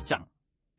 장.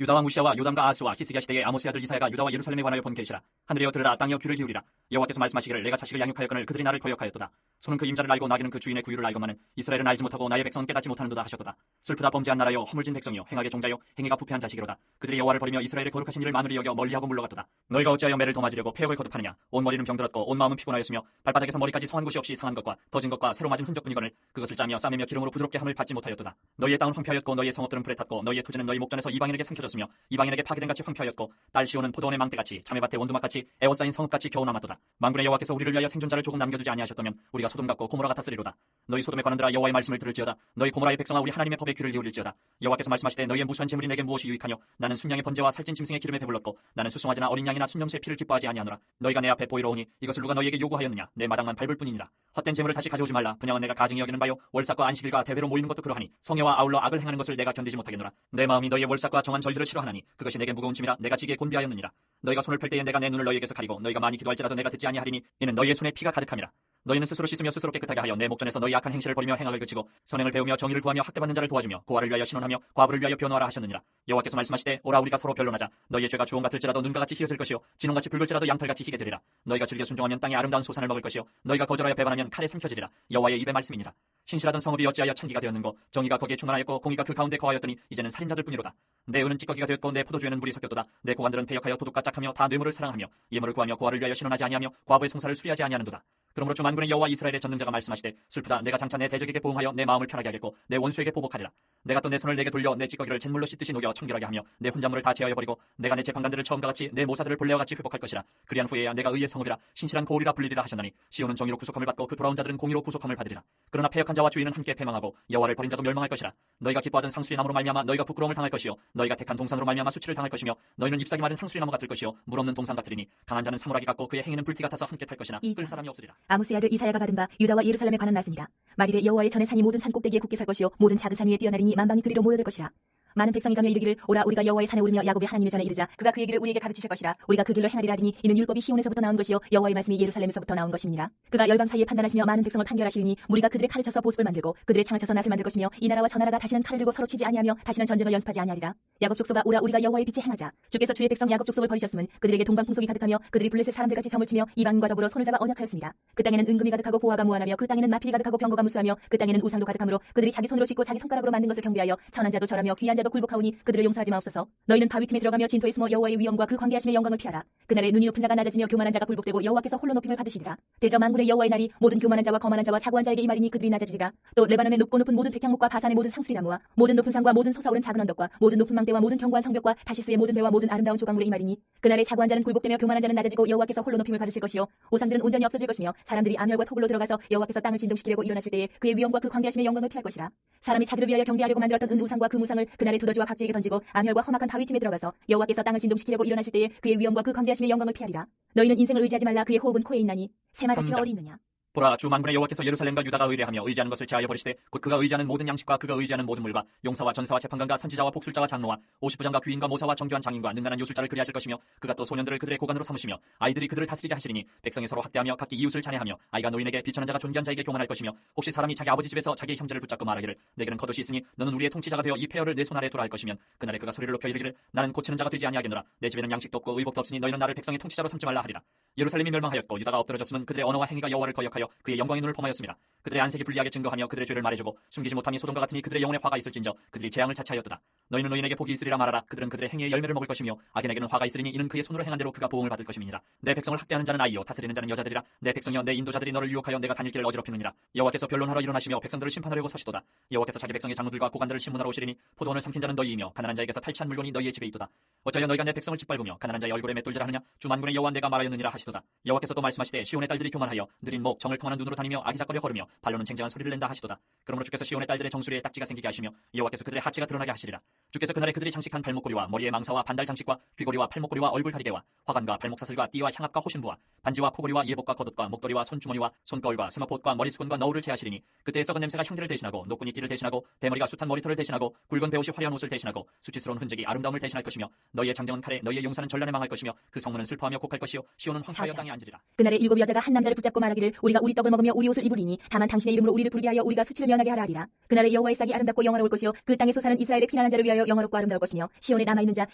유다왕 우시아와 요담과 아하스와 히스기야 시대의 아모스의 아들 이사야가 유다와 예루살렘에 관하여 본 계시라. 하늘이여 들으라, 땅이여 귀를 기울이라. 여호와께서 말씀하시기를 내가 자식을 양육하였거늘 그들이 나를 거역하였도다. 소는 그 임자를 알고 나귀는 그 주인의 구유를 알건만은 이스라엘은 알지 못하고 나의 백성은 깨닫지 못하는도다 하셨도다. 슬프다 범죄한 나라여, 허물진 백성이여, 행악의 종자여, 행위가 부패한 자식이로다. 그들이 여호와를 버리며 이스라엘의 거룩하신 일을 만으리 여겨 멀리하고 물러갔도다. 너희가 어찌하여 매를 더 맞으려고 폐역을 거듭하느냐. 온 머리는 병들었고 온 마음은 피곤하였으며 발바닥에서 머리까지 성한 곳이 없이 상한 것과 터진 것과 새로 맞은 흔적뿐이거늘 그것을 짜며 싸매며 기름으로 부드럽게 함을 받지 못하였도다. 너희의 땅은 황폐하였고 너희의 성읍들은 불에 탔고 너희의 토지는 너희 목전에서 이방인에게 삼켜졌으며 이방인에게 파괴된 같이 황폐하였고 딸 시온은 포도원의 망대같이 자매밭의 원두막같이 에워싸인 성읍같이 겨우 남았도다. 만군의 여호와께서 우리를 위하여 생존자를 조금 남겨두지 아니하셨다면 우리가 소돔 같고 고모라 같았으리로다. 너희 소돔에 관한들아 여호와의 말씀을 들을지어다. 너희 고모라의 백성아 우리 하나님의 법에 귀를 기울일지어다. 여호와께서 말씀하시되 너희의 무수한 재물이 내게 무엇이 유익하뇨. 나는 순양의 번제와 살찐 짐승의 기름에 배불렀고 나는 수송아지나 어린 양이나 순염소의 피를 기뻐하지 아니하노라. 너희가 내 앞에 보이러 오니 이것을 누가 너희에게 요구하였느냐. 내 마당만 밟을 뿐이니라. 헛된 재물을 다시 가져오지 말라. 분양은 내가 가증히 여기는 바요 월삭과 안식일과 대회로 모이는 것도 그러하니 성회와 아울러 악을 행하는 것을 내가 견디지 못하겠노라. 내 마음이 너희의 월삭과 정한 절들을 싫어하나니 그것이 내게 무거운 짐이라 내가 지게 곤비하였느니라. 너희가 손을 펼 때에 내가 내 눈을 너희에게서 가리고 너희가 많이 기도할지라도 내가 듣지 아니하리니 이는 너희의 손에 피가 가득함이라. 너희는 스스로 씻으며 스스로 깨끗하게 하여 내 목전에서 너희 악한 행실을 버리며 행악을 그치고 선행을 배우며 정의를 구하며 학대받는 자를 도와주며 고아를 위하여 신원하며 과부를 위하여 변호하라 하셨느니라. 여호와께서 말씀하시되 오라 우리가 서로 변론하자. 너희의 죄가 주홍 같을지라도 눈과 같이 희어질 것이요 진홍같이 붉을지라도 양털같이 희게 되리라. 너희가 즐겨 순종하면 땅의 아름다운 소산을 먹을 것이요 너희가 거절하여 배반하면 칼에 삼켜지리라. 여호와의 입의 말씀이니라. 신실하던 성읍이 어찌하여 창기가 되었는고 정의가 거기에 충만하였고 공의가 그 가운데 거하였더니 이제는 살인자들 뿐이로다. 내 은은 찌꺼기가 되었고 내 포도주에는 물이 섞였도다. 내 고관들은 패역하여 도둑과 짝하며 다 뇌물을 사랑하며 예물을 구하며 고아를 위하여 신원하지 아니하며 과부의 송사를 수리하지 아니하는도다. 그러므로 주 만군의 여호와 이스라엘의 전능자가 말씀하시되 슬프다. 내가 장차 내 대적에게 보응하여 내 마음을 편하게 하겠고 내 원수에게 보복하리라. 내가 또 내 손을 내게 돌려 내 찌꺼기를 잿물로 씻듯이 녹여 청결하게 하며 내 혼잣물을 다 제하여 버리고 내가 내 재판관들을 처음과 같이 내 모사들을 본래와 같이 회복할 것이라. 그리한 후에야 내가 의의 성읍이라 신실한 고울이라 불리리라 하셨나니 시온은 정의로 구속함을 받고 그 돌아온 자들은 공의로 구속함을 받으리라. 그러나 패역한 자와 주인은 함께 패망하고 여호와를 버린 자도 멸망할 것이라. 너희가 기뻐하던 상수리 나무로 말미암아 너희가 부끄러움을 당할 것이요 너희가 택한 동산으로 말미암아 수치를 당할 것이며 너희는 잎사귀 마른 상수리 나무 같을 것이요 물 없는 동산 같으리니 강한 자는 사물하기 같고 그의 행위는 불티 같아서 함께 탈 것이나 끌 사람이 없으리라. 아모스의 아들 이사야가 받은 바 유다와 예루살렘에 관한 말씀이다. 말이래 여호와의 전의 산이 모든 산 꼭대기에 굳게 설 것이요 모든 작은 산 위에 뛰어나리니 만방이 그리로 모여들 것이라. 많은 백성이 가며 이르기를 오라 우리가 여호와의 산에 오르며 야곱의 하나님의 전에 이르자. 그가 그의 길을 우리에게 가르치실 것이라. 우리가 그 길로 행하리라 하리니 이는 율법이 시온에서부터 나온 것이요 여호와의 말씀이 예루살렘에서부터 나온 것임이니라. 그가 열방 사이에 판단하시며 많은 백성을 판결하시리니 무리가 그들의 칼을 쳐서 보습을 만들고 그들의 창을 쳐서 낫을 만들 것이며 이 나라와 저 나라가 다시는 칼을 들고 서로 치지 아니하며 다시는 전쟁을 연습하지 아니하리라. 야곱 족속아 오라 우리가 여호와의 빛에 행하자. 주께서 주의 백성 야곱 족속을 버리셨으면 그들에게 동방 풍속이 가득하며 그들이 블레셋 사람들같이 점을 치며 이방인과 더불어 손을 잡아 언약하였습니다. 그 땅에는 은금이 가득하고 보화가 무한하며 그 땅에는 마필이 가득하고 병거가 무수하며 그 땅에는 우상도 가득하므로 그들이 자기 손으로 짓고 자기 손가락으로 만든 것을 경배하여 천한 자도 절하며 귀한 자도 굴복하오니 그들을 용서하지 마옵소서. 너희는 바위 틈에 들어가며 진토에 숨어 여호와의 위엄과 그 광대하심의 영광을 피하라. 그날에 눈이 높은 자가 낮아지며 교만한 자가 굴복되고 여호와께서 홀로 높임을 받으시리라. 대저 만군의 여호와의 날이 모든 교만한 자와 거만한 자와 차고한 자에게 이 말이니 그들이 낮아지리라. 또 레바논의 높고 높은 모든 백향목과 바산의 모든 상수리나무와 모든 높은 산과 모든 솟아오른 작은 언덕과 모든 높은 망대와 모든 견고한 성벽과 다시스의 모든 배와 모든 아름다운 조각물의 이 말이니 그날에 차고한 자는 굴복되며 교만한 자는 낮아지고 여호와께서 홀로 높임을 받으실 것이요 우상들은 온전히 없어질 것이며 사람들이 암열과 토굴로 들어가서 여호와께서 땅을 진동시키려고 일어나실 때에 그의 위엄과 그 광대하심의 영광을 피할 것이라. 사람이 자기를 위하여 경배하려고 만들었던 은 우상과 그 무상을 그날에 두더지와 박쥐에게 던지고 암열과 험악한 바위 틈에 들어가서 여호와께서 땅을 진동시키려고 일어나실 때에 그의 위엄과 그 광대하심의 영광을 피하리라. 너희는 인생을 의지하지 말라. 그의 호흡은 코에 있나니 새마다치가 어디 있느냐. 보라 주 만군의 여호와께서 예루살렘과 유다가 의뢰하며 의지하는 것을 제하여 버리시되 곧 그가 의지하는 모든 양식과 그가 의지하는 모든 물과 용사와 전사와 재판관과 선지자와 복술자와 장로와 50부장과 귀인과 모사와 정교한 장인과 능란한 요술자를 그리하실 것이며 그가 또 소년들을 그들의 고관으로 삼으시며 아이들이 그들을 다스리게 하시리니 백성이 서로 학대하며 각기 이웃을 찬해하며 아이가 노인에게 비천한 자가 존귀한 자에게 교만할 것이며 혹시 사람이 자기 아버지 집에서 자기의 형제를 붙잡고 말하기를 내게는 겉옷이 있으니 너는 우리의 통치자가 되어 이 폐허를 내 손 아래 두라 할 것이면 그날에 그가 소리를 높여 이르기를 나는 고치는 자가 되지 아니하겠노라. 내 집에는 양식도 없고 의복도 없으니 너희는 나를 백성의 통치자로 삼지 말라 하리라. 예루살렘이 멸망하였고 유다가 엎드러졌으면 그들의 언어와 행위가 여호와를 거역하여 그의 영광의 눈을 범하였습니다. 그들의 안색이 불리하게 증거하며 그들의 죄를 말해주고 숨기지 못함이 소돔과 같으니 그들의 영혼에 화가 있을진저 그들이 재앙을 자처하였도다. 너희는 의인에게 복이 있으리라 말하라. 그들은 그들의 행위의 열매를 먹을 것이며 악인에게는 화가 있으리니 이는 그의 손으로 행한 대로 그가 보응을 받을 것임이니라. 내 백성을 학대하는 자는 아이요 다스리는 자는 여자들이라. 내 백성이여 내 인도자들이 너를 유혹하여 내가 다닐 길을 어지럽히느니라. 여호와께서 변론하러 일어나시며 백성들을 심판하려고 서시도다. 여호와께서 자기 백성의 장로들과 고관들을 심문하러 오시리니 포도원을 삼킨 자는 너희이며 가난한 자에게서 탈취한 물건이 너희의 집에 있도다. 어쩌여 너희가 내 백성을 짓밟으며 가난한 자의 얼굴에 맷돌질을 하느냐. 주 만군의 여호와 내가 말하였느니라 하시도다. 여호와께서 또 말씀하시되 시온의 딸들이 교만하여 느린 목 정을 통하는 눈으로 다니며 아기작거려 걸으며 발로는 쟁쟁한 소리를 낸다 하시도다. 그러므로 주께서 시온의 딸들의 정수리에 딱지가 생기게 하시며 여호와께서 그들의 하체가 드러나게 하시리라. 주께서 그날에 그들이 장식한 발목고리와 머리에 망사와 반달 장식과 귀고리와 팔목고리와 얼굴 가리개와 화관과 발목사슬과 띠와 향압과 호신부와 반지와 코고리와 예복과 겉옷과 목도리와 손주머니와 손거울과 세마포옷과 머리수건과 너울을 제하시리니 그때의 썩은 냄새가 형들을 대신하고 노끈이 띠를 대신하고 대머리가 숱한 머리털을 대신하고 굵은 베옷이 화려한 옷을 대신하고 수치스러운 흔적이 아름다움을 대신할 것이며 너희의 장정은 칼에 너희의 용사는 전란에 망할 것이며 그 성문은 슬퍼하며 곡할 것이요 시온은 황폐하여 땅에 앉으리라. 그날에 일곱 여자가 한 남자를 붙잡고 말하기를 우리가 우리가 우리 떡을 먹으며 우리 옷을 입으리니 다만 당신의 이름으로 우리를 부르게 하여 우리가 수치를 면하게 하라 하리라. 그날에 여호와의 싹이 아름답고 영화로울 것이요 그 땅에서 사는 이스라엘의 피난한 자를 위하여 영화롭고 아름다울 것이며 시온에 남아있는 자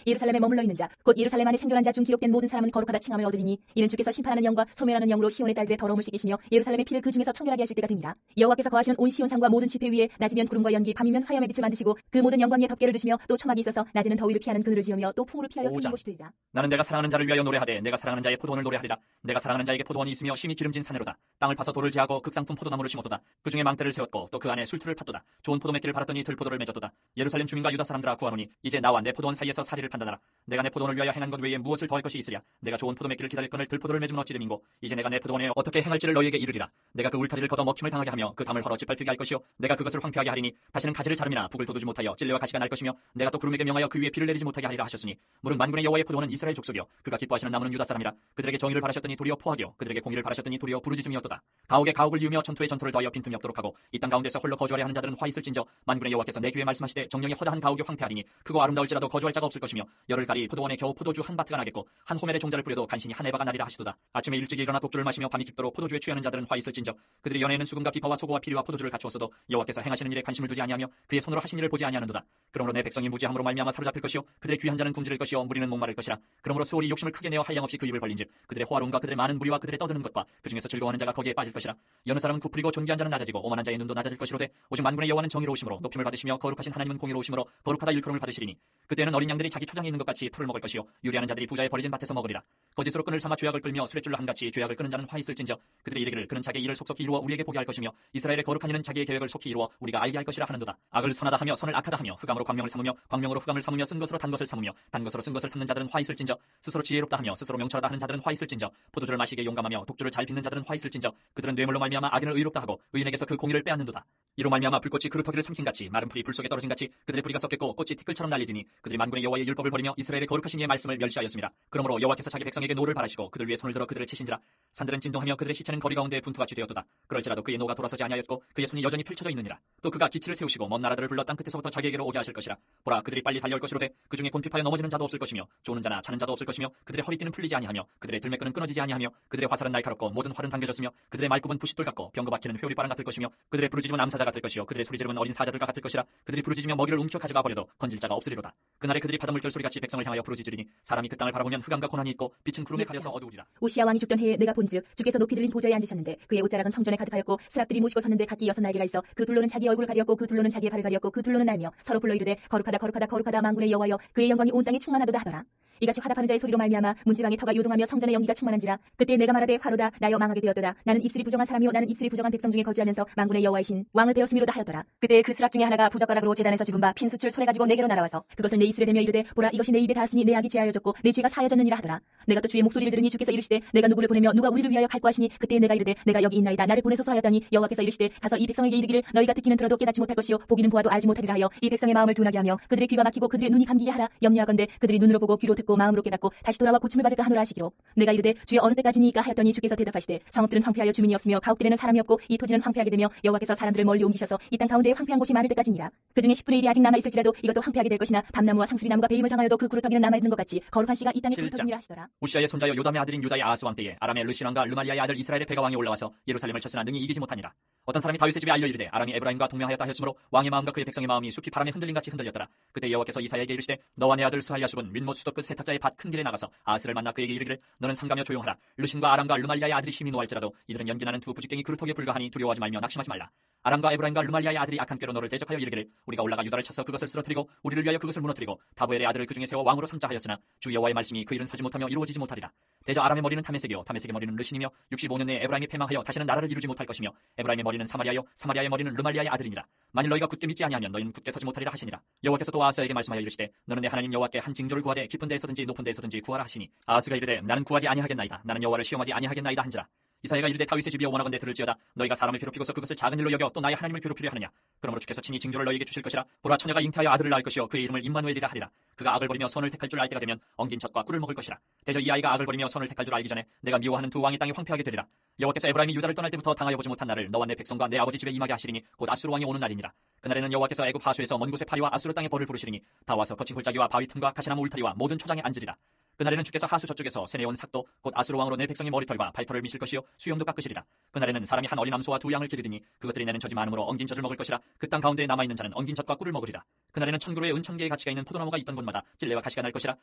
예루살렘에 머물러 있는 자 곧 예루살렘 안에 생존한 자 중 기록된 모든 사람은 거룩하다 칭함을 얻으리니 이는 주께서 심판하는 영과 소멸하는 영으로 시온의 딸들의 더러움을 씻기시며 예루살렘의 피를 그 중에서 청결하게 하실 때가 됩니다. 여호와께서 거하시는 온 시온 산과 모든 지폐 위에 낮이면 구름과 연기 밤이면 화염의 빛을 만드시고 그 모든 영광 위에 덮개를 두시며 또 초막이 있어서 낮에는 더위를 피하는 그늘을 지으며 또 풍우를 피하여 숨는 곳이 되리라. 나는 내가 사랑하는 자를 위하여 노래하되 내가 사랑하는 자의 포도원을 노래하리라. 내가 사랑하는 자에게 포도원이 있으며 심히 기름진 산으로다. 땅을 파서 돌을 제하고 극상품 포도나무를 심었도다. 그 중에 망대를 세웠고 또 그 안에 술틀을 팠도다. 좋은 포도 맺기를 바랐더니 들포도를 맺었도다. 예루살렘 주민과 유다 사람들아 구하노니 이제 나와 내 포도원 사이에서 사리를 판단하라. 내가 내 포도원을 위하여 행한 것 외에 무엇을 더할 것이 있으랴. 내가 좋은 포도 맺기를 기다렸거늘 들포도를 맺으면 어찌 됨인고. 이제 내가 내 포도원에 어떻게 행할지를 너희에게 이르리라. 내가 그 울타리를 걷어 먹힘을 당하게 하며 그 담을 헐어 짓밟히게 할 것이요 내가 그것을 황폐하게 하리니 다시는 가지를 자름이나 북을 돋우지 못하여 찔레와 가시가 날 것이며 내가 또 구름에게 명하여 그 위에 비를 내리지 못하게 하리라 하셨으니 무릇 만군의 여호와의 포도원은 이스라엘 족속이요 그가 기뻐하시는 나무는 유다 사람이라. 그들에게 정의를 바라셨더니 도리어 포하기요 그들에게 공의를 바라셨더니 도리어 부르짖음이었도다. 가옥에 가옥을 이으며 전투에 전투를 더하여 빈틈이 없도록 하고 이 땅 가운데서 홀로 거주하려 하는 자들은 화 있을진저 만군의 여호와께서 내 귀에 말씀하시되 정령이 허다한 가옥에 황폐하리니 크고 아름다울지라도 거주할 자가 없을 것이며 열을 가리 포도원에 겨우 포도주 한 바트가 나겠고 한 호멜의 종자를 뿌려도 간신히 한 에바가 나리라 하시도다. 아침에 일찍 일어나 독주를 마시며 밤이 깊도록 포도주에 취하는 자들은 화 있을진저 그들이 연애에는 수금과 비파와 소고와 피리와 포도주를 갖추었어도 여호와께서 행하시는 일에 관심을 두지 아니하며 그의 손으로 하신 일을 보지 아니하는도다. 그러므로 내 백성이 무지함으로 말미암아 사로잡힐 것이요 그들의 귀한 자는 굶주릴 것이요 무리는 목마를 것이라. 그러므로 스올이 욕심을 크게 내어 한량없이 그 입을 벌린즉 그들의 호화로움과 그들의 많은 무리와 그들의 떠드는 것과 그 중에서 즐거워하는 자가 거기에 빠질 것이라. 여느 사람은 부풀이고 존귀한 자는 낮아지고 오만한 자의 눈도 낮아질 것이로되 오직 만군의 여호와는 정의로우심으로 높임을 받으시며 거룩하신 하나님은 공의로우심으로 거룩하다 일컬음을 받으시리니 그때는 어린 양들이 자기 초장에 있는 것 같이 풀을 먹을 것이요 유리하는 자들이 부자의 버려진 밭에서 먹으리라. 거짓으로 끈을 삼아 죄악을 끌며 수레줄로 한같이 죄악을 끄는 자는 화 있을진저 그들이 이르기를 그는 자기의 일을 속속히 이루어 우리에게 보게 할 것이며 이스라엘의 거룩한 이는 자기의 계획을 속히 이루어 우리가 알게 할 것이라 하는도다. 악을 선하다 하며 선을 악하다 하며 흑암으로 광명을 삼으며 광명으로 흑암을 삼으며 쓴 것으로 단 것을 삼으며 단 것으로 쓴 것을 삼는 자들은 화 있을진저 스스로 지혜롭다 하며 스스로 명철하다 하는 자들은 화 있을진저 포도주를 마시기에 용감하며 독주를 잘 빚는 자들은 화 있을진저 그들은 뇌물로 말미암아 악인을 의롭다 하고 의인에게서 그 공의를 빼앗는도다. 이로 말미암아 불꽃이 그루터기를 삼킨같이 마른 풀이 불 속에 떨어진 같이 그들의 뿌리가 썩겠고 꽃이 티끌처럼 날리리니 그들이 만군의 여호와의 율법을 버리며 이스라엘의 거룩하신 이의 말씀을 멸시하였습니다. 그러므로 여호와께서 자기 백성에게 노를 바라시고 그들 위에 손을 들어 그들을 치신지라. 산들은 진동하며 그들의 시체는 거리 가운데 분투같이 되었도다. 그럴지라도 그의 노가 돌아서지 아니하였고 그의 손이 여전히 펼쳐져 있느니라. 또 그가 기치를 세우시고 먼 나라들을 불러 땅 끝에서부터 자기에게로 오게 하실 것이라. 보라 그들이 빨리 달려올 것이로되 그 중에 곤핍하여 넘어지는 자도 없을 것이며 조는 자나 차는 자도 없을 것이며 그들의 허리띠는 풀리지 아니하며 그들의 들매끈은 끊어지지 아니하며 그들의 화살은 날카롭고 모든 활은 당겨졌으며 그들의 말굽은 부싯돌 같고 병거 박히는 회오리바람 같을 것이며 그들의 부르짖음은 암사자 같을 것이요 그들의 소리지름은 어린 사자들과 같을 것이라. 그들이 부르짖으며 먹이를 움켜 가져가 버려도 건질 자가 없으리로다. 그날에 그들이 바닷물 결소리같이 백성을 향하여 부르짖으리니 사람이 그 땅을 바라보면 흑암과 고난이 있고 빛은 구름에 가려서 어두우리라. 우시야 왕이 죽던 해에 내가 본즉 주께서 높이 들린 보좌에 앉으셨는데 그의 옷자락은 성전에 가득하였고 스랍들이 모시고 섰는데 각기 6 날개가 있어 그 둘로는 자기 얼굴을 가리었고 그 둘로는 자기의 발을 가리었고 그 둘로는 날며 서로 불러 이르되 거룩하다 거룩하다 거룩하다 만군의 여호와여 그의 영광이 온 땅에 충만하도다 하더라. 이같이 화답하는 자의 소리로 말미암아 문지방의 터가 요동하며 성전의 연기가 충만한지라. 그때 내가 말하되 화로다 나여 망하게 되었도다. 나는 입술이 부정한 사람이요 나는 입술이 부정한 백성 중에 거주하면서 만군의 여호와이신 왕을 배웠음이로다 하였더라. 그때 그 스랍 중에 하나가 부젓가락으로 제단에서 집은 바 핀 숯을 손에 가지고 내게로 날아와서 그것을 내 입술에 대며 이르되 보라 이것이 내 입에 닿았으니 내 악이 제하여졌고 내 죄가 사하여졌느니라 하더라. 내가 또 주의 목소리를 들으니 주께서 이르시되 내가 누구를 보내며 누가 우리를 위하여 갈고 하시니 그때 내가 이르되 내가 여기 있나이다 나를 보내소서 하였더니 여호와께서 이르시되 가서 이 백성에게 이르기를 너희가 듣기는 들어도 깨닫지 못할 것이요 보기는 보아도 알지 못하리라 하여 이 백성의 마음을 둔하게 하며 그들의 귀가 막히고 그들의 눈이 감기게 하라. 염려하건대 그들이 눈으로 보고 귀로 듣고 마음으로 깨닫고 다시 돌아와 고침을 받을까 하노라 하시기로. 내가 이르되 주여 어느 때까지니이까 하였더니 주께서 대답하시되 성읍들은 황폐하여 주민이 없으며 가옥들에는 사람이 없고 이 토지는 황폐하게 되며 여호와께서 사람들을 멀리 옮기셔서 이 땅 가운데에 황폐한 곳이 많을 때까지니라. 그 중에 10분의 1이 아직 남아 있을지라도 이것도 황폐하게 될 것이나 밤나무와 상수리나무가 배임을 당하여도 그 구루터기는 남아 있는 것 같이 거룩한 씨가 이 땅에 구루터기니라 하시더라. 우시아의 손자여 요담의 아들인 유다의 아하스 왕 때에 아람의 르시랑과 르말리아의 아들 이스라엘의 베가 왕이 올라와서 예루살렘을 쳤으나 능히 이기지 못하니라. 어떤 사람이 다윗의 집에 알려 이르되 아람이 에브라임과 동맹하였다 하였으므로 왕의 마음과 그의 백성의 마음이 숲이 바람에 흔들림같이 흔들렸더라. 그때 여호와께서 이사야에게 이르시되 너와 내 아들 스할야숲은 윗못 수도 끝 세탁자의 밭 큰 길에 나가서 아하스를 만나 그에게 이르기를 너는 삼가며 조용하라. 르신과 아람과 르말리아의 아들이 심히 노할지라도 이들은 연기나는 두 부직갱이 그루터기에 불과하니 두려워하지 말며 낙심하지 말라. 아람과 에브라임과 르말리아의 아들이 악한 꾀로 너를 대적하여 이르기를 우리가 올라가 유다를 쳐서 그것을 쓰러뜨리고 우리를 위하여 그것을 무너뜨리고 다보엘의 아들을 그중에 세워 왕으로 삼자 하였으나 주 여호와의 말씀이 그 일은 서지 못하며 이루어지지 못하리라. 대저 아람의 머리는 다메섹이요 다메섹의 머리는 르신이며 65년 내에 에브라임이 패망하여 다시는 나라를 이루지 못할 것이며 에브라임의 머리는 사마리아요 사마리아의 머리는 르말리아의 아들이니라. 만일 너희가 굳게 믿지 아니하면 너희는 굳게 서지 못하리라 하시니라. 여호와께서 또 아하스에게 말씀하여 이르시되 너는 내 하나님 여호와께 한 징조를 구하되 깊은 데에서든지 높은 데에서든지 구하라 하시니 아하스가 이르되 나는 구하지 아니하겠나이다. 나는 여호와를 시험하지 아니하겠나이다 한지라. 이사야가 이르되 다윗의 집이여 원하건대 들을지어다. 너희가 사람을 괴롭히고서 그것을 작은 일로 여겨 또 나의 하나님을 괴롭히려 하느냐. 그러므로 주께서 친히 징조를 너희에게 주실 것이라. 보라 처녀가 잉태하여 아들을 낳을 것이요 그의 이름을 임마누엘이라 하리라. 그가 악을 버리며 선을 택할 줄 알 때가 되면 엉긴 젖과 꿀을 먹을 것이라. 대저 이 아이가 악을 버리며 선을 택할 줄 알기 전에 내가 미워하는 두 왕의 땅이 황폐하게 되리라. 여호와께서 에브라임이 유다를 떠날 때부터 당하여 보지 못한 날을 너와 내 백성과 내 아버지 집에 임하게 하시리니 곧 아수르 왕이 오는 날이니라. 그날에는 여호와께서 애굽 하수에서 먼 곳의 파리와 아수르 땅의 벌을 부르시리니 다 와서 거친 골짜기와 바위 틈과 가시나무 울타리와 모든 초장에 앉으리라. 그날에는 주께서 하수 저쪽에서 세내온 삭도 곧 아수르 왕으로 내 백성의 머리털과 발털을 미실 것이요 수염도 깎으시리라. 그날에는 사람이 한 어린 암소와 두 양을 기르더니 그것들이 내는 젖이 많음으로 엉긴 젖을 먹을 것이라. 그 땅 가운데에 남아있는 자는 엉긴 젖과 꿀을 먹으리라. 그날에는 천그루의 은천개의 가치가 있는 포도나무가 있던 곳마다 찔레와 가시가 날 것이라.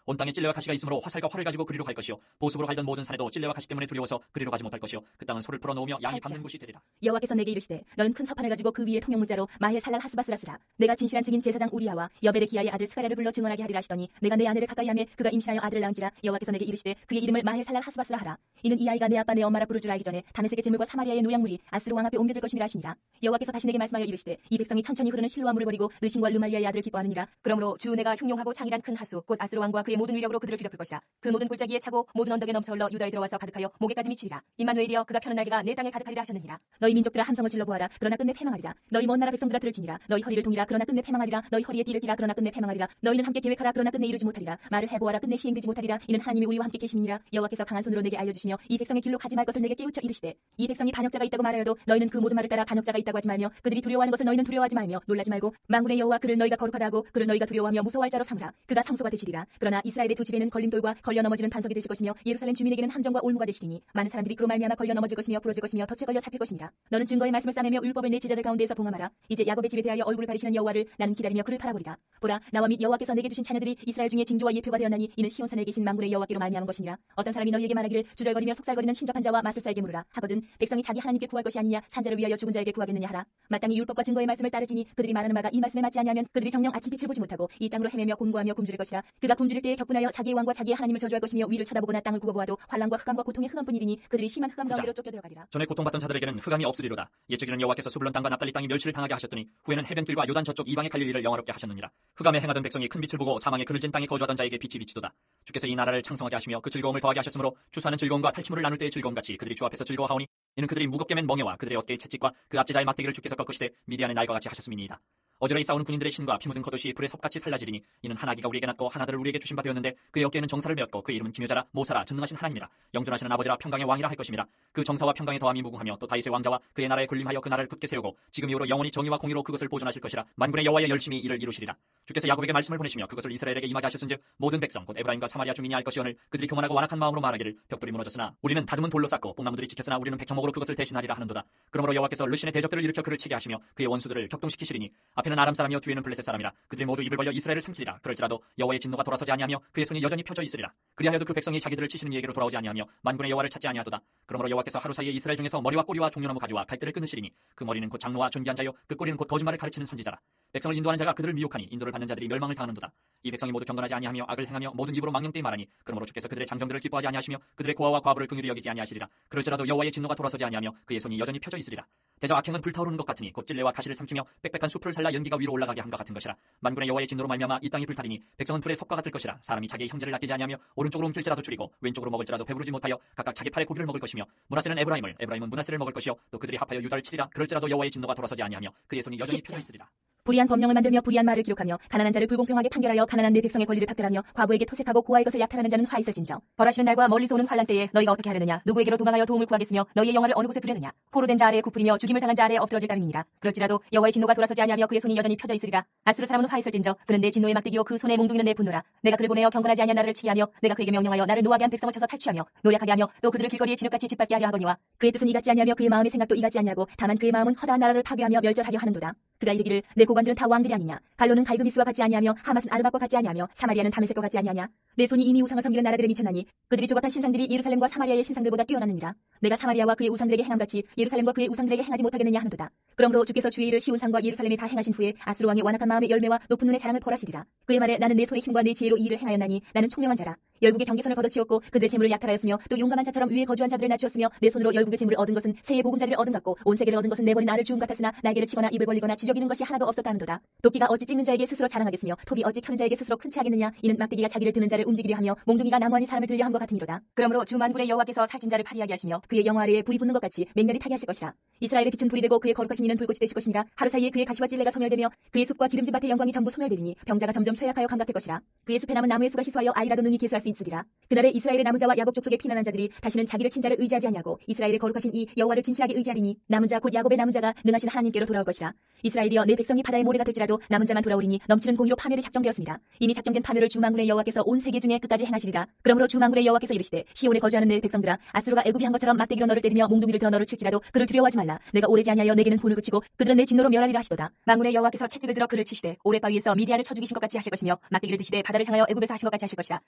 온 땅에 찔레와 가시가 있으므로 화살과 활을 가지고 그리로 갈 것이요 보습으로 갈던 모든 산에도 찔레와 가시 때문에 두려워서 그리로 가지 못할 것이요 그 땅은 소를 풀어놓으며 양이 밟는 곳이 되리라. 여호와께서 내게 이르시되 너는 큰 서판을 가지고 그 위에 통용문자로 마헬 살랄 하스바스라 쓰라. 내가 진실한 증인 제사장 우리야와 여베레기야의 아들 스가랴를 불러 증언하게 하리라 하시더니 내가 내 아내를 가까이 하매 그가 임신하여 아들을 낳은지라. 여호와께서 내게 이르시되 그의 이름을 마헬 살랄 하스바스라 하라. 이는 이 아이가 내 아빠 내 엄마라 부를 줄 알기 전에 다메섹의 제물과 사마리아의 노량물이 아스르 왕 앞에 옮겨질 것임이라 하시니라. 여호와께서 다시 내게 말씀하여 이르시되 이 백성이 천천히 흐르는 실로와 물을 버리고 르신과 르말리아의 아들을 기뻐하느니라. 그러므로 주 내가 흉용하고 장일한 큰 하수 곧 아스르 왕과 그의 모든 위력으로 그들을 뒤덮을 것이라. 그 모든 골짜기에 차고 모든 언덕에 넘쳐 흘러 유다에 들어와서 가득하여 목에까지 미치리라. 임마누엘이여 그가 펴는 날개가 내 땅에 가득하리라 하셨느니라. 너희 민족들아 함성을 질러 보아라. 그러나 끝내 패망하리라. 너희 먼 나라 백성들아 들을지니라. 너희 허리를 동이라. 그러나 끝내 패망하리라. 너희 허리에 띠를 띠라. 그러나 끝내 패망하리라. 너희는 함께 계획하라. 그러나 끝내 이루지 못하리라. 말을 해보아라. 끝내 시행되지 못하리라. 이는 하나님이 우리와 함께 계심이니라. 여호와께서 강한 손으로 내게 알려주시며 이 백성의 길로 가지 말 것을 내게 깨우쳐 이르시되 이 백성이 반역자가 있다고 말하여도 너희는 그 모든 말을 따라 반역자가 있다고 하지 말며 그들이 두려워하는 것을 너희는 두려워하지 말며 놀라지 말고 만군의 여호와 그를 너희가 거룩하다 하고 그를 너희가 두려워하며 무서워할 자로 삼으라. 그가 성소가 되시리라. 그러나 이스라엘의 두 집에는 걸림돌과 걸려 넘어지는 반석이 되실 것이며 예루살렘 주민에게는 함정과 올무가 되시리니 많은 사람들이 그로 말미암아 걸려 넘어질 것이며 부러질 것이며 덫에 걸려 잡힐 것이니라. 너는 증거의 말씀을 싸매며 율법을 내 제자들 가운데에서 봉함하라. 이제 야곱의 집에 대하여 얼굴을 가리시는 여호와를 나는 기다리며 그를 바라보리라. 보라 나와 및 여호와께서 내게 주신 자녀들이 이스라엘 중에 징조와 예표가 되었나니 이는 시온산에 계신 만군의 여호와께로 말미암은 것이니라. 어떤 사람이 너희에게 말하기를 주절거리며 속살거리는 신접한 자와 마술사에게 물으라 하거든 백성이 자기 하나님께 구할 것이 아니냐 산자를 위하여 죽은 자에게 구하겠느냐 하라. 마땅히 율법과 증거의 말씀을 따르지니 그들이 말하는 바가 이 말씀에 맞지 아니하면 그들이 정녕 아침빛을 보지 못하고 이 땅으로 헤매며 곤고하며 굶주릴 것이라. 그가 굶주릴 때에 격분하여 자기의 왕과 자기의 하나님을 저주할 것이며 위를 쳐다보거나 땅을 굽어보아도 환난과 흑암과 고통의 흑암뿐이리니 그들이 심한 흑암 가운데로 쫓겨 들어가리라. 전에 고통받던 자들에게는 흑암이 없으리로다. 옛적에는 여호와께서 스불론 땅과 납달리 땅이 멸시를 당하게 하셨더니 후에는 해변길과 요단 저쪽 이방의 갈릴리를 영화롭게 하셨느니라. 흑암에 행하던 백성이 큰 빛을 보고 사망의 그늘진 땅에 거주하던 자에게 빛이 비치도다. 주께서 이 나라를 창성하게 하시며 그 즐거움을 더하게 하셨으므로 주수하는 즐거움과 탈취물을 나눌 때의 즐거움같이 그들이 주 앞에서 즐거워하오니 이는 그들이 무겁게 맨 멍에와 그들의 어깨의 채찍과 그 앞제자의 막대기를 주께서 꺾으시되 미디안의 날과 같이 하셨음이니이다. 어지러이 싸우는 군인들의 신과 피 묻은 겉옷이 불에 섭같이 살라지리니 이는 한 아기가 우리에게 낳고 한 아들을 우리에게 주신 바 되었는데 그의 어깨에는 정사를 메었고 그의 이름은 기묘자라 모사라 전능하신 하나님이라 영존하시는 아버지라 평강의 왕이라 할 것임이라. 그 정사와 평강의 더함이 무궁하며 또 다윗의 왕자와 그의 나라에 군림하여 그 나라를 굳게 세우고 지금 이후로 영원히 정의와 공의로 그것을 보존하실 것이라. 만군의 여호와의 열심히 이를 이루시리라. 주께서 야곱에게 말씀을 보내시며 그것을 이스라엘에게 임하게 하셨은즉 모든 백성 곧 에브라임과 사마리아 주민이 알 것이오늘 그들이 교만하고 완악한 마음으로 말하기를 벽돌이 무너졌으나 우리는 다듬은 돌로 쌓고 뽕나무들이 지켰으나 우리는 백향목으로 그것을 대신하리라 하는도다. 그러므로 여호와께서 르신의 대적들을 일으켜 그를 치게 하시며 그의 원수들을 격동시키시리니 앞에는 아람 사람이요 뒤에는 블레셋 사람이라. 그들이 모두 입을 벌려 이스라엘을 삼키리라. 그럴지라도 여호와의 진노가 돌아서지 아니하며 그의 손이 여전히 펴져 있으리라. 그리하여도 그 백성이 자기들을 치시는 이에게로 돌아오지 아니하며 만군의 여호와를 찾지 아니하도다. 그러므로 여호와께서 하루 사이에 이스라엘 중에서 머리와 꼬리와 종려나무 가지와 갈대를 끊으시리니 그 머리는 곧 장로와 존귀한 자요 그 꼬리는 곧 거짓말을 가르치는 선지자라. 백성을 인도하는 자가 그들을 미혹하니 인도를 받는 자들이 멸망을 당하는도다. 이 백성이 모두 경건하지 아니하며 악을 행하며 모든 입으로 망령되이 말하니 그러므로 주께서 그들의 장정들을 기뻐하지 아니하시며 그들의 고아와 과부를 긍휼히 여기지 아니하시리라. 그럴지라도 여호와의 진노가 돌아서지 아니하며 그의 손이 여전히 펴져 있으리라. 대저 악행은 불타오르는 것 같으니 곧 찔레와 가시를 삼키며 빽빽한 숲을 살라 연기가 위로 올라가게 함과 같은 것이라. 만군의 여호와의 진노로 말미암아 이 땅이 불타리니 백성은 불의 섭과 같을 것이라. 사람이 자기의 형제를 아끼지 아니하며 오른쪽으로 움킬지라도 줄이고 왼쪽으로 먹을지라도 배부르지 못하여 각각 자기 팔의 고기를 먹을 것이며 문하세는 에브라임은 문하세를 먹을 것이요 또 그들이 합하여 유다를 치리라. 그럴지라도 여호와의 진노가 돌아서지 아니하며 그의 손이 여전히 펴져 있으리라. 불의한 법령을 만들며 불의한 말을 기록하며 가난한 자를 불공평하게 판결하여 가난한 내 백성의 권리를 박탈하며 과부에게 토색하고 고아의 것을 약탈하는 자는 화 있을진저. 벌하시는 날과 멀리서 오는 환란 때에 너희가 어떻게 하려느냐. 누구에게로 도망하여 도움을 구하겠으며 너희의 영화를 어느 곳에 두려느냐. 포로된 자 아래에 굽으리며 죽임을 당한 자 아래에 엎드러질 따름이니라. 그럴지라도 여호와의 진노가 돌아서지 아니하며 그의 손이 여전히 펴져 있으리라. 아수르 사람은 화 있을진저. 그는 내 진노의 막대기요 그 손에 몽둥이는 내 분노라. 내가 그를 보내어 경건하지 아니한 나라를 치게 하며 내가 그에게 명령하여 나를 노하게 한 백성을 쳐서 탈취하며 노략하게 하며 또 그들을 길거리에 진흙같이 짓밟게 하려 하거니와 그의 뜻은 이같지 아니하며 그의 마음의 생각도 이같지 아니하고 다만 그의 마음은 허다한 나라를 파괴하며 멸절하려 하는도다. 그가 이르기를 내 고관들은 다 왕들이 아니냐. 갈로는 갈그미스와 같지 아니하며 하맛은 아르밧과 같지 아니하며 사마리아는 다메섹과 같지 아니하냐. 내 손이 이미 우상을 섬기는 나라들에 미쳤나니 그들이 조각한 신상들이 예루살렘과 사마리아의 신상들보다 뛰어나느니라. 내가 사마리아와 그의 우상들에게 행함같이 예루살렘과 그의 우상들에게 행하지 못하겠느냐 하는도다. 그러므로 주께서 주의 일을 시온산과 예루살렘에 다 행하신 후에 아수르 왕의 완악한 마음의 열매와 높은 눈의 자랑을 벌하시리라. 그의 말에 나는 내 손의 힘과 내 지혜로 이 일을 행하였나니 나는 총명한 자라. 열국의 경계선을 걷어치웠고 그들 재물을 약탈하였으며 또 용감한 자처럼 위에 거주한 자들을 낮추었으며 내 손으로 열국의 재물을 얻은 것은 새의 보금자리를 얻은 같고 온 세계를 얻은 것은 내버린 알을 주음 같았으나 날개를 치거나 입을 벌리거나 지저귀는 것이 하나도 없었다는도다. 도끼가 어찌 찍는 자에게 스스로 자랑하겠으며 톱이 어찌 켜는 자에게 스스로 큰 체하겠느냐. 이는 막대기가 자기를 드는 자를 움직이려 하며 몽둥이가 나무 안이 사람을 들려 함과 같음이로다. 그러므로 주 만군의 여호와께서 살찐 자를 파리하게 하시며 그의 영화 아래에 불이 붙는 것 같이 맹렬히 타게 하실 것이라. 이스라엘의 빛은 불이 되고 그의 거룩하신 이는 불꽃이 되실 것이니라. 하루 사이에 그의 가시와 찔레가 소멸되며 그의 숲과 기름진 밭의 영광이 전부 소멸되리니 병자가 점점 쇠약하여 감각될 것이라. 그의 숲에 남은 나무의 수가 희소하여 아이라도 능히 계수할 수 있으리라. 그날에 이스라엘의 남은 자와 야곱 족속의 피난한 자들이 다시는 자기를 친자를 의지하지 아니하고 이스라엘의 거룩하신 이 여호와를 진실하게 의지하리니 남은 자 곧 야곱의 남은 자가 능하신 하나님께로 돌아올 것이라. 이스라엘이여 내 백성이 바다의 모래가 될지라도 남은 자만 돌아오리니 넘치는 공의로 파멸이 작정되었습니다. 이미 작정된 파멸을 주 만군의 여호와께서 온 세계 중에 끝까지 행하시리라. 그러므로 주 만군의 여호와께서 이르시되 시온에 거주하는 내 백성들아 아수르가 애굽이 한 것처럼 막대기로 너를 때리며 몽둥이를 들어 너를 칠지라도 그를 두려워하지 말라. 내가 오래지 아니하여 내게는 분을 그치고 그들은 내 진노로 멸하리라 하시도다. 만군의 여호와께서 채찍을 들어 그를 치시되 오랫바위에서 미디안을 쳐 죽이신 것 같이 하실 것이며 막대기를 드시되 바다를 향하여 애굽에서 하신 것 같이 하실 것이라.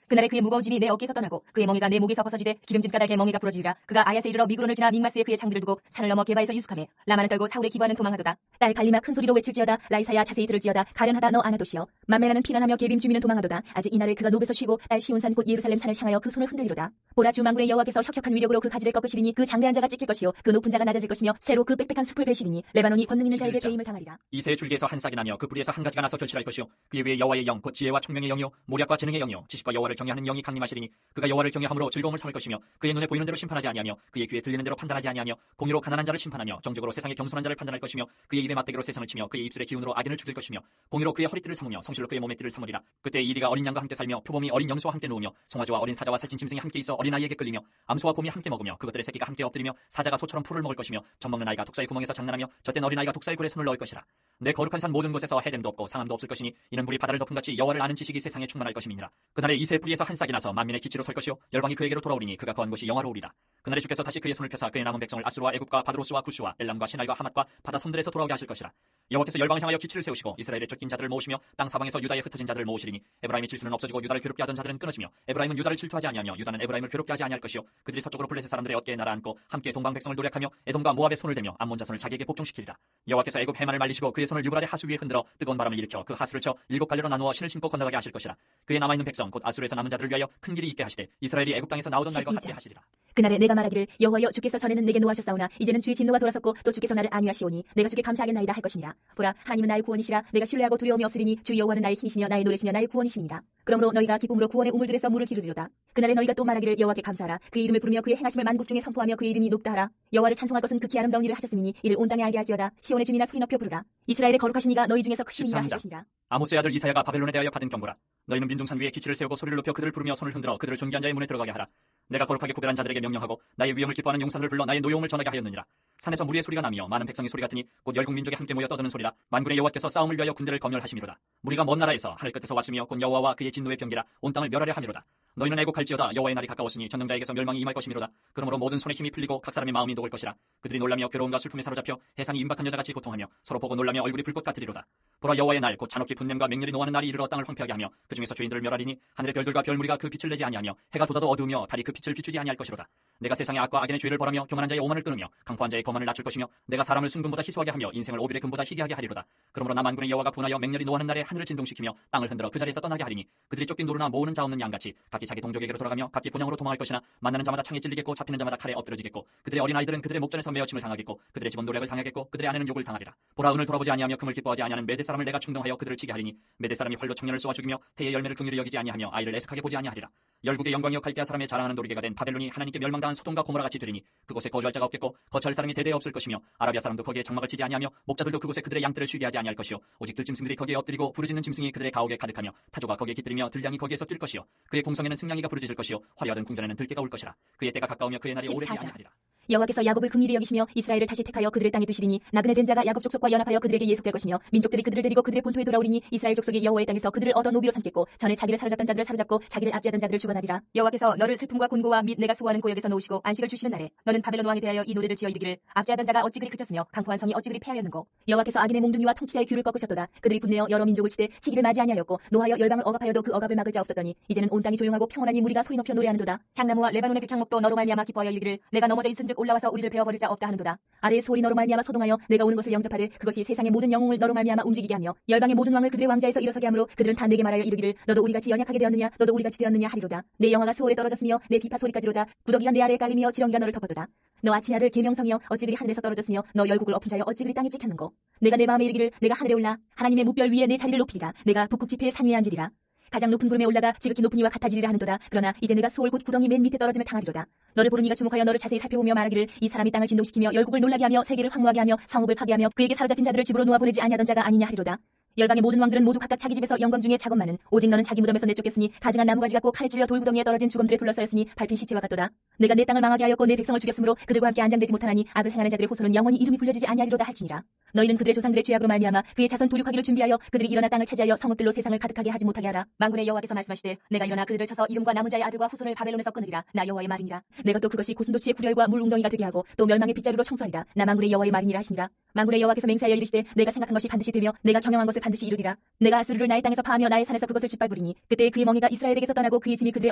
그날에 그의 무거운 짐이 내 어깨에서 떠나고 그의 멍에가 내 목에서 벗어지되 기름진 가닥에 멍에가 부러지리라. 그가 아야세 이르러 미그론을 지나 믹마스에 그의 장비를 두고 산을 넘어 게바에서 유숙하며 라마는 떨고 사울의 기부하는 도망하도다. 딸 갈리마 큰 소리로 외칠지어다. 라이사야 자세히 들을지어다. 가련하다 너 아나도시여. 만메라는 피난하며 게빔 주민은 도망하도다. 아직 이날에 그가 노베서 쉬고 딸 시온산 곧 예루살렘 산을 향하여 그 손을 흔들리로다. 보라 주 만군의 여호와께서 혁혁한 위력으로 그 가지를 꺾으시리니 그 장대한 자가 찢길 것이요 그 높은 자가 낮아질 것이며 새로 그 빽빽한 숲을 베시리니 레바논이 권능 있는 자에게 배임을 당하리라. 이새의 줄기에서 한 싹이 나며 그 뿌리에서 한 가지가 나서 결실할 것이요 그의 위에 여호와의 영 곧 지혜와 총명의 영이요 모략과 재능의 영이요 지식과 여호와를 경외하는 영이 강림하시리니 그가 여호와를 경외함으로 즐거움을 삼을 것이며 그의 눈에 보이는 대로 심판하지 아니하며 그의 귀에 들리는 대로 판단하지 아니하며 공의로 가난한 자를 심판하며 정적으로 세상의 겸손한 자를 판단할 것이며 그의 입에 막대기로 세상을 치며 그의 입술의 기운으로 악인을 죽일 것이며 공의로 그의 허리띠를 삼으며 성실로 그의 몸의 띠를 삼으리라. 그때 이리가 어린 양과 함께 살며 표범이 어린 영수와 함께 누우며 송아지와 어린 사자와 살찐 짐승이 함께 있어 어린 아이에게 끌리며 암소와 곰이 함께 먹으며 그것들의 새끼가 함께 엎드리며 사자가 소처럼 풀을 먹을 것이며 젖먹는 아이가 독사의 구멍에서 장난하며 젖된 어린 아이가 독사의 굴에 손을 넣을 것이라. 내 거룩한 산 모든 곳에서 해됨도 없고 상함도 없을 것이니 이는 물이 바다를 덮음같이 여호와를 아는 지식이 세상에 충만할 것임이니라. 그날에 이새의 뿌리에서 한 싹이 나서 만민의 기치로 설 것이요 열방이 그에게로 돌아오리니 그가 거한 곳이 영화로우리라. 그날에 주께서 다시 그의 손을 펴사 그의 남은 백성을 아수르와 애굽과 바드로스와 구슈와 엘람과 시날과 하맛과 바다 섬들에서 돌아오게 하실 것이라. 여호와께서 열방을 향하여 기치를 세우시고 이스라엘의 쫓긴 자들을 모으시며 땅 사방에서 유다에 흩어진 자들을 모으시리니 에브라임의 질투는 없어지고 유다를 괴롭게 하던 자들은 끊어지며 에브라임은 유다를 질투하지 아니하며 유다는 에브라임을 괴롭게 하지 아니할 것이요 그들이 서쪽으로 블레셋 사람들의 어깨에 날아앉고 함께 동방 백성을 노력하며 에돔과 모압의 손을 대며 암몬 자손을 자기에게 복종시키리라. 여호와께서 애굽 해만을 말리시고 그의 손을 유브라데 하수 위에 흔들어 뜨거운 바람을 일으켜 그 하수를 쳐 7갈래로 나누어 신을 신고 건너가게 하실 것이라. 그의 남아있는 백성 곧 아수르에서 남은 자들을 위하여 큰 길이 있게 하시되 이스라엘이 애굽 땅에서 나오던 날과 같게 하시리라. 그날에 내가 말하기를 여호와여 주께서 전에는 내게 노하셨사오나 이제는 주의 진노가 돌아섰고 또 주께서 나를 안위하시오니 내가 주께 감사하겠나이다 할 것이니라. 보라 하나님은 나의 구원이시라. 내가 신뢰하고 두려움이 없으리니 주 여호와는 나의 힘이시며 나의 노래시며 나의 구원이시니라. 그러므로 너희가 기쁨으로 구원의 우물들에서 물을 기르리로다. 그날에 너희가 또 말하기를 여호와께 감사하라. 그의 이름을 부르며 그의 행하심을 만국 중에 선포하며 그의 이름이 높다 하라. 여호와를 찬송할 것은 극히 아름다운 일을 하셨음이니 이를 온 땅에 알게 할지어다. 시온의 주민아 소리 높여 부르라. 이스라엘의 거룩하신 이가 너희 중에서 크심이라 할 것이니라. 아모스의 아들 이사야가 바벨론에 대하여 받은 경고라. 너희는 민둥산 위에 기치를 세우고 소리를 높여 그들을 부르며 손을 흔들어 그들을 존귀한 자의 문에 들어가게 하라. 내가 거룩하게 구별한 자들에게 명령하고 나의 위엄을 기뻐하는 용사들을 불러 나의 노여움을 전하게 하였느니라. 산에서 무리의 소리가 나며 많은 백성의 소리 같으니 곧 열국 민족이 함께 모여 떠드는 소리라. 만군의 여호와께서 싸움을 위하여 군대를 검열하심이로다. 무리가 먼 나라에서 하늘 끝에서 왔으며 곧 여호와와 그의 진노의 병기라 온 땅을 멸하려 함이로다. 너희는 애곡할지어다. 여호와의 날이 가까웠으니 전능자에게서 멸망이 임할 것이미로다. 그러므로 모든 손에 힘이 풀리고 각 사람의 마음이 녹을 것이라. 그들이 놀라며 괴로움과 슬픔에 사로잡혀 해산이 임박한 여자같이 고통하며 서로 보고 놀라며 얼굴이 불꽃 같으리로다. 보라 여호와의 날 곧 잔혹히 분냄과 맹렬히 노하는 날이 이르러 땅을 황폐하게 하며 그 중에서 죄인들을 멸하리니 하늘의 별들과 별무리가 그 빛을 내지 아니하며 해가 돋아도 어두우며 달이 그 빛을 비추지 아니할 것이로다. 내가 세상의 악과 악인의 죄를 벌하며 교만한 자의 오만을 끊으며 강포한 자의 거만을 낮출 것이며 내가 사람을 순금보다 희소하게 하며 인생을 오빌의 금보다 희귀하게 하리로다. 그러므로 나 만군의 여호와가 분하여 맹렬히 노하는 날에 하늘을 진동시키며 땅을 흔들어 그 자리에서 떠나게 하리니 그들이 쫓긴 노루나 모으는 자 없는 양같이 각기 자기 동족에게로 돌아가며 각기 본향으로 도망할 것이나 만나는 자마다 창에 찔리겠고 잡히는 자마다 칼에 엎드러지겠고 그들의 어린 아이들은 그들의 목전에서 메어침을 당하겠고 그들의 집은 노략을 당하겠고 그들의 아내는 욕을 당하리라. 보라 은을 돌아보지 아니하며 금을 기뻐하지 아니하는 메대 사람을 내가 충동하여 그들을 치게 하리니 메대 사람이 활로 청년을 쏘아 죽이며 태의 열매를 긍휼히 여기지 아니하며 아이를 애석하게 보지 아니하리라. 열국의 영광이여 갈대아 사람의 자랑하는 도리개가 된 바벨론이 하나님께 멸망당한 소돔과 고모라 같이 되리니 그곳에 거주할 자가 없겠고 거처할 사람이 대대에 없을 것이며 아라비아 사람도 거기에 장막을 치지 아니하며 목자들도 그곳에 그들의 양떼를 쉬게 하지 아니할 것이요 오직 들짐승들이 거기에 엎드리고 부르짖는 짐승이 그들의 가옥에 가득하며 타조가 거기에 깃들이며 들량이 거기에서 뛸 것이요 그의 궁성에는 승냥이가 부르짖을 것이요 화려하던 궁전에는 들깨가 올 것이라. 그의 때가 가까우며 그의 날이 오래지 아니하리라. 여호와께서 야곱을 긍휼히 여기시며 이스라엘을 다시 택하여 그들의 땅에 두시리니 나그네 된 자가 야곱 족속과 연합하여 그들에게 예속될 것이며 민족들이 그들을 데리고 그들의 본토에 돌아오리니 이스라엘 족속이 여호와의 땅에서 그들을 얻어 노비로 삼겠고 전에 자기를 사로잡던 자들을 사로잡고 자기를 압제하던 자들을 주관하리라. 여호와께서 너를 슬픔과 곤고와 및 내가 수고하는 고역에서 놓으시고 안식을 주시는 날에 너는 바벨론 왕에 대하여 이 노래를 지어 이르기를 압제하던 자가 어찌 그리 그쳤으며 강포한 성이 어찌 그리 패하였는고. 여호와께서 악인의 몽둥이와 통치자의 귀를 꺾으셨도다. 그들이 분내어 여러 민족을 치되 치기를 맞이 아니하였고 노하여 열방을 억압하여도 그 억압을 막을 자 없었더니 이제는 온 땅이 조용하고 평온하니 무리가 소리 높여 노래하는도다. 향나무와 레바논의 백향목도 너로 말미암아 기뻐하여 이르기를 내가 넘어져 있은즉 올라와서 우리를 베어버릴 자 없다 하는도다. 아래의 소리 너로 말미암아 소동하여 내가 오는 것을 영접하되 그것이 세상의 모든 영웅을 너로 말미암아 움직이게 하며 열방의 모든 왕을 그들의 왕자에서 일어서게 하므로 그들은 다 내게 말하여 이르기를 너도 우리같이 연약하게 되었느냐 너도 우리같이 되었느냐 하리로다. 내 영화가 수월에 떨어졌으며 내 비파 소리까지로다. 구더기가 내 아래에 깔리며 지렁이가 너를 덮었도다. 너 아침의 아들 계명성이여 어찌 그리 하늘에서 떨어졌으며 너 열국을 엎은 자여 어찌 그리 땅에 찍혔는고. 내가 내 마음에 이르기를 내가 하늘에 올라 하나님의 무별 위에 내 자리를 높이리라. 내가 북극 지폐의 산 위에 앉으리라. 가장 높은 구름에 올라가 지극히 높은 이와 같아지리라 하는도다. 그러나 이제 내가 소올 곧 구덩이 맨 밑에 떨어짐을 당하리로다. 너를 보는 이가 주목하여 너를 자세히 살펴보며 말하기를 이 사람이 땅을 진동시키며 열국을 놀라게 하며 세계를 황무하게 하며 성읍을 파괴하며 그에게 사로잡힌 자들을 집으로 놓아보내지 아니하던 자가 아니냐 하리로다. 열방의 모든 왕들은 모두 각각 자기 집에서 영광 중에 작업만은 오직 너는 자기 무덤에서 내쫓겼으니 가증한 나무가지 같고 칼에 찔려 돌구덩이에 떨어진 주검들에 둘러싸였으니 밟힌 시체와 같도다. 내가 내 땅을 망하게 하였고 내 백성을 죽였으므로 그들과 함께 안장되지 못하나니 악을 행하는 자들의 호소는 영원히 이름이 불려지지 아니하리로다 할지니라. 너희는 그들의 조상들의 죄악으로 말미암아 그의 자손 도륙하기를 준비하여 그들이 일어나 땅을 차지하여 성읍들로 세상을 가득하게 하지 못하게 하라. 만군의 여호와께서 말씀하시되 내가 일어나 그들을 쳐서 이름과 남은 자의 아들과 후손을 바벨론에서 끊으리라. 나 여호와의 말이니라. 내가 또 그것이 고슴도치의 구렬과 물 웅덩이가 되게 하고 또 멸망의 빗자루로 청소하리라. 나 만군의 여호와의 말이니라 하시니라. 만군의 여호와께서 맹세하여 이르시되 내가 생각한 것이 반드시 되며 내가 경영한 것을 반드시 이루리라. 내가 아수르를 나의 땅에서 파하며 나의 산에서 그것을 짓밟으리니 그때 그의 멍에가 이스라엘에게서 떠나고 그의 짐이 그들의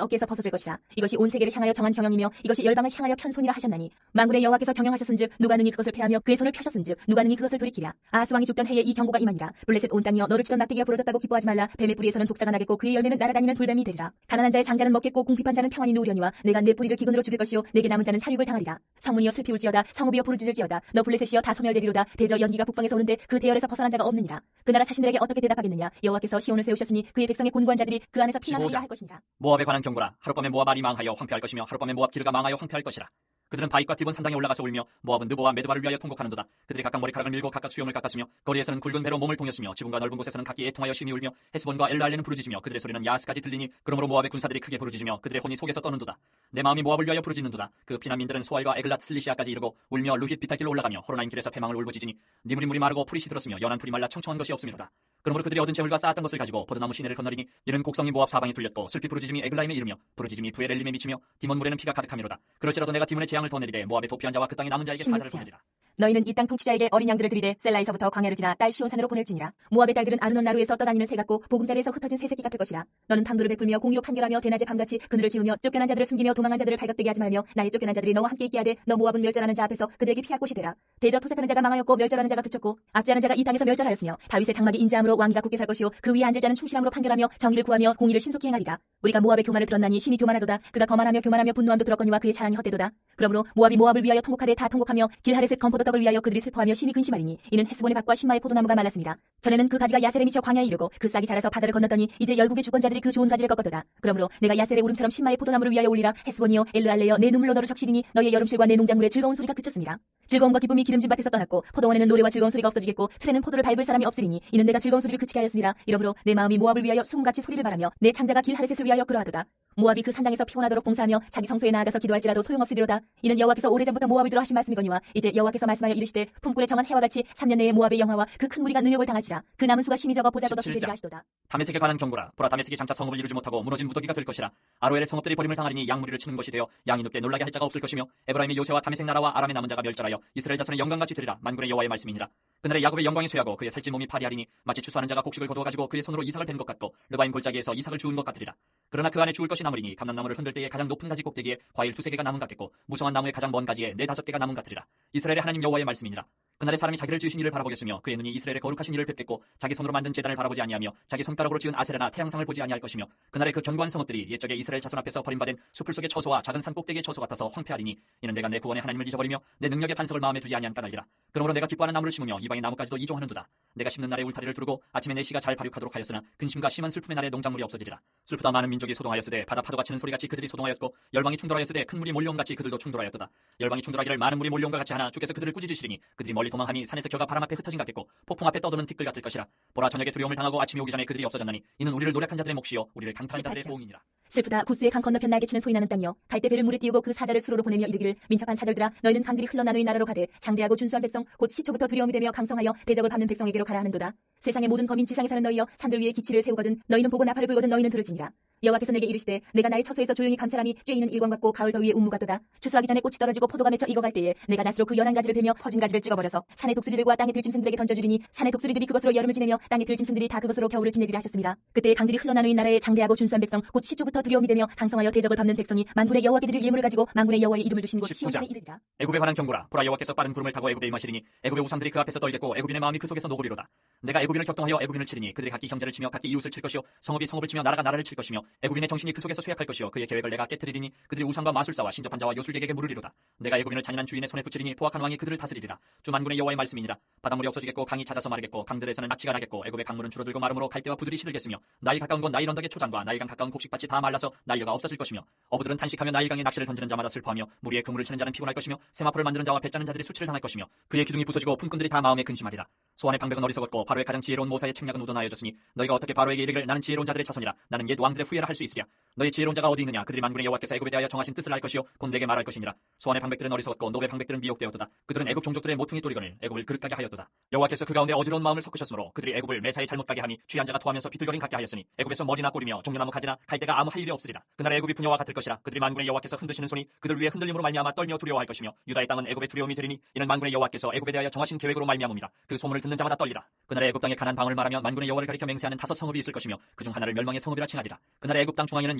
어깨에서 벗어질 것이라. 이것이 온 세계를 향하여 정한 경영이며 이것이 열방을 향하여 편손이라 하셨나니 만군의 여호와께서 경영하셨은즉 누가 능히 그것을 패하며 그의 손을 펴셨은즉 누가 능히 그것을 돌이키랴. 아하스 왕이 죽던 해에 이 경고가 임하니라. 블레셋 온 땅이여 너를 치던 막대기가 부러졌다고 기뻐하지 말라. 뱀의 뿌리에서는 독사가 나겠고 그의 열매는 날아다니는 돌뱀이 되리라. 가난한 자의 장자는 먹겠고 궁핍한 자는 평안히 누우려니와 내가 내 뿌리를 기근으로 죽일 것이요 내게 남은 자는 살육을 당하리라. 성문이여 슬피 울지어다. 성읍이여 부르짖을지어다. 너 블레셋이여 다 소멸되리로다. 대저 연기가 북방에서 오는데 그 대열에서 벗어난 자가 없느니라. 그 나라 사신들에게 어떻게 대답하겠느냐. 여호와께서 시온을 세우셨으니 그의 백성의 곤고한 자들이 그 안에서 피난하리라 할 것이니라. 모압에 관한 경고라. 하룻밤에 모압 알이 망하여 황폐할 것이며 하룻밤에 모압 기르가 망하여 황폐할 것이라. 그들은 바윗과 디본 산당에 올라가서 울며 모압은 느보와 메드바를 위하여 통곡하는도다. 그들이 각각 머리카락을 밀고 각각 수염을 깎았으며 거리에서는 굵은 배로 몸을 동였으며 지붕과 넓은 곳에서는 각기 애통하여 심히 울며 헤스본과 엘라알레는 부르짖으며 그들의 소리는 야스까지 들리니 그러므로 모압의 군사들이 크게 부르짖으며 그들의 혼이 속에서 떠는도다. 내 마음이 모압을 위하여 부르짖는도다. 그 피난민들은 소알과 에글랏 슬리시아까지 이르고 울며 루힛 비탈길로 올라가며 호로나임 길에서 패망을 울부짖으니 니물이 물이 마르고 풀이 시들었으며 연한 풀이 말라 청청한 것이 없음이로다. 그러므로 그들이 얻은 재물과 쌓았던 것을 가지고 포도나무 시내를 건너리니 이는 곡성이 모압 사방에 둘렸고 슬피 부르짖음이 에글라임에 이르며 부르짖음이 부에렐림에 미치며 디몬 물에는 피가 가득함이로다. 그럴지라도 내가 디몬의 재앙을 더 내리되 모압의 도피한 자와 그 땅의 남은 자에게 사자를 보내리라. 너희는 이 땅 통치자에게 어린 양들을 드리되 셀라에서부터 광야를 지나 딸 시온산으로 보낼지니라. 모압의 딸들은 아르논 나루에서 떠다니는 새 같고 보금자리에서 흩어진 새새끼 같을 것이라. 너는 방도를 베풀며 공의로 판결하며 대낮에 밤같이 그늘을 지으며 쫓겨난 자들을 숨기며 도망한 자들을 발각되게 하지 말며 나의 쫓겨난 자들이 너와 함께 있게 하되 너 모압은 멸절하는 자 앞에서 그들에게 피할 곳이 되라. 대저 토색하는 자가 망하였고 멸절하는 자가 그쳤고 악재하는 자가 이 땅에서 멸절하였으며 다윗의 장막이 인자함으로 왕위가 굳게 살 것이요 그 위에 앉을 자는 충실함으로 판결하며 정의를 구하며 공의를 신속히 행하리라. 우리가 모압의 교만을 들었나니 심히 교만하도다. 그가 거만하며 교만하며 분노함도 들었거니와 그의 자랑이 헛되도다. 그러므로 모압이 모압을 위하여 통곡하되 다 통곡하며 길하레셋 건포도떡을 위하여 그들이 슬퍼하며 심히 근심하리니 이는 헤스본의 밭과 신마의 포도나무가 말랐습니다. 전에는 그 가지가 야셀에 미쳐 광야에 이르고 그 싹이 자라서 바다를 건넜더니 이제 열국의 주권자들이 그 좋은 가지를 꺾었도다. 그러므로 내가 야셀의 울음처럼 신마의 포도나무를 위하여 올리라. 헤스본이여 엘르알레여 내 눈물로 너를 적시리니 너의 여름실과 내 농작물의 즐거운 소리가 그쳤습니다. 즐거움과 기쁨이 기름진 밭에서 떠났고 포도원에는 노래와 즐거운 소리가 없어지겠고 틀에는 포도를 밟을 사람이 없으리니 이는 내가 즐거운 소리를 그치게 하였습니다. 이러므로 내 마음이 모압을 위하여 수금같이 소리를 바라며 내 창자가 길하레셋을 위하여 그러하도다. 모압이 그 산당에서 피곤하도록 봉사하며 자기 성소에 나아가서 기도할지라도 소용없으리로다. 이는 여호와께서 오래전부터 모압을 들어 하신 말씀이거니와 이제 여호와께서 말씀하여 이르시되 품꾼에 정한 해와 같이 3년 내에 모압의 영화와 그 큰 무리가 능욕을 당할지라. 그 남은 수가 심히 적어 보잘것 없이 되리라 하시도다. 다메섹에 관한 경고라. 보라 다메섹이 장차 성읍을 이루지 못하고 무너진 무더기가 될 것이라. 아로엘의 성읍들이 버림을 당하리니 양무리를 치는 것이 되어 양이 눕게 놀라게 할 자가 없을 것이며 에브라임의 요새와 다메섹 나라와 아람의 남은 자가 멸절하여 이스라엘 자손의 영광같이 되리라. 만군의 여호와의 말씀이니라. 그날에 야곱의 영광이 쇠하고 그의 살찐 몸이 파리하리니 마치 추수하는 자가 곡식을 거두어가지고 그의 손으로 이삭을 벤 것 같고 르바임 골짜기에서 이삭을 주운 것 같으리라. 그러나 그 안에 주울 것이 남으리니 감람나무를 흔들 때에 가장 높은 가지 꼭대기에 과일 2-3개가 남은 같겠고 무성한 나무의 가장 먼 가지에 4-5개가 남은 같으리라. 이스라엘의 하나님 여호와의 말씀이니라. 그날에 사람이 자기를 지으신 이를 바라보겠으며 그의 눈이 이스라엘의 거룩하신 이를 뵙겠고 자기 손으로 만든 제단을 바라보지 아니하며 자기 손가락으로 지은 아세라나 태양상을 보지 아니할 것이며 그날에 그 견고한 성읍들이 옛적에 이스라엘 자손 앞에서 버림받은 수풀 속의 처소와 작은 산 꼭대기의 처소 같아서 황폐하리니 이는 내가 내 구원의 하나님을 잊어버리며 내 능력의 반석을 마음에 두지 아니한 까닭이라. 그러므로 내가 기뻐하는 나무를 심으며 이방의 나무까지도 이종하는도다. 내가 심는 날에 울타리를 두르고 아침에 내 씨가 잘 발육하도록 하였으나 근심과 심한 슬픔의 날에 농작물이 없어지리라. 슬프다 많은 민족이 소동하였으되 바다 파도가 치는 소리같이 그들이 소동하였고 열방이 충돌하였으되 큰 물이 몰려온 같이 그들도 충돌하였도다. 열방이 충돌하기를 많은 물이 몰려온과 같이 하나 주께서 그들을 꾸짖으시리니 그들이 멀리 도망함이 산에서 겨가 바람 앞에 흩어진 같겠고 폭풍 앞에 떠도는 티끌 같을 것이라. 보라 저녁에 두려움을 당하고 아침이 오기 전에 그들이 없어졌나니 이는 우리를 노력한 자들의 몫이요 우리를 강탈한 자들의 보응이니라. 슬프다. 구스의 강 건너편 날개치는 소리 나는 땅이여 갈대 배를 물에 띄우고 그 사자를 수로로 보내며 이르기를 민첩한 사절들아 너희는 강들이 흘러나누인 나라로 가되 장대하고 준수한 백성 곧 시초부터 두려움이 되며 강성하여 대적을 밟는 백성에게로 가라 하는도다. 세상의 모든 거민 지상에 사는 너희여 산들 위에 기치를 세우거든 너희는 보고 나팔을 불거든 너희는 들을지니라. 여호와께서 내게 이르시되 내가 나의 처소에서 조용히 감찰함이 쬐이는 일광 같고 가을 더위에 운무 같도다. 추수하기 전에 꽃이 떨어지고 포도가 맺혀 익어갈 때에 내가 낫으로 그 연한 가지를 베며 퍼진 가지를 찍어버려서 산의 독수리들과 땅의 들짐승들에게 던져주리니 산의 독수리들이 그것으로 여름을 지내며 땅의 들짐승들이 다 그것으로 겨울을 지내리라 하셨습니다. 그때 강들이 흘러나누인 나라에 장대하고 준수한 백성 곧 시초부터 두려움이 되며 강성하여 대적을 밟는 백성이 만군의 여호와께 드릴 예물을 가지고 만군의 여호와의 이름을 두신 곳 시온산에 이르리라. 애굽에 관한 경고라. 보라 여호와께서 빠른 구름을 타고 애굽에 임하시리니 애굽의 우상들이 그 앞에서 떨겠고 애굽인의 마음이 그 속에서 노고리로다. 내가 애굽인을 격동하여 애굽인을 치리니 그들이 각기 형제를 치며 각기 이웃을 칠 것이요 성읍이 성읍을 치며 나라가 나라를 칠 것이며 애굽인의 정신이 그 속에서 쇠약할 것이요 그의 계획을 내가 깨뜨리리니 그들이 우상과 마술사와 신접한 자와 요술객에게 물으리로다. 내가 애굽인을 잔인한 주인의 손에 붙이리니 포악한 왕이 그들을 다스리리라. 주 만군의 여호와의 말씀이니라. 바닷물이 없어지겠고 강이 잦아서 마르겠고 강들에서는 낚시가 나겠고 애굽의 강물은 줄어들고 마름으로 갈대와 부들이 시들겠으며 나일 가까운 곳 나일 언덕의 초장과 나일강 가까운 곡식밭이 다 말라서 난려가 없어질 것이며 어부들은 탄식하며 나일강에 낚시를 던지는 자마다 슬퍼하며 무리의 그물을 치는 자는 피곤할 것이며 세마포를 만드는 자와 배짜는 자들이 수치를 당할 것이며 그의 기둥이 부서지고 품꾼들이 다 마음에 근심하리라. 소환의 방백은 어리석었고 바로의 가장 지혜로운 모사의 책략은 우둔하여졌으니 너희가 어떻게 바로에게 이르기를 나는 지혜로운 자들의 자손이라 나는 옛 왕들의 후예라 할 수 있으랴. 너희 지혜로운 자가 어디 있느냐. 그들이 만군의 여호와께서 애굽에 대하여 정하신 뜻을 알 것이요 곧 내게 말할 것이니라. 소환의 방백들은 어리석었고 노베 방백들은 미혹되었도다. 그들은 애굽 종족들의 모퉁이 또리건을 애굽을 그릇가게 하였도다. 여호와께서 그 가운데 어지러운 마음을 섞으셨으므로 그들이 애굽을 매사에 잘못 가게 하니 취한 자가 토하면서 비틀거림 갖게 하였으니 애굽에서 머리나 꼬리며 종려나무 가지나 갈대가 아무 할 일이 없으리라. 그날 애굽이 분야와 같을 것이라. 그들이 만군의 여호와께서 흔드시는 손이 그들 위에 흔들림으로 말미암아 떨며 두려워할 것이며 유다의 땅은 애굽의 두려움이 되리니 이는 만군의 여호와께서 애굽에 대하여 정하신 계획으로 말미암음이라. 그 소문을 듣는 자마다 떨리라. 그날에 애굽 땅에 가난 방을 말하며 만군의 여호와를 가리켜 맹세하는 5 성읍이 있을 것이며 그중 하나를 멸망의 성읍이라 칭하리라. 그날에 애굽 땅 중앙에는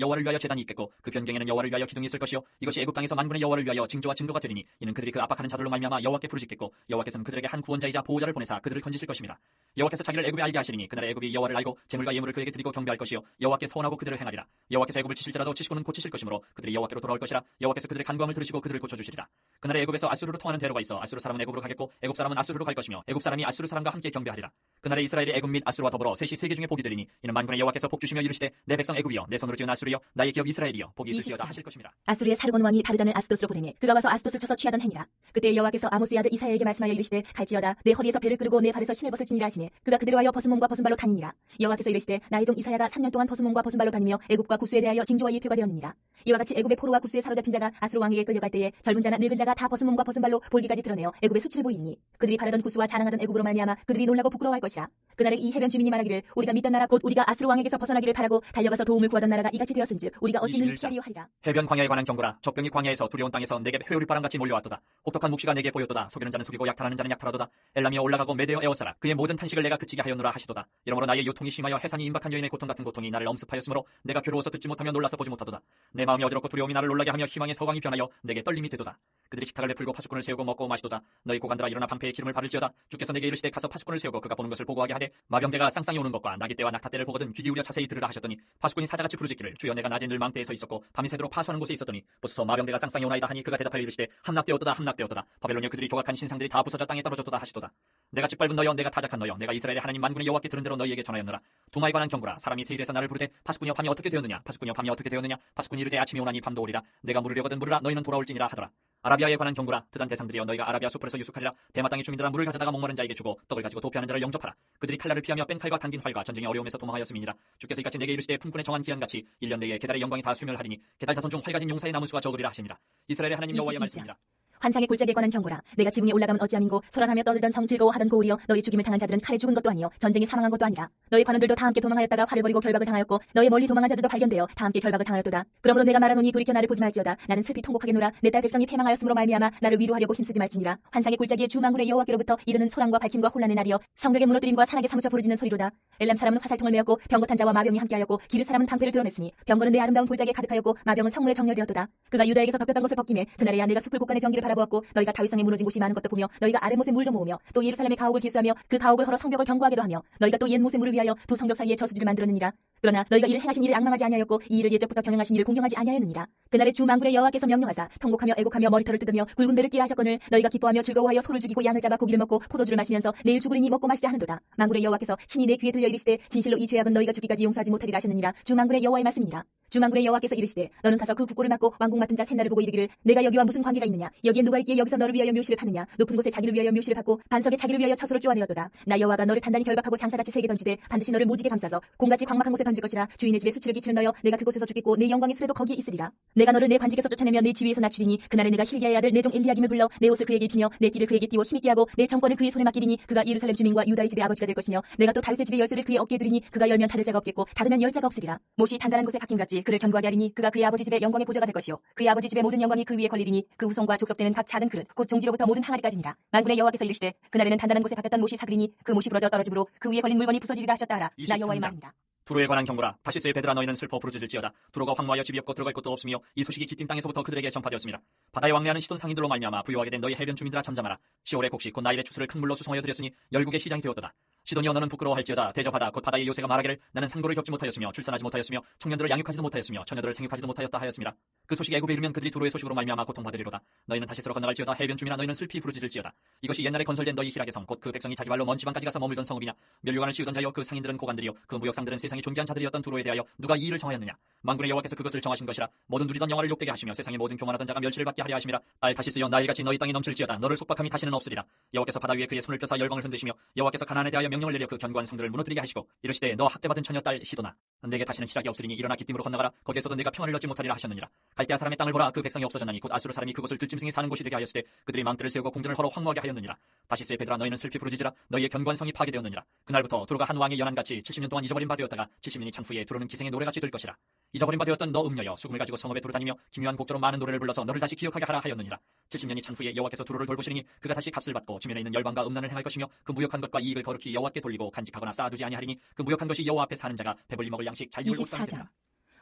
여호와를 위하여 제단이 있겠고 그 변경에는 여호와를 위하여 기둥이 있을 것이요 이것이 애굽 땅에서 만군의 여호와를 위하여 징조와 증거가 되리니 이는 그들이 그 압박하는 자들로 말미암아 여호와께 부르짖겠고 여호와께서는 그들에게 한 구원자이자 보호자를 보내사 그들을 건지실 것입니다. 여호와께서 자기를 애굽에 알게 하시리니 그날에 애굽이 여호와를 알고 재물과 예물을 그에게 드리고 경배할 것이요 여호와께 서원하고 그들을 행하리라. 여호와께서 애굽을 치실지라도 치시고는 고치실 것이므로 그들이 여호와께로 돌아올 것이라. 여호와께서 그들의 간구함을 들으시고 그들을 고쳐주시리라. 그날에 애굽에서 아수르로 통하는 대로가 있어 아수르 사람은 애굽으로 가겠고 애굽 사람은 아수르로 갈 것이며 애굽 사람이 아수르 사람과 함께 경배하리라. 그날에 이스라엘이 애굽 및 아수르와 더불어 셋이 세계 중에 복이 되리니 이는 만군의 여호와께서 복 주시며 이르시되 내 백성 애굽이여 내 손으로 지은 아수르여 나의 기업 이스라엘이여 복이 있을지어다 하실 것입니다. 아수르의 사르곤 왕이 다르단을 아스돗으로 보내매 그가 와서 아스돗을 쳐서 취하던 행이라. 그때 여호와께서 아모스의 아들 이사야에게 말씀하여 이르시되 갈지어다 내 허리에서 배를 끄르고 내 발에서 신을 벗을 지니라 하시매 그가 그대로 하여 벗은 몸과 벗은 발로 다니니라. 여호와께서 이르시되 나의 종 이사야가 3년 동안 벗은 몸과 벗은 발로 다니며 애굽과 구스에 대하여 징조와 예표가 되었느니라. 이와 같이 애굽의 포로와 구스에 사로잡힌 자가 아수르 왕에게 끌려갈 때에 젊은 자나 늙은 자가 다 벗은 몸과 벗은 발로 볼기까지 드러내어 애굽의 수치를 보이니 그들이 바라던 구스와 자랑하던 애굽으로 말미암아 그들이 놀라고 부끄러워할 것이라. 그날에 이 해변 주민이 말하기를 우리가 믿던 나라 곧 우리가 아수르 왕에게서 벗어나기를 바라고 달려가서 도움을 구하던 나라가 이같이 되었은즉 우리가 어찌 능히 피하리요 하리라. 해변 광야에 관한 경고라. 적병이 광야에서 두려운 땅에서 내게 회오리바람같이 몰려왔도다. 혹독한 묵시가 내게 보였도다. 속이는 자는 속이고 약탈하는 자는 약탈하도다. 엘람이여 올라가고 메대여 에워싸라. 그의 모든 탄식을 내가 그치게 하였노라 하시도다. 이러므로 나의 요통이 심하여 해산이 임박한 여인의 고통 같은 고통이 나를 엄습하였으므로 내가 괴로워서 듣지 못하며 놀라서 보지 못하도다. 내 마음이 어지럽고 두려움이 나를 놀라게 하며 희망의 서광이 변하여 내게 떨림이 되도다. 그들이 식탁을 베풀고 파수꾼을 세우고 먹고 마시도다. 너희 고관들아 일어나 방패에 기름을 바를지어다. 주께서 내게 이르시되 가서 파수꾼을 세우고 그가 보는 것을 보고하게 하되 마병대가 쌍쌍이 오는 것과 나귀떼와 낙타떼를 보거든 귀 기울여 자세히 들으라 하셨더니 파수꾼이 사자같이 부르짖기를 주여 내가 낮에 늘 망대에 서 있었고 밤이 새도록 파수하는 곳에 있었더니 보소서 마병대가 쌍쌍이 오나이다 하니 그가 대답하여 이르시되 함락되었도다 함락되었도다. 바벨론이여 그들이 조각한 신상들이 다 부서져 땅에 떨어졌도다 하시도다. 내가 짓밟은 너여 내가 타작한 너여 내가 이스라엘의 하나님 만군의 여호와께 들은 대로 너희에게 전하였노라. 두마에 관한 경고라. 사람이 세일에서 나를 부르되 파수꾼이여 밤이 어떻게 되었느냐 파수꾼이여 밤이 어떻게 되었느냐 파수꾼이 이르되 아침이 오나니 밤도 오리라. 내가 물으려거든 물으라 너희는 돌아올지니라 하더라. 아라비아에 관한 경고라. 드단 대상들이여 너희가 아라비아 수풀에서 유숙하리라. 대마 땅의 주민들아 물을 가져다가 목마른 자에게 주고 떡을 가지고 도피하는 자를 영접하라. 그들이 칼날을 피하며 뺑칼과 당긴 활과 전쟁의 어려움에서 도망하였음이니라. 주께서 이같이 내게 이르시되 품꾼의 정한 기한같이 1년 내에 게달의 영광이 다 소멸하리니 게달 자손 중 활가진 용사의 남은 수가 적으리라 하시니라. 이스라엘의 하나님 여호와의 말씀이라. 환상의 골짜기에 관한 경고라. 내가 지붕에 올라가면 어찌함인고 소란하며 떠들던 성 즐거워하던 고울이여 너희 죽임을 당한 자들은 칼에 죽은 것도 아니요 전쟁에 사망한 것도 아니라. 너희 관원들도 다 함께 도망하였다가 활을 버리고 결박을 당하였고 너희 멀리 도망한 자들도 발견되어 다 함께 결박을 당하였도다. 그러므로 내가 말하노니 돌이켜 나를 보지 말지어다. 나는 슬피 통곡하겠노라. 내 딸 백성이 패망하였으므로 말미암아 나를 위로하려고 힘쓰지 말지니라. 환상의 골짜기에 주 만군의 여호와께로부터 이르는 소란과 밝힘과 혼란의 날이여 성벽의 무너뜨림과 산악에 사무쳐 부르짖는 소리로다. 엘람 사람은 화살통을 메었고 병거탄 자와 마병이 함께하였고 기르 사람은 방패를 드러냈으니 병거는 내 아름다운 골짜기에 가득하였고 마병은 성문에 정렬되었도다. 그가 유다에게서 덮였던 것을 벗김에 그날에야 내가 숲을 곳간의 병기를 바라보았고 너희가 다윗성에 무너진 곳이 많은 것도 보며 너희가 아랫못에 물도 모으며 또 예루살렘의 가옥을 기수하며 그 가옥을 헐어 성벽을 견고하게도 하며 너희가 또 옛못의 물을 위하여 두 성벽 사이에 저수지를 만들었느니라. 그러나 너희가 이를 행하신 일을 앙망하지 아니하였고 이 일을 예적부터 경영하신 일을 공경하지 아니하였느니라. 그날에 주 만군의 여호와께서 명령하사 통곡하며 애곡하며 머리털을 뜯으며 굵은 배를 띠라 하셨거늘 너희가 기뻐하며 즐거워하여 소를 죽이고 양을 잡아 고기를 먹고 포도주를 마시면서 내일 죽으리니 먹고 마시자 하는도다. 만군의 여호와께서 친히 내 귀에 들려 이르시되 진실로 이 죄악은 너희가 죽기까지 용서하지 못하리라 하셨느니라. 주 만군의 여호와의 말씀이니라. 주 만군의 여호와께서 이르시되 너는 가서 그 국고를 맡고 왕궁 맡은 자 셋나를 보고 이르기를 내가 여기와 무슨 관계가 있느냐 여기에 누가 있기에 여기서 너를 위하여 묘시를 파느냐 높은 곳에 자기를 위하여 묘시를 받고 반석에 자기를 위하여 처소를 쪼아내었도다. 나 여호와가 너를 단단히 결박하고 장사같이 세게 던지되 반드시 너를 모지게 감싸서 공같이 광막한 곳에 던질 것이라. 주인의 집에 수치를 끼치는 너여 내가 그곳에서 죽겠고 내 영광의 수레도 거기에 있으리라. 내가 너를 내 관직에서 쫓아내며 내 지위에서 낮추리니 그날에 내가 힐기야의 아들 내 종 엘리야김을 불러 내 옷을 그에게 입히며 내 띠를 그에게 띠워 힘있게 하고 내 정권을 그의 손에 맡기리니 그가 예루살렘 주민과 유다의 집의 아버지가 될 것이며 내가 또 다윗의 집의 열쇠를 그의 어깨에 두리니 그가 열면 닫을 자가 없겠고 닫으면 열 자가 없으리라. 못이 단단한 곳에 박힘같이 그를 견고하게 하리니 그가 그의 아버지 집의 영광의 보좌가 될 것이요 그의 아버지 집의 모든 영광이 그 위에 걸리리니 그 후손과 족속되는 각 작은 그릇 곧 종지로부터 모든 항아리까지니라. 만군의 여호와께서 이르시되 그날에는 단단한 곳에 박혔던 못이 사그리니 그 못이 부러져 떨어지므로 그 위에 걸린 물건이 부서지리라 하셨다 하라. 나 여호와의 말이니라. 두로에 관한 경고라. 다시스의 배들아 너희는 슬퍼 부르짖을지어다. 두로가 황무하여 집이 없고 들어갈 곳도 없으며 이 소식이 기띔 땅에서부터 그들에게 전파되었습니다. 바다에 왕래하는 시돈 상인들로 말미암아 부유하게 된 너희 해변 주민들아 잠잠하라. 시올의 곡식 곧 나일의 추수를 큰 물로 수송하여 드렸으니 열국의 시장이 되었도다. 시돈이여 너는 부끄러워할지어다. 대접하다. 곧 바다의 요새가 말하기를 나는 상고를 겪지 못하였으며 출산하지 못하였으며 청년들을 양육하지도 못하였으며 처녀들을 생육하지도 못하였다 하였습니다. 그 소식이 애굽에 이르면 그들이 두로의 소식으로 말미암아 고통받으리로다. 너희는 다시스로 건너갈지어다. 해변 주민아 너희는 슬피 부르짖을지어다. 이것이 옛날에 건설된 너희 희락의 성 곧 그 백성이 자기 발로 먼 지방까지 가서 머물던 성읍이냐. 멸류관을 씌우던 자여 그 상인들은 고관들이요 그 무역상들은 세상의 존귀한 자들이었던 두로에 대하여 누가 이 일을 정하였느냐. 만군의 여호와께서 그것을 정하신 것이라. 모든 누리던 영화를 욕되게 하시며 세상의 모든 교만하던 자가 멸시를 받게 하려 하심이라. 딸 다시스여 나일같이 너희 땅이 넘칠지어다. 너를 속박함이 다시는 없으리라. 여호와께서 바다 위에 그의 손을 펴사 열방을 흔드시며 여호와께서 가나안에 대하여 명령을 내려 그 견고한 성들을 무너뜨리게 하시고 이르시되 너 학대받은 처녀 딸 시도나 내게 다시는 희락이 없으리니 일어나 기띔으로 건너가라. 거기에서도 내가 평안을 얻지 못하리라 하셨느니라. 갈대아 사람의 땅을 보라. 그 백성이 없어졌나니 곧 아수르 사람이 그곳을 들짐승이 사는 곳이 되게 하였으되 그들이 망대를 세우고 궁전을 헐어 황무하게 하였느니라. 다시스의 베드라 너희는 슬피 부르짖으라. 너희의 견고한 성이 파괴되었느니라. 그날부터 두로가 한 왕의 연한같이 70년 동안 잊어버린 바 되었다가 70년이 찬 후에 두로는 기생의 노래같이 될 것이라. 잊어버린 바 되었던 너 음녀여 수금을 가지고 성읍에 두루다니며 기묘한 곡조로 많은 노래를 불러서 너를 다시 기억하게 하라 하였느니라. 70년이 찬 후에 여호와께서 두로를 돌보시니 그가 다시 값을 받고 지면에 있는 열방과 음란을 행할 것이며 그 무역한 것과 이익을 거룩히 여호와께 돌리고 간직하거나 쌓아두지 아니하리니 그 무역한 것이 여호와 앞에 사는 자가 배불리 먹을 양식 잘 입을 옷 사는 되리라.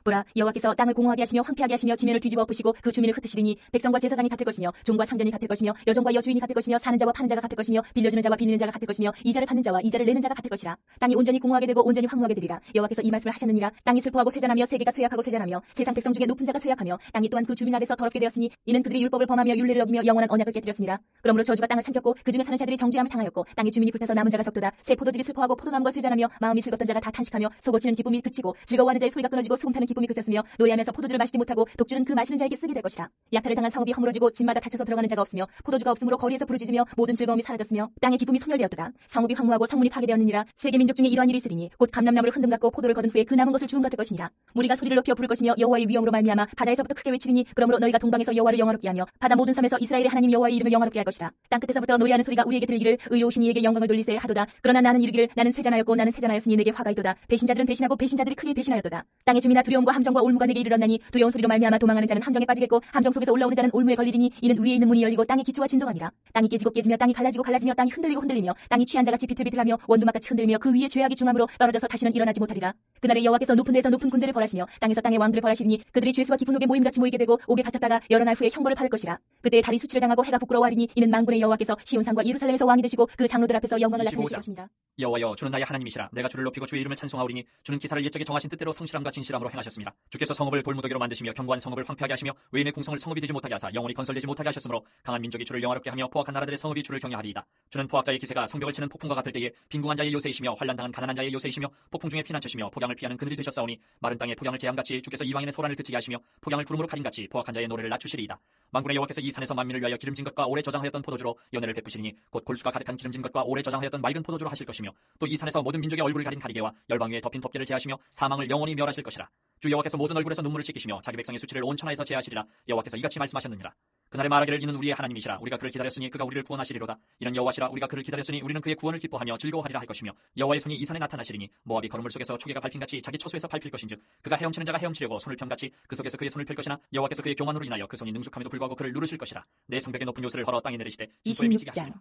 보라 여호와께서 땅을 공허하게 하시며 황폐하게 하시며 지면을 뒤집어 엎으시고 그 주민을 흩으시리니 백성과 제사장이 같을 것이며 종과 상전이 같을 것이며 여종과 여주인이 같을 것이며 사는 자와 파는 자가 같을 것이며 빌려주는 자와 빌리는 자가 같을 것이며 이자를 받는 자와 이자를 내는 자가 같을 것이라. 땅이 온전히 공허하게 되고 온전히 황무하게 되리라. 여호와께서 이 말씀을 하셨느니라. 땅이 슬퍼하고 쇠잔하며 세계가 쇠약하고 쇠잔하며 세상 백성 중에 높은 자가 쇠약하며 땅이 또한 그 주민 아래서 더럽게 되었으니 이는 그들이 율법을 범하며 율례를 어기며 영원한 언약을 깨뜨렸습니다. 그러므로 저주가 땅을 삼켰고 그 중에 사는 자들이 정죄함을 당하였고 땅의 주민이 불타서 남은 자가 적도다. 새 포도즙이 슬퍼하고 포도나무가 쇠잔하며 마음이 즐겁던 자가 다 탄식하며 소고치는 기쁨이 그치고 즐거워하는 자의 소리가 끊어지고 수금타는 기쁨이 그쳤으며 노래하면서 포도주를 마시지 못하고 독주는 그 마시는 자에게 쓰게 될 것이라. 약탈을 당한 성읍이 허물어지고 집마다 닫혀서 들어가는 자가 없으며 포도주가 없으므로 거리에서 부르짖으며 모든 즐거움이 사라졌으며 땅의 기쁨이 소멸되었도다. 성읍이 황무하고 성문이 파괴되었느니라. 세계 민족 중에 이러한 일이 있으리니 곧 감람나무를 흔든 같고 포도를 거둔 후에 그 남은 것을 주운 같을 것이니라. 무리가 소리를 높여 부를 것이며 여호와의 위엄으로 말미암아 바다에서부터 크게 외치리니 그러므로 너희가 동방에서 여호와를 영화롭게 하며 바다 모든 섬에서 이스라엘의 하나님 여호와의 이름을 영화롭게 할 것이라. 땅 끝에서부터 노래하는 소리가 우리에게 들리기를 의로우신 이에게 영광을 돌리세 하도다. 그러나 나는 이르기를 나는 쇠잔하였고 나는 쇠잔하였으니 내게 화가 있도다. 배신자들은 배신하고 배신자들이 크게 배신하였도다. 땅의 주민아 두려움과 함정과 올무가 내게 이르렀나니 두려운 소리로 말미암아 도망하는 자는 함정에 빠지겠고 함정 속에서 올라오는 자는 올무에 걸리리니 이는 위에 있는 문이 열리고 땅의 기초가 진동하니라. 땅이 깨지고 깨지며 땅이 갈라지고 갈라지며 땅이 흔들리고 흔들리며 땅이 취한 자같이 비틀비틀하며 원두막같이 흔들리며 그 위에 죄악이 중함으로 떨어져서 다시는 일어나지 못하리라. 그날에 여호와께서 높은 데서 높은 군대를 벌하시며 땅에서 땅의 왕들을 벌하시리니 그들이 죄수와 깊은 옥에 모임같이 모이게 되고 옥에 갇혔다가 여러 날 후에 형벌을 받을 것이라. 그때 달이 수치를 당하고 해가 부끄러워하리니 이는 만군의 여호와께서 시온산과 예루살렘에서 왕이 되시고 그 장로들 앞에서 영광을 나타내실 것입니다. 여호와여 주는 나의 하나님이시라. 내가 주를 높이고 주의 이름을 찬송하오리니 주는 기사를 옛적에 정하신 뜻대로 성실함과 진실함으로 행하셨습니다. 주께서 성읍을 돌무더기로 만드시며 견고한 성읍을 황폐하게 하시며 외인의 궁성을 성읍이 되지 못하게 하사 영원히 건설되지 못하게 하셨으므로 강한 민족이 주를 영화롭게 하며 포악한 나라들의 성읍이 주를 경외하리이다. 주는 포악자의 기세가 성벽을 치는 폭풍과 같을 때에 빈궁한 자의 요새이시며 환난당한 가난한 자의 요새이시며 폭풍 중에 피난처시며 폭양을 피하는 그늘이 되셨사오니 마른 땅에 폭양을 재앙같이 주께서 이방인의 소란을 그치게 하시며 폭양을 구름으로 가린같이 포악한 자의 노래를 낮추시리이다. 만군의 여호와께서 이 산에서 만민을 위하여 기름진 것과 오래 저장하였던 포도주로 연회를 베푸시리니 곧 골수가 가득한 기름진 것과 오래 저장하였던 맑은 포도주로 하실 것이며 또 이 산에서 모든 민족의 얼굴을 가린 가리개와 열방 위에 덮인 덮개를 제하시며 사망을 영원히 멸하실 것이라. 주 여호와께서 모든 얼굴에서 눈물을 씻기시며 자기 백성의 수치를 온 천하에서 제하시리라. 여호와께서 이같이 말씀하셨느니라. 그날에 말하기를 이는 우리의 하나님이시라. 우리가 그를 기다렸으니 그가 우리를 구원하시리로다. 이는 여호와시라. 우리가 그를 기다렸으니 우리는 그의 구원을 기뻐하며 즐거워하리라 할 것이며 여호와의 손이 이 산에 나타나시리니 모압이 거름물 속에서 초계가 밟힌같이 자기 처소에서 밟힐 것인즉 그가 헤엄치는 자가 헤엄치려고 손을 편같이 그 속에서 그의 손을 펼 것이나 여호와께서 그의 교만으로 인하여 그 손이 능숙함에도 불구하고 그를 누르실 것이라. 내 성벽의 높은 요새를 헐어 땅에 내리시되 진토에 미치게 하시리라.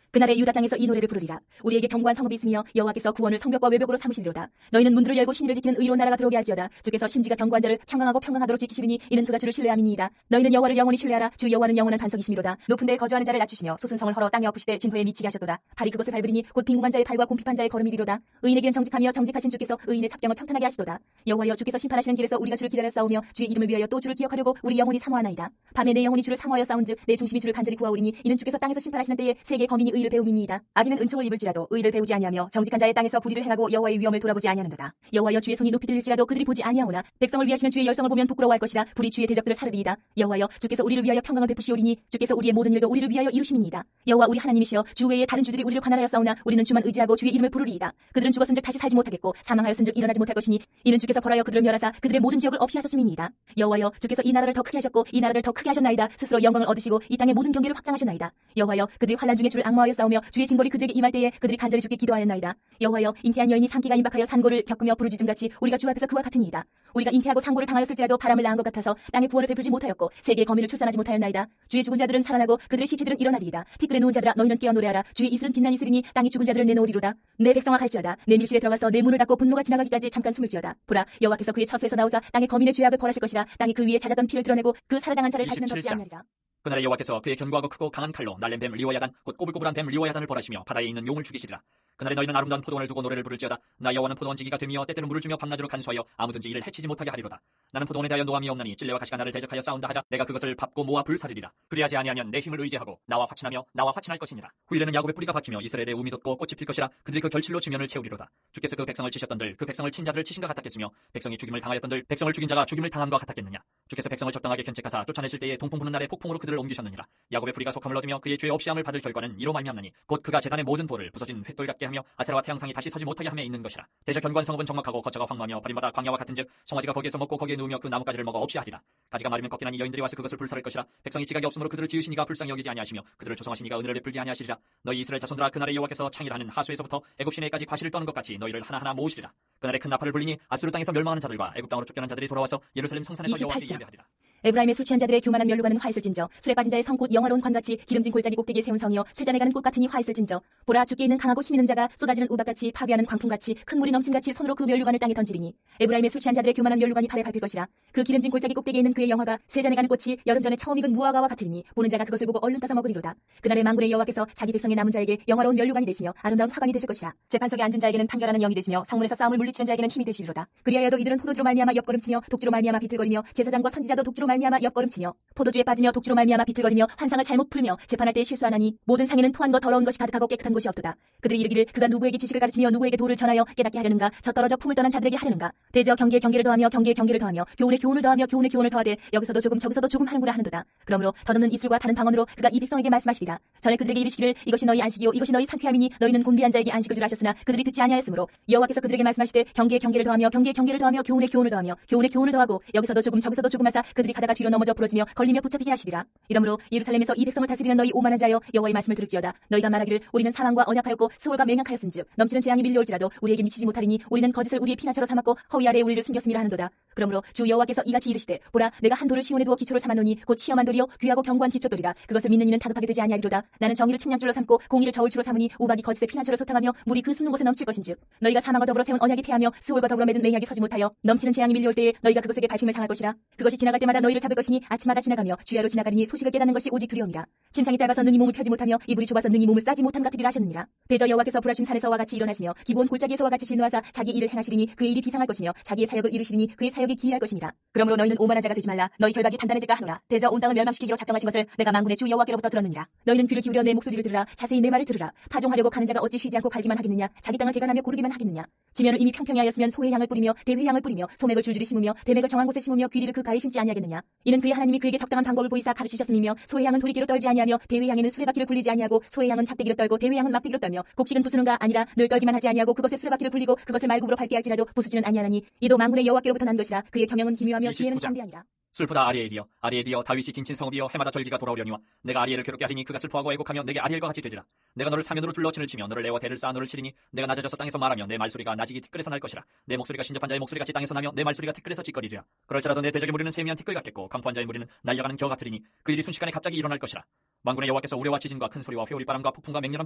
그날에 유다 땅에서 이 노래를 부르리라. 우리에게 견고한 성읍이 있으며 여호와께서 구원을 성벽과 외벽으로 삼으시리로다. 너희는 문들을 열고 신의를 지키는 의로운 나라가 들어오게 할지어다. 주께서 심지가 견고한 자를 평강하고 평강하도록 지키시리니 이는 그가 주를 신뢰함이니이다. 너희는 여호와를 영원히 신뢰하라. 주 여호와는 영원한 반석이심이로다. 높은 데에 거주하는 자를 낮추시며 솟은 성을 헐어 땅에 엎으시되 진토에 미치게 하셨도다. 발이 그것을 밟으리니 곧 빈궁한 자의 발과 곰핍한 자의 걸음이리로다. 의인에게는 정직하며 정직하신 주께서 의인의 첩경을 평탄하게 하시도다. 여호와여 주께서 심판하시는 길에서 우리가 주를 기다려 싸우며 주의 이름을 위하여 또 주를 기억하려고 우리 영혼이 사모하나이다. 밤에 내 영혼이 주를 사모하여 싸운즉 내 중심이 주를 간절히 구하오리니 이는 주께서 땅에서 심판하시는 때에 세계의 거민이 의를 배움이니이다. 악인은 은총을 입을지라도 의를 배우지 아니하며 정직한 자의 땅에서 불의를 행하고 여호와의 위엄을 돌아보지 아니하는도다. 여호와여 주의 손이 높이 들릴지라도 그들이 보지 아니하오나 백성을 위하시는 주의 열성을 보면 부끄러워할 것이라. 불이 주의 대적들을 사르리이다. 여호와여 주께서 우리를 위하여 평강을 베푸시오리니 주께서 우리의 모든 일도 우리를 위하여 이루심이니이다. 여호와 우리 하나님이시여 주 외에 다른 주들이 우리를 관할하여 싸우나 우리는 주만 의지하고 주의 이름을 부르리이다. 그들은 죽었은즉 다시 살지 못하겠고 사망하였은즉 일어나지 못할 것이니 이는 주께서 벌하여 그들을 멸하사 그들의 모든 기억을 없이 하셨음이니이다. 여호와여 주께서 이 나라를 더 크게 하셨고 이 나라를 더 크게 하셨나이다. 스스로 영광을 얻으시고 이 땅의 모든 경계를 확장하셨나이다. 여호와여 그들이 환난 중에 주를 악마하여 싸우며 주의 징벌이 그들에게 임할 때에 그들이 간절히 주께 기도하였나이다. 여호와여 잉태한 여인이 상기가 임박하여 산고를 겪으며 부르짖음같이 우리가 주 앞에서 그와 같으니이다. 우리가 잉태하고 상고를 당하였을지라도 바람을 낳은 것 같아서 땅의 구원을 베풀지 못하였고 세계의 거민을 출산하지 못하였나이다. 주의 죽은 자들은 살아나고 그들의 시체들은 일어나리이다. 티끌에 누운 자들아 너희는 깨어 노래하라. 주의 이슬은 빛난 이슬이니 땅이 죽은 자들을 내놓으리로다. 내 백성아 갈지어다. 내 밀실에 들어가서 내 문을 닫고 분노가 지나가기까지 잠깐 숨을지어다. 보라 여호와께서 그의 처소에서 나오사 땅의 거민의 죄악을 벌하실 것이라. 땅이 그 위에 잦았던 피를 드러내고 그 살아당한 자를 다시는 덮지 아니하리라. 그날에 여호와께서 그의 견고하고 크고 강한 칼로 날랜 뱀 리워야단 곧 꼬불꼬불한 뱀 리워야단을 벌하시며 바다에 있는 용을 죽이시리라. 그날에 너희는 아름다운 포도원을 두고 노래를 부를지어다. 나 여호와는 포도원 지기가 되며 때때로 물을 주며 밤낮으로 간수하여 아무든지 이를 해치지 못하게 하리로다. 나는 포도원에 대하여 노함이 없나니 찔레와 가시가 나를 대적하여 싸운다 하자 내가 그것을 밟고 모아 불사르리라. 그리하지 아니하면 내 힘을 의지하고 나와 화친하며 나와 화친할 것이니라. 후일에는 야곱의 뿌리가 박히며 이스라엘의 우미 돋고 꽃이 필 것이라. 그들이 그 결실로 지면을 채우리로다. 주께서 그 백성을 치셨던들 그 백성을 친 자들을 치신 것 같았겠으며 백성이 죽임을 당하였던들 백성을 죽인 자가 죽임을 당함과 같았겠느냐. 주께서 백성을 적당하게 견책하사 쫓아내실 때에 동풍 부는 날에 폭풍으로 그들을 옮기셨느니라. 야곱의 뿌리가 속함을 얻으며 그의 죄 없이함을 받을 결과는 이로 말미암나니 곧 그가 제단의 모든 돌을 부서진 횃돌 같게 하며 아세라와 태양상이 다시 서지 못하게 함에 있는 것이라. 대저 견고한 성읍은 적막하고 거처가 황무하며 버림받아 광야와 같은즉 송아지가 거기에서 먹고 거기에 누우며 그 나뭇가지를 먹어 없이 하리라. 가지가 마르면 꺾이나니 여인들이 와서 그것을 불사를 것이라. 백성이 지각이 없으므로 그들을 지으시니가 불쌍히 여기지 아니하시며 그들을 조성하시니가 은혜를 베풀지 아니하시리라. 너희 이스라엘 자손들아 그날에 여호와께서 창일하는 하수에서부터 애굽 시내까지 과실을 떠는 것 같이 너희를 하나하나 모으시리라. 그날에 큰 나팔을 불리니 아수르 땅에서 멸망하는 자들과 애굽 땅으로 쫓겨난 자들이 돌아와서 예루살렘 성산에서 여호와께 28장. 예배하리라. 에브라임의 술 취한 자들의 교만한 멸류관은 화했을진저 술에 빠진 자의 성꽃 영화로운 관같이 기름진 골짜기 꼭대기에 세운 성이요 쇠잔에 가는 꽃 같으니 화했을진저 보라 주께 있는 강하고 힘있는 자가 쏟아지는 우박같이 파괴하는 광풍같이 큰 물이 넘침같이 손으로 그 멸류관을 땅에 던지리니 에브라임의 술 취한 자들의 교만한 멸류관이 발에 밟힐 것이라. 그 기름진 골짜기 꼭대기에 있는 그의 영화가 쇠잔에 가는 꽃이 여름 전에 처음 익은 무화과와 같으리니 보는 자가 그것을 보고 얼른 따서 먹으리로다. 그날에 만군의 여호와께서 자기 백성의 남은 자에게 영화로운 멸류관이 되시며 아름다운 화관이 되실 것이라. 재판석에 앉은 자에게는 판결하는 영이 되시며 성문에서 싸움을 물리치는 자에게는 힘이 되시리로다. 그리하여도 이들은 포도주로 말미암아 옆걸음치며 독주로 말미암아 비틀거리며 제사장과 선지자도 독주로 말미암아 옆걸음치며 포도주에 빠지며 독주로 말미암아 비틀거리며 환상을 잘못 풀며 재판할 때 실수하나니 모든 상에는 토한 것 더러운 것이 가득하고 깨끗한 곳이 없도다. 그들이 이르기를 그가 누구에게 지식을 가르치며 누구에게 도를 전하여 깨닫게 하려는가. 저 떨어져 품을 떠난 자들에게 하려는가. 대저 경계에 경계를 더하며 경계에 경계를 더하며 교훈에 교훈을 더하며 교훈에 교훈을 더하되 여기서도 조금 저기서도 조금 하는구나 하는도다. 그러므로 더듬는 입술과 타는 방언으로 그가 이 백성에게 말씀하시리라. 전에 그들에게 이르시기를 이것이 너희 안식이요 이것이 너희 상쾌함이니 너희는 곤비한 자에게 안식을 주라 하셨으나 그들이 듣지 아니하였으므로 여호와께서 그들에게 말씀하시되 경계에 경계를 더하며 경계에 경계를 더하며 교훈에 교훈을 더하며 교훈에 교훈을 더하고 여기서도 조금 저기서도 조금 하사 그들이 가다가 뒤로 넘어져 부러지며 걸리며 붙잡히게 하시리라. 이러므로 예루살렘에서 이 백성을 다스리는 너희 오만한 자여 여호와의 말씀을 들을지어다. 너희가 말하기를 우리는 사망과 언약하였고 스월과 맹약하였은즉 넘치는 재앙이 밀려올지라도 우리에게 미치지 못하리니 우리는 거짓을 우리의 피난처로 삼았고 허위 아래에 우리를 숨겼음이라 하는도다. 그러므로 주 여호와께서 이같이 이르시되 보라 내가 한 돌을 시온에 두어 기초를 삼았노니 곧 시험한 돌이요 귀하고 견고한 기초돌이라. 그것을 믿는 이는 다급하게 되지 아니하리로다. 나는 정의를 측량줄로 삼고 공의를 저울추로 삼으니 우박이 거짓의 피난처로 소탕하며 물이 그 숨는 곳에 넘칠 것인즉 너희가 사망과 더불어 세운 언약이 패하며 스월과 더불어 맺은 맹약이 서지 못하여 넘치는 재앙이 밀려올 때에 너희가 그것에게 밟힘을 당할 것이라. 그것이 지나갈 때마다 너희를 잡을 것이니 아침마다 지나가며 주야로 지나가리니 소식을 깨닫는 것이 오직 두려움이라. 침상이 짧아서 능히 몸을 펴지 못하며 이불이 좁아서 능히 몸을 싸지 못함 같으리라 하셨느니라. 대저 여호와께서 불하심 산에서와 같이 일어나시며 기브온 골짜기에서와 같이 진노하사 자기 일을 행하시리니 그의 일이 비상할 것이며 자기의 사역을 이루시리니 그의 사역이 기이할 것이니라. 그러므로 너희는 오만한 자가 되지 말라. 너희 결박이 단단해질까 하노라. 대저 온 땅을 멸망시키기로 작정하신 것을 내가 만군의 주 여호와께로부터 들었느니라. 너희는 귀를 기울여 내 목소리를 들으라. 자세히 내 말을 들으라. 파종하려고 가는 자가 어찌 쉬지 않고 갈기만 하겠느냐. 자기 땅을 개간하며 고르기만 하겠느냐. 지면을 이미 평평히 하였으면 소의 향을 뿌리며 대회의 향을 뿌리며 소맥을 줄줄이 심으며 대맥을 정한 곳에 심으며 귀리를 그 가에 심지 아니하겠느냐. 이는 그의 하나님이 그에게 적당한 방법을 보이사 가르치셨음이며 소의 향은 도리기로 떨지 아니하며 대회의 향에는 수레바퀴를 굴리지 아니하고 소의 향은 작대기로 떨고 대회의 향은 막대기로 떨며 곡식은 부수는가 아니라 늘 떨기만 하지 아니하고 그것에 수레바퀴를 굴리고 그것을 말굽으로 밟게 할지라도 부수지는 아니하나니 이도 만군의 여호와께로부터 난 것이라. 그의 경영은 기묘하며 지혜는 29장. 창대하니라. 슬프다 아리엘이여 다윗이 진친 성읍이여 해마다 절기가 돌아오려니와 내가 아리엘을 괴롭게 하리니 그가 슬퍼하고 애곡하며 내게 아리엘과 같이 되리라. 내가 너를 사면으로 둘러 진을 치며 너를 내와 대를 쌓아 너를 치리니 내가 낮아져서 땅에서 말하며 내 말소리가 나지기 티끌에서 날 것이라. 내 목소리가 신접한 자의 목소리같이 땅에서 나며 내 말소리가 티끌에서 찌꺼리리라. 그럴지라도 내 대적의 무리는 세미한 티끌 같겠고 강포한 자의 무리는 날려가는 겨 같으리니 그 일이 순식간에 갑자기 일어날 것이라. 만군의 여호와께서 우레와 지진과 큰 소리와 회오리바람과 폭풍과 맹렬한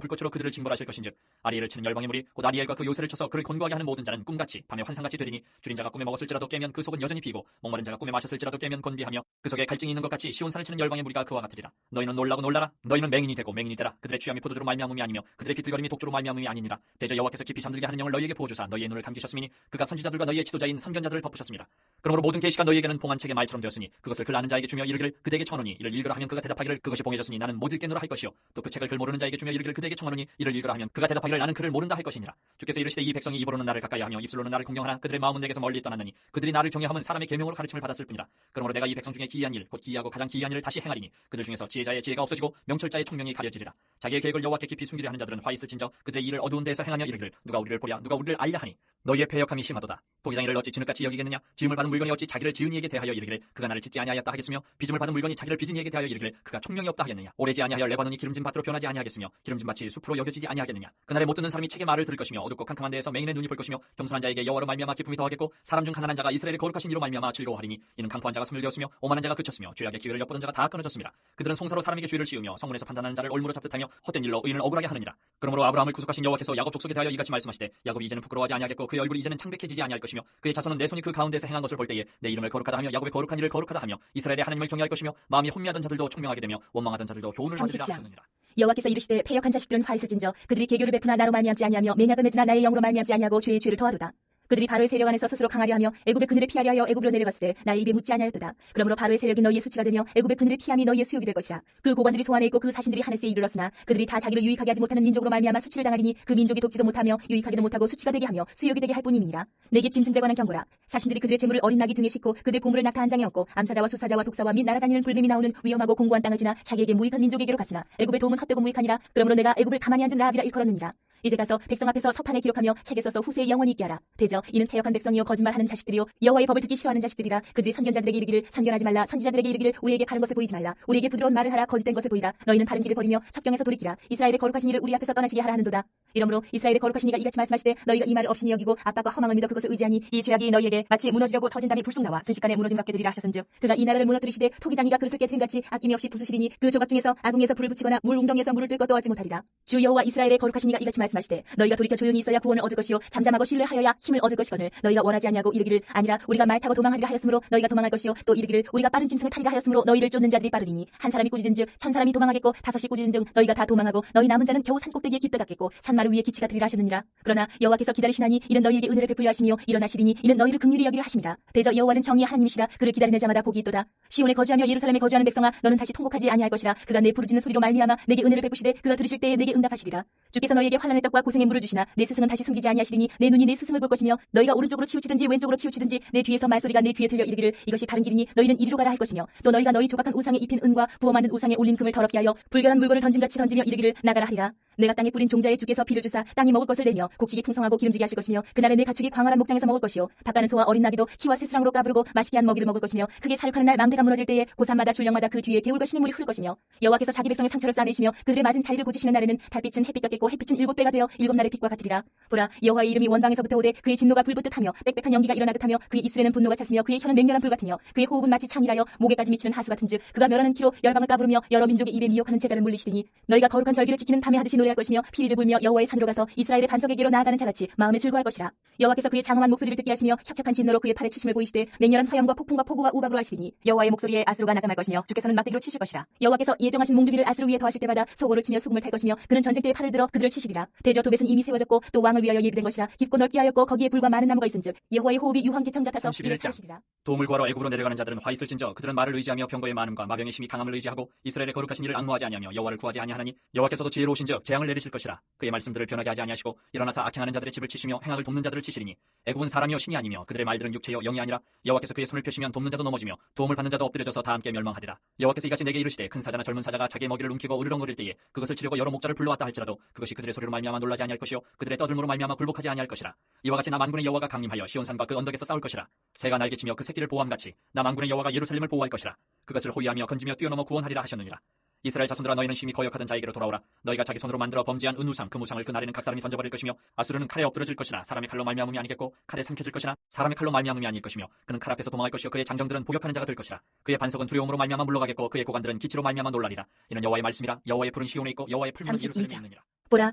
불꽃으로 그들을 징벌하실 것인즉 아리엘을 치는 열방의 무리 곧 아리엘과 그 요새를 쳐서 그를 곤고하게 하는 모든 자는 꿈같이 밤에 환상같이 되리니 줄인 자가 꿈에 먹었을지라도 깨면 그 속은 여전히 비고 목마른 자가 꿈에 마셨을지라도 깨면 곤비하며 그 속에 갈증이 있는 것 같이 시온산을 치는 열방의 무리가 그와 같으리라. 너희는 놀라고 놀라라. 너희는 맹인이 되고 맹인이 되라. 그들의 취함이 포도주로 말미암음이 아니며 그들의 비틀거림이 독주로 말미암음이 아니니라. 대저 여호와께서 깊이 잠들게 하는 영을 너희에게 부어주사 너희의 눈을 감기셨음이니 그가 선지자들과 너희의 지도자인 선견자들을 덮으셨습니다. 그러므로 모든 계시가 너희에게는 봉한 책의 말처럼 되었으니 그것을 글 아는 자에게 주며 이르기를 그대에게 청하노니 이를 읽으라 하면 그가 대답하기를 그것이 봉해졌으니 나는 못 읽겠노라 할 것이요 또 그 책을 글 모르는 자에게 주며 이르기를 그대에게 청하노니 이를 읽으라 하면 그가 대답하기를 나는 글을 모른다 할 것이니라. 주께서 이르시되 이 백성이 입으로는 나를 가까이하며 입술로는 나를 공경하나 그들의 마음은 내게서 멀리 떠났느니 그들이 나를 경외함은 사람의 계명으로 가르침을 받았을 뿐이라. 그러므로 내가 이 백성 중에 기이한 일 곧 기이하고 가장 기이한 일을 다시 행하리니 그들 중에서 지혜자의 지혜가 없어지고 명철자의 총명이 가려지리라. 자기의 계획을 여호와께 깊이 숨기려 하는 자들은 화 있을진저 그들의 일을 어두운 데에서 행하며 이르기를 누가 우리를 보랴 누가 우리를 알랴 하니 너희의 패역함이 심하도다. 토기장이를 어찌 진흙같이 여기겠느냐. 지음을 받은 물건이 어찌 자기를 지은 이에게 대하여 이르기를 그가 나를 짓지 아니하였다 하겠으며 빚음을 받은 물건이 자기를 빚은 이에게 대하여 이르기를 그가 총명이 없다 하겠느냐. 오래지 아니하여 레바논이 기름진 밭으로 변하지 아니하겠으며 기름진 밭이 숲으로 여겨지지 아니하겠느냐. 그날에 못 듣는 사람이 책의 말을 들을 것이며 어둡고 캄캄한 데에서 맹인의 눈이 볼 것이며 겸손한 자에게 여호와로 말미암아 기쁨이 더하겠고 사람 중 가난한 자가 이스라엘의 거룩하신 이로 말미암아 즐거워하리니 이는 강포한 자가 소멸되었으며 오만한 자가 그쳤으며 죄악의 기회를 엿보던 자가 다 끊어졌습니다. 그들은 송사로 사람에게 죄를 지으며 성문에서 판단하는 자를 올무로 잡듯하며 헛된 일로 의인을 억울하게 하느니라. 그러므로 아브라함을 구속하신 여호와께서 야곱 족속에 대하여 이같이 말씀하시되 야곱이 이제는 부끄러워하지 아니하겠고 그의 얼굴이 이제는 창백해지지 아니할 것이며 그의 자손은 내 손이 그 가운데서 행한 것을 볼 때에 내 이름을 거룩하다 하며 야곱의 거룩한 일을 거룩하다 하며 이스라엘의 하나님을 경외할 것이며 마음이 혼미하던 자들도 총명하게 되며 원망하던 자들도 자들도 교훈을 받으리라 30장. 하셨느니라. 여호와께서 이르시되 패역한 자식들은 화 있을진저 그들이 계교를 베푸나 나로 말미암지 아니하며 맹약을 맺으나 나의 영으로 말미암지 아니하고 죄의 죄를 더하도다. 그들이 바로의 세력 안에서 스스로 강하려 하며 애굽의 그늘에 피하려 하여 애굽으로 내려갔을 때 나의 입에 묻지 아니하였도다. 그러므로 바로의 세력이 너희의 수치가 되며 애굽의 그늘에 피함이 너희의 수욕이 될 것이라. 그 고관들이 소안에 있고 그 사신들이 하네스에 이르렀으나 그들이 다 자기를 유익하게 하지 못하는 민족으로 말미암아 수치를 당하리니 그 민족이 돕지도 못하며 유익하기도 못하고 수치가 되게 하며 수욕이 되게 할 뿐임이니라. 내게 짐승들에 관한 경고라. 사신들이 그들의 재물을 어린 낙이 등에 싣고 그들의 보물을 낙타 한 장에 얹고 암사자와 수사자와 독사와 및 날아다니는 불뱀이 나오는 위험하고 공고한 땅을 지나 자기에게 무익한 민족에게로 갔으나 애굽의 도움은 헛되고 무익하니라. 그러므로 내가 애굽을 가만히 앉은 라합이라 일컬었느니라. 이제 가서 백성 앞에서 서판에 기록하며 책에 써서 후세에 영원히 있게 하라. 대저 이는 패역한 백성이요 거짓말하는 자식들이요 여호와의 법을 듣기 싫어하는 자식들이라. 그들이 선견자들에게 이르기를 선견하지 말라. 선지자들에게 이르기를 우리에게 바른 것을 보이지 말라. 우리에게 부드러운 말을 하라. 거짓된 것을 보이라. 너희는 바른 길을 버리며 첩경에서 돌이키라. 이스라엘의 거룩하신 이를 우리 앞에서 떠나시게 하라 하는도다. 이러므로 이스라엘의 거룩하신 이가 이같이 말씀하시되 너희가 이 말을 없이니 여기고 압박과 허망을 믿어 그것을 의지하니 이 죄악이 너희에게 마치 무너지려고 터진 담이 불쑥 나와 순식간에 무너짐 같게 되리라 하셨은즉 그가 이 나라를 무너뜨리시되 토기장이가 그릇을 깨트림같이 아낌이 없이 부수시리니 그 조각 중에서 아궁에서 불을 붙이거나 물 웅덩이에서 물을 뜰 것도 얻지 못하리라. 주 여호와 이스라엘의 거룩하신 이가 이같이 말씀하시되 너희가 돌이켜 조용히 있어야 구원을 얻을 것이요 잠잠하고 신뢰하여야 힘을 얻을 것이거늘 너희가 원하지 아니하고 이르기를 아니라 우리가 말 타고 도망하리라 하였으므로 너희가 도망할 것이요 또 이르기를 우리가 빠른 짐승을 타리라 하였으므로 너희를 쫓는 자들이 빠르리니 한 사람이 꾸짖은즉 천 사람이 도망하겠고 다섯이 꾸짖은즉 너희가 다 도망하고 너희 남은 자는 겨우 산꼭대기에 깃들었겠고 산마루 위에 기치가 되리라 하셨느니라. 그러나 여호와께서 기다리시나니 이는 너희에게 은혜를 베풀려 하시며 일어나시리니 이는 너희를 긍휼히 여기려 하심이라. 대저 여호와는 정의의 하나님이시라. 그를 기다리는 자마다 복이 있도다. 시온에 거주하며 예루살렘에 거주하는 백성아 너는 다시 통곡하지 아니할 것이라. 그가 내 부르짖는 소리로 말미암아 내게 은혜를 베푸시되 그가 들으실 때에 내게 응답하시리라. 주께서 너희에게 환난의 떡과 고생의 물을 주시나 내 스승은 다시 숨기지 아니하시리니 내 눈이 내 스승을 볼 것이며 너희가 오른쪽으로 치우치든지 왼쪽으로 치우치든지 내 뒤에서 말소리가 내 귀에 들려 이르기를 이것이 바른 길이니 너희는 이리로 가라 할 것이며 또 너희가 너희 조각한 우상에 입힌 은과 부어 만든 우상에 올린 금을 더럽게 하여 불결한 물건을 던짐같이 던지며 이르기를 나가라 하리라. 내가 땅에 뿌린 종자의 주께서 비를 주사 땅이 먹을 것을 내며 곡식이 풍성하고 기름지게 하실 것이며 그날에 내 가축이 광활한 목장에서 먹을 것이요 밭가는 소와 어린 나귀도 키와 쇠수랑으로 까부르고 맛있게 한 먹이를 먹을 것이며 크게 사륙하는 날 망대가 무너질 때에 고산마다 줄령마다 그 뒤에 개울과 시냇물이 흐를 것이며 여호와께서 자기 백성의 상처를 싸매시며 그들의 맞은 자리를 고치시는 날에는 달빛은 햇빛 같겠고 햇빛은 7배가 되어 7날의 빛과 같으리라. 보라 여호와의 이름이 원방에서부터 오되 그의 진노가 불붙듯하며 빽빽한 연기가 일어나듯하며 그의 입술에는 분노가 찼으며 그의 혀는 맹렬한 불 같으며 그의 호흡은 마치 창이라여 목에까지 미치는 하수 같은즉 그가 멸하는 키로 열방을 까부르며 여러 민족의 입에 미혹하는 재갈을 물리시리니 너희가 거룩한 절기를 지키는 밤에 하듯이 노래할 것이며 피리를 불며 여호와의 산으로 가서 이스라엘의 반석에게로 나아가는 자같이 마음에 즐거워할 것이라. 여호와께서 그의 장엄한 목소리를 듣게 하시며 혁혁한 진노로 그의 팔에 치심을 보이시되 맹렬한 화염과 폭풍과 폭우와 우박으로 하시리니 여호와의 목소리에 아수르가 나감할 것이며 주께서는 막대기로 치실 것이라. 여호와께서 예정하신 몽둥이를 아수르 위에 더하실 때마다 소고를 치며 수금을 탈 것이며 그는 전쟁 때에 팔을 들어 그들을 치시리라. 대저 도벳은 이미 세워졌고 또 왕을 위하여 예비된 것이라. 깊고 넓게 하였고 거기에 불과 많은 나무가 있은즉 여호와의 호흡이 유황개천 같아서 이를 31장. 사시리라. 도움을 구하러 애굽으로 내려가는 자들은 화 있을진저 그들은 말을 의지하며 병거의 많음과 마병의 심히 강함을 의지하고 이스라엘의 거룩하신 이를 앙모하지 아니하며 여호와를 구하지 아니하나니 여호와께서도 지혜로우신즉 재앙을 내리실 것이라. 그의 말씀들을 변하게 하지 아니하시고 일어나사 악행하는 자들의 집을 치시며 행악을 돕는 자들을 치시리니 애굽은 사람이요 신이 아니며 그들의 말들은 육체요 영이 아니라 여호와께서 그의 손을 펴시면 돕는 자도 넘어지며 도움을 받는 자도 엎드려져서 다 함께 멸망하리라. 여호와께서 이같이 내게 이르시되 큰 사자나 젊은 사자가 자기의 먹이를 움키고 으르렁거릴 때에 그것을 치려고 여러 목자를 불러왔다 할지라도 그것이 그들의 소리로 말미암아 놀라지 아니할 것이요 그들의 떠들므로 말미암아 굴복하지 아니할 것이라. 이와 같이 나 만군의 여호와가 강림하여 시온산과 그 언덕에서 싸울 것이라. 새가 날개치며 그 새끼를 보호함같이 나 만군의 여호와가 예루살렘을 보호할 것이라. 그것을 호위하며 건지며 뛰어넘어 구원하리라 하셨느니라. 이스라엘 자손들아 너희는 심히 거역하던 자에게로 돌아오라. 너희가 자기 손으로 만들어 범죄한 은우상 그 무상을 그날에는 각 사람이 던져버릴 것이며 아수르는 칼에 엎드러질 것이나 사람의 칼로 말미암음이 아니겠고 칼에 삼켜질 것이나 사람의 칼로 말미암음이 아닐 것이며 그는 칼 앞에서 도망할 것이요 그의 장정들은 복역하는 자가 될 것이라. 그의 반석은 두려움으로 말미암아 물러가겠고 그의 고관들은 기치로 말미암아 놀라리라. 이는 여호와의 말씀이라. 여호와의 푸른 시온에 있고 여호와의 풀무는 예루살렘에 32장. 있느니라. 보라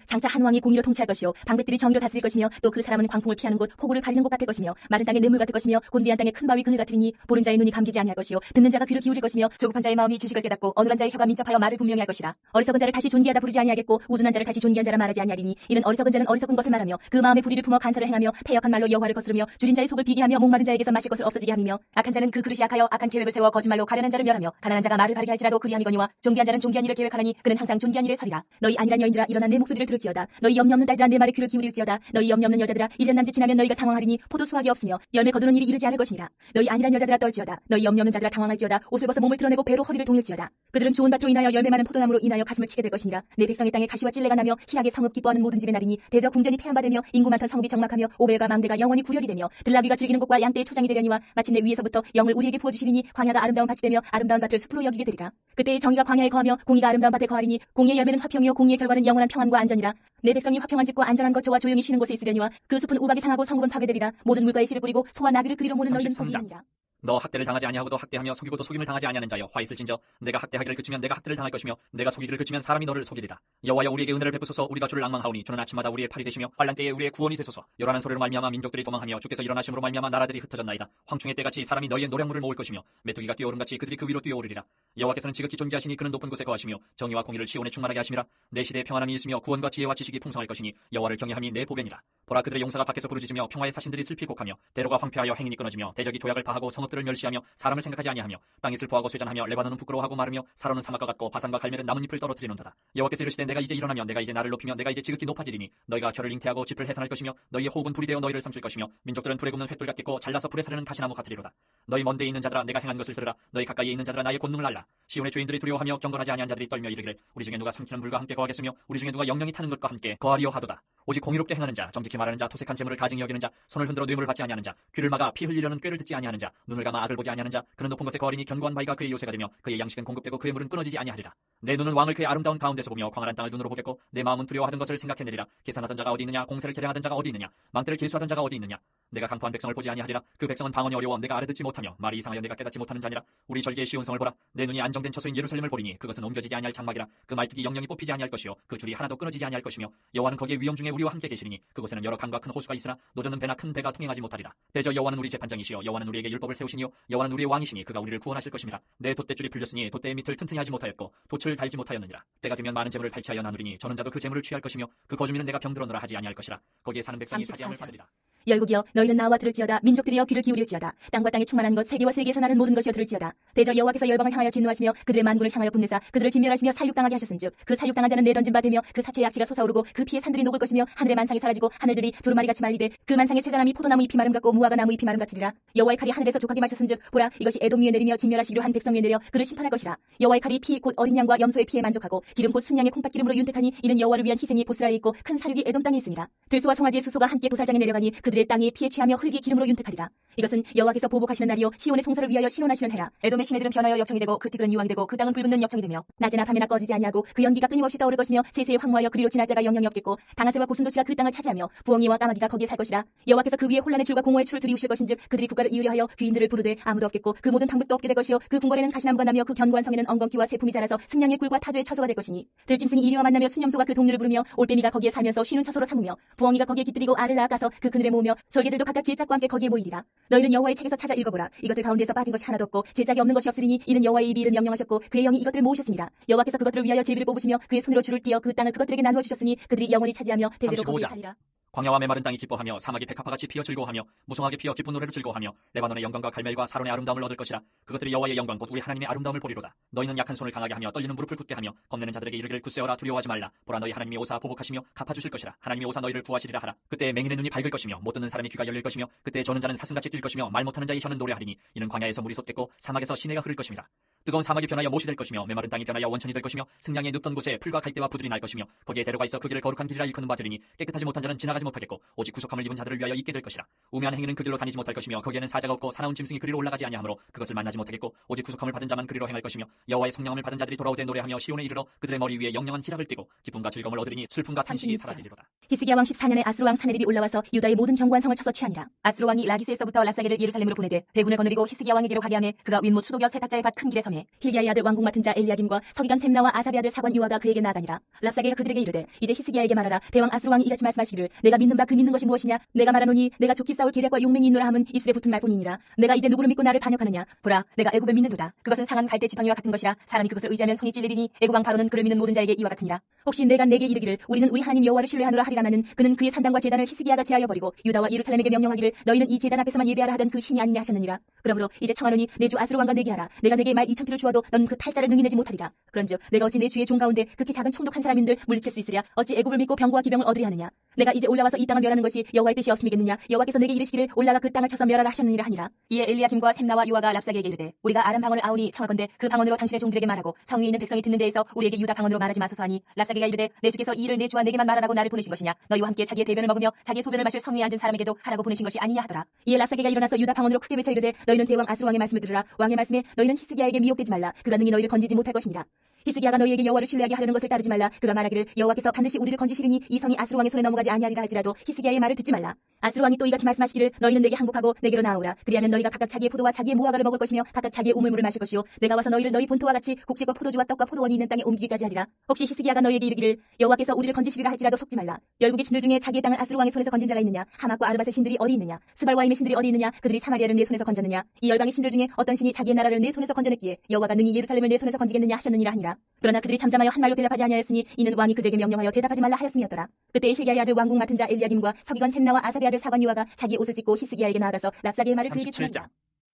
장차 한 왕이 공의로 통치할 것이요 방백들이 정의로 다스릴 것이며 또 그 사람은 광풍을 피하는 곳 호구를 가리는 곳 같을 것이며 마른 땅에 냇물 같을 것이며 곤비한 땅에 큰 바위 그늘 같으리니 보는 자의 눈이 감기지 아니할 것이요 듣는 자가 귀를 기울일 것이며 조급한 자의 마음이 지식을 깨닫고 어눌한 자의 혀가 민첩하여 말을 분명히 할 것이라. 어리석은 자를 다시 존귀하다 부르지 아니하겠고 우둔한 자를 다시 존귀한 자라 말하지 아니하리니 이는 어리석은 자는 어리석은 것을 말하며 그 마음에 불의를 품어 간사를 행하며 패역한 말로 여호와를 거스르며 줄인 자의 속을 비게 하며 목마른 자에게서 마실 것을 없어지게 함이며 악한 자는 그 그릇이 악하여 악한 계획을 세워 거짓말로 가련한 자를 멸하며 가난한 자가 말을 바르게 할지라도 그리함이거니와 존귀한 자는 존귀한 일을 계획하나니 그는 항상 존귀한 일에 서리라. 너희 안일한 여인들아 일어나 내 목소리를 들을지어다. 너희 염려 없는 딸들아 내 말에 귀를 기울일지어다. 너희 염려 없는 여자들아 이른 남짓 지나면 너희가 당황하리니 포도 수확이 없으며 열매 거두는 일이 이르지 않을 것입니다. 너희 안일한 여자들아 떨지어다. 너희 염려 없는 자들아 당황할지어다. 옷을 벗어 몸을 드러내고 배로 허리를 동일지어다. 그들은 좋은 밭으로 인하여 열매 많은 포도나무로 인하여 가슴을 치게 될 것이니라. 내 백성의 땅에 가시와 찔레가 나며 희락의 성읍 기뻐하는 모든 집의 날이니 대저 궁전이 폐함받으며 인구 많던 성읍이 적막하며 오벨과 망대가 영원히 구렬이 되며 들나귀가 즐기는 곳과 양떼의 초장이 되려니와 마침내 위에서부터 영을 우리에게 부어주시리니 광야가 아름다운 밭이 되며 아름다운 밭을 숲으로 여기게 되리라. 그때의 정의가 광야에 거하며 공의가 아름다운 밭에 거하리니 공의의 열매는 화평이요 공의의 결과는 영원한 평안과 안전이라. 내 백성이 화평한 집과 안전한 거처와 조용히 쉬는 곳에 있으려니와 그 숲은 우박이 상하고 성읍은 파괴되리라. 모든 물가에 씨를 뿌리고 소와 나귀를 그리로 모는 너희는 복이 33장. 있느니라. 너 학대를 당하지 아니하고도 학대하며 속이고도 속임을 당하지 아니하는 자여, 화 있을진저 내가 학대하기를 그치면 내가 학대를 당할 것이며 내가 속이기를 그치면 사람이 너를 속이리라. 여호와여, 우리에게 은혜를 베푸소서. 우리가 주를 앙망하오니 주는 아침마다 우리의 팔이 되시며 환난 때에 우리의 구원이 되소서. 요란한 소리로 말미암아 민족들이 도망하며 주께서 일어나심으로 말미암아 나라들이 흩어졌나이다. 황충의 때같이 사람이 너희의 노량물을 모을 것이며 메뚜기가 뛰어오름같이 그들이 그 위로 뛰어오르리라. 여호와께서는 지극히 존귀하시니 그는 높은 곳에 거하시며 정의와 공의를 시온에 충만하게 하심이라. 내 시대에 평안함이 있으며 구원과 지혜와 지식이 풍성할 것이니 여호와를 경외함이 내 보배니라. 보라, 그들의 용사가 밖에서 부르짖으며 평화의 사신들이 슬피 곡하며 대로가 황폐하여 행인이 끊어지며 대적이 도약을 파하고 성읍들을 멸시하며 사람을 생각하지 아니하며 땅이 슬퍼하고 쇠잔하며 레바논은 부끄러워하고 마르며 사로는 사막과 같고 바산과 갈멜은 나뭇잎을 떨어뜨리는도다. 여호와께서 이르시되 내가 이제 일어나며 내가 이제 나를 높이며 내가 이제 지극히 높아지리니 너희가 혀를 잉태하고 짚을 해산할 것이며 너희의 호흡은 불이 되어 너희를 삼킬 것이며 민족들은 불에 굽는 횃불 같겠고 잘라서 불에 사르는 가시나무 같으리로다. 너희 먼 데에 있는 자들아, 내가 행한 것을 들으라. 너희 가까이에 있는 자들아, 나의 권능을 알라. 시온의 죄인들이 두려워하며 경건하지 아니한 자들이 떨며 이르기를 우리 중에 누가 삼키는 불과 함께 거하겠으며 우리 중에 누가 영영이 타는 것과 함께 거하리요 하도다. 오직 공의롭게 행하는 자, 정직히 말하는 자, 토색한 재물을 가증히 여기는 자, 손을 흔들어 뇌물을 받지 아니하는 자, 귀를 막아 피 흘리려는 꾀를 듣지 아니하는 자, 눈을 감아 악을 보지 아니하는 자, 그는 높은 곳에 거하리니 견고한 바위가 그의 요새가 되며 그의 양식은 공급되고 그의 물은 끊어지지 아니하리라. 내 눈은 왕을 그의 아름다운 가운데서 보며 광활한 땅을 눈으로 보겠고 내 마음은 두려워하던 것을 생각해내리라. 계산하던 자가 어디 있느냐, 공세를 계량하던 자가 어디 있느냐, 망대를 계수하던 자가 어디 있느냐. 내가 강포한 백성을 보지 아니하리라. 그 백성은 방언이 어려워 내가 알아듣지 못하며 말이 이상하여 내가 깨닫지 못하는 자니라. 우리 절개의 시온성을 보라. 내 눈이 안정된 처소인 예루살렘을 보리니 그것은 옮겨지지 아니할 장막이라. 그 말뚝이 영영이 뽑히지 아니할 것이요 그 줄이 하나도 끊어지지 아니할 것이며 여호와는 거기에 위험 중에 우리와 함께 계시리니 그곳에는 여러 강과 큰 호수가 있으나 노젓는 배나 큰 배가 통행하지 못하리라. 대저 여호와는 우리 재판장이시여 여호와는 우리에게 율법을 세우시니요 여호와는 우리의 왕이시니 그가 우리를 구원하실 것임이라. 내 돛대줄이 풀렸으니 돛대의 밑을 튼튼히 하지 못하였고 돛을 달지 못하였느니라. 때가 되면 많은 재물을 탈취하여 나누리니 저는 자도 그 재물을 취할 것이며 그 거주민은 내가 병들어노라 하지 아니할 것이라. 거기에 사는 백성이 사대함을 받으리라. 열국이여, 너희는 나와 들을지어다. 민족들이여, 귀를 기울일지어다. 땅과 땅에 충만한 것, 세계와 세계에서 나는 모든 것이여 들을지어다. 대저 여호와께서 열방을 향하여 진노하시며 그들의 만군을 향하여 분내사 그들을 진멸하시며 살육당하게 하셨은즉 그 살육당한 자는 내던진 바 되며 그 사체의 악취가 솟아오르고 그 피의 산들이 녹을 것이며 하늘의 만상이 사라지고 하늘들이 두루마리같이 말리되 그 만상의 쇠자나미 포도나무 잎이 마름 같고 무화과 나무 잎이 마름 같으리라. 여호와의 칼이 하늘에서 족하게 마셨은즉 보라, 이것이 에돔 위에 내리며 진멸하시기로 한 백성 위에 내려 그를 심판할 것이라. 여호와의 칼이 피 곧 어린 양과 염소의 피에 만족하고 기름 곧 순양의 콩팥기름으로 윤택하니 이는 여호와를 위한 희생이 보스라에 있고 큰 사륙이 에돔 땅에 있습니다. 들소와 송아지의 수소가 함께 도살장에 내려가니 그들의 땅이 피에 취하며 흙이 기름으로 윤택하리라. 이것은 여호와께서 보복하시는 날이요 시온의 송사를 위하여 신원하시는 해라. 에돔의 시내들은 변하여 역청이 되고 그 티끌은 유황이 되고 그 땅은 불붙는 역청이 되며 낮이나 밤이나 꺼지지 아니하고 그 연기가 끊임없이 떠오를 것이며 세세에 황무하여 그리로 지날 자가 영영이 없겠고 당아새와 고슴도치가 그 땅을 차지하며 부엉이와 까마귀가 거기에 살 것이라. 여호와께서 그 위에 혼란의 줄과 공허의 줄을 들이우실 것인즉 그들이 국가를 이으려 하여 귀인들을 부르되 아무도 없겠고 그 모든 방백도 없게 될 것이요 그 궁궐에는 가시나무가 나며 그 견고한 성에는 엉겅퀴와 새품이 자라서 승냥의 꿀과 타조의 처소가 될 것이니 들짐승이 이리와 만나며 순염소가 그 동료를 부르며 올빼미가 거기에 살면서 쉬는 처소로 삼으며 부엉이가 거기에 깃들이고 알을 낳아가서 그 그늘에 모으며 절개들도 각각 제짝과 함께 거기에 모이리라. 너희는 여호와의 책에서 찾아 읽어보라. 이것들 가운데서 빠진 것이 하나도 없고 제짝이 없는 것이 없으리니 이는 여호와의 입이 이른 명령하셨고 그의 영이 이것들을 모으셨습니다. 여호와께서 그것들을 위하여 제비를 뽑으시며 그의 손으로 줄을 띄어 그 땅을 그것들에게 나누어 주셨으니 그들이 영원히 차지하며 대대로 거기에 35장. 살리라. 광야와 메마른 땅이 기뻐하며 사막이 백합화같이 피어 즐거워하며 무성하게 피어 기쁜 노래로 즐거워하며 레바논의 영광과 갈멜과 사론의 아름다움을 얻을 것이라. 그것들이 여호와의 영광 곧 우리 하나님의 아름다움을 보리로다. 너희는 약한 손을 강하게 하며 떨리는 무릎을 굳게 하며 겁내는 자들에게 이르기를 굳세어라, 두려워하지 말라. 보라, 너희 하나님이 오사 보복하시며 갚아주실 것이라. 하나님이 오사 너희를 구하시리라 하라. 그때 맹인의 눈이 밝을 것이며 못 듣는 사람의 귀가 열릴 것이며 그때 저는 자는 사슴같이 뛸 것이며 말 못하는 자의 혀는 노래하리니 이는 광야에서 물이 솟겠고 사막에서 시내가 흐를 것입니다. 뜨거운 사막이 변하여 못이 될 것이며 메마른 땅이 변하여 원천이 될 것이며 승냥이 눕던 곳에 풀과 갈대와 부들이 날 것이며 거기에 대로가 있어 그 길을 거룩한 길이라 일컫는 바 되리니 깨끗하지 못한 자는 지나가지 못하겠고 오직 구속함을 입은 자들을 위하여 있게 될 것이라. 우매한 행위는 그 길로 다니지 못할 것이며 거기에는 사자가 없고 사나운 짐승이 그리로 올라가지 아니하므로 그것을 만나지 못하겠고 오직 구속함을 받은 자만 그리로 행할 것이며 여호와의 성령함을 받은 자들이 돌아오되 노래하며 시온에 이르러 그들의 머리 위에 영영한 희락을 띠고 기쁨과 즐거움을 얻으리니 슬픔과 탄식이 사라지리로다. 히스기야 왕 14년에 아수르 왕 사네립이 올라와서 유다의 모든 견고한 성을 쳐서 취하니라. 아수르 왕이 라기스에서부터 랍사게를 예루살렘으로 보내되 대군을 거느리고 히스기야 왕에게로 가게 하매 그가 윗못 수도겨 세탁자의 밭 큰 길에 서매 힐기야의 아들 왕궁 맡은 자 엘리야김과 서기관 셈나와 아사비 아들 사관 요아가 그에게 나아가니라. 랍사게가 그들에게 이르되 이제 히스기야에게 말하라. 대왕 아수르 왕이 이같이 말씀하시기를 내가 믿는 바 그 믿는 것이 무엇이냐. 내가 말하노니 내가 좋기 싸울 계략과 용맹이 있노라 함은 입술에 붙은 말뿐이니라. 내가 이제 누구를 믿고 나를 반역하느냐. 보라, 내가 애굽을 믿는도다. 그것은 상한 갈대 지팡이와 같은 것이라. 사람이 그것을 의지하면 손이 찔리리니 애굽 왕 바로는 그를 믿는 모든 자에게 이와 같으니라. 혹시 내가 내게 이르기를 우리는 우리 하나님 여호와를 신뢰하노라 하리라마는 그는 그의 산당과 제단을 히스기야가 제하여 버리고 유다와 예루살렘에게 명령하기를 너희는 이 제단 앞에서만 예배하라 하던 그 신이 아니냐 하셨느니라. 그러므로 이제 청하노니 내 주 아수르 왕과 내게 하라. 내가 내게 말 2,000피를 주어도 넌 그 탈자를 능히 내지 못하리라. 그런즉 내가 어찌 내 주의 종 가운데 극히 작은 총독한 사람인들 물리칠 수 있으랴. 어찌 애굽을 믿고 병거와 기병을 얻으려 하느냐. 내가 이제 올라와서 이 땅을 멸하는 것이 여호와의 뜻이 없음이겠느냐. 여호와께서 내게 이르시기를 올라가 그 땅을 쳐서 멸하라 하셨느니라 하니라. 이에 엘리야김과 셈나와 요아가 랍사게에게 이르되 우리가 아람 방언을 아오니 청하건대 그 방언으로 당신의 종들에게 말하고 성에 있는 백성이 듣는 데에서 우리에게 유다 방언으로 말하지 마소서 하니 랍사게가 이르되 내 주께서 이 일을 내 주와 내게만 말하라고 나를 보내신 것이냐. 너희와 함께 자기의 대변을 먹으며 자기의 소변을 마실 성위에 앉은 사람에게도 하라고 보내신 것이 아니냐 하더라. 이에 랍사게가 일어나서 유다 방언으로 크게 외쳐 이르되 너희는 대왕 아수르 왕의 말씀을 들으라. 왕의 말씀에 너희는 히스기야에게 미혹되지 말라. 그가 능히 너희를 건지지 못할 것이니라. 히스기야가 너희에게 여호와를 신뢰하게 하려는 것을 따르지 말라. 그가 말하기를 여호와께서 반드시 우리를 건지시리니 이 성이 아수르 왕의 손에 넘어가지 아니하리라 할지라도 히스기야의 말을 듣지 말라. 아스루 왕이 또 이같이 말씀하시기를 너희는 내게 항복하고 내게로 나아오라. 그리하면 너희가 각각 자기의 포도와 자기의 무화과를 먹을 것이며 각각 자기의 우물물을 마실 것이요 내가 와서 너희를 너희 본토와 같이 곡식과 포도주와 떡과 포도원이 있는 땅에 옮기기까지 하리라. 혹시 히스기야가 너희에게 이르기를 여호와께서 우리를 건지시리라 할지라도 속지 말라. 열국의 신들 중에 자기의 땅을 아스루 왕의 손에서 건진 자가 있느냐? 하맛과 아르밧의 신들이 어디 있느냐? 스발와임의 신들이 어디 있느냐? 그들이 사마리아를 내 손에서 건졌느냐? 이 열방의 신들 중에 어떤 신이 자기의 나라를 내 손에서 건져냈기에 여호와가 능히 예루살렘을 내 손에서 건지겠느냐 하셨느니라 하니라. 그러나 그들이 잠잠하여 한 말로 대답하지 아니하였으니 이는 왕이 그들에게 명령하여 대답하지 말라 하였음이었더라. 그때 hilki야의 아들 왕궁 맡은 자 엘리야김과 서기관 셈나와 아사의 아들 사관 요아가 자기의 옷을 찢고 히스기야에게 나아가서 랍사게의 말을 그에게 37장 전하니라.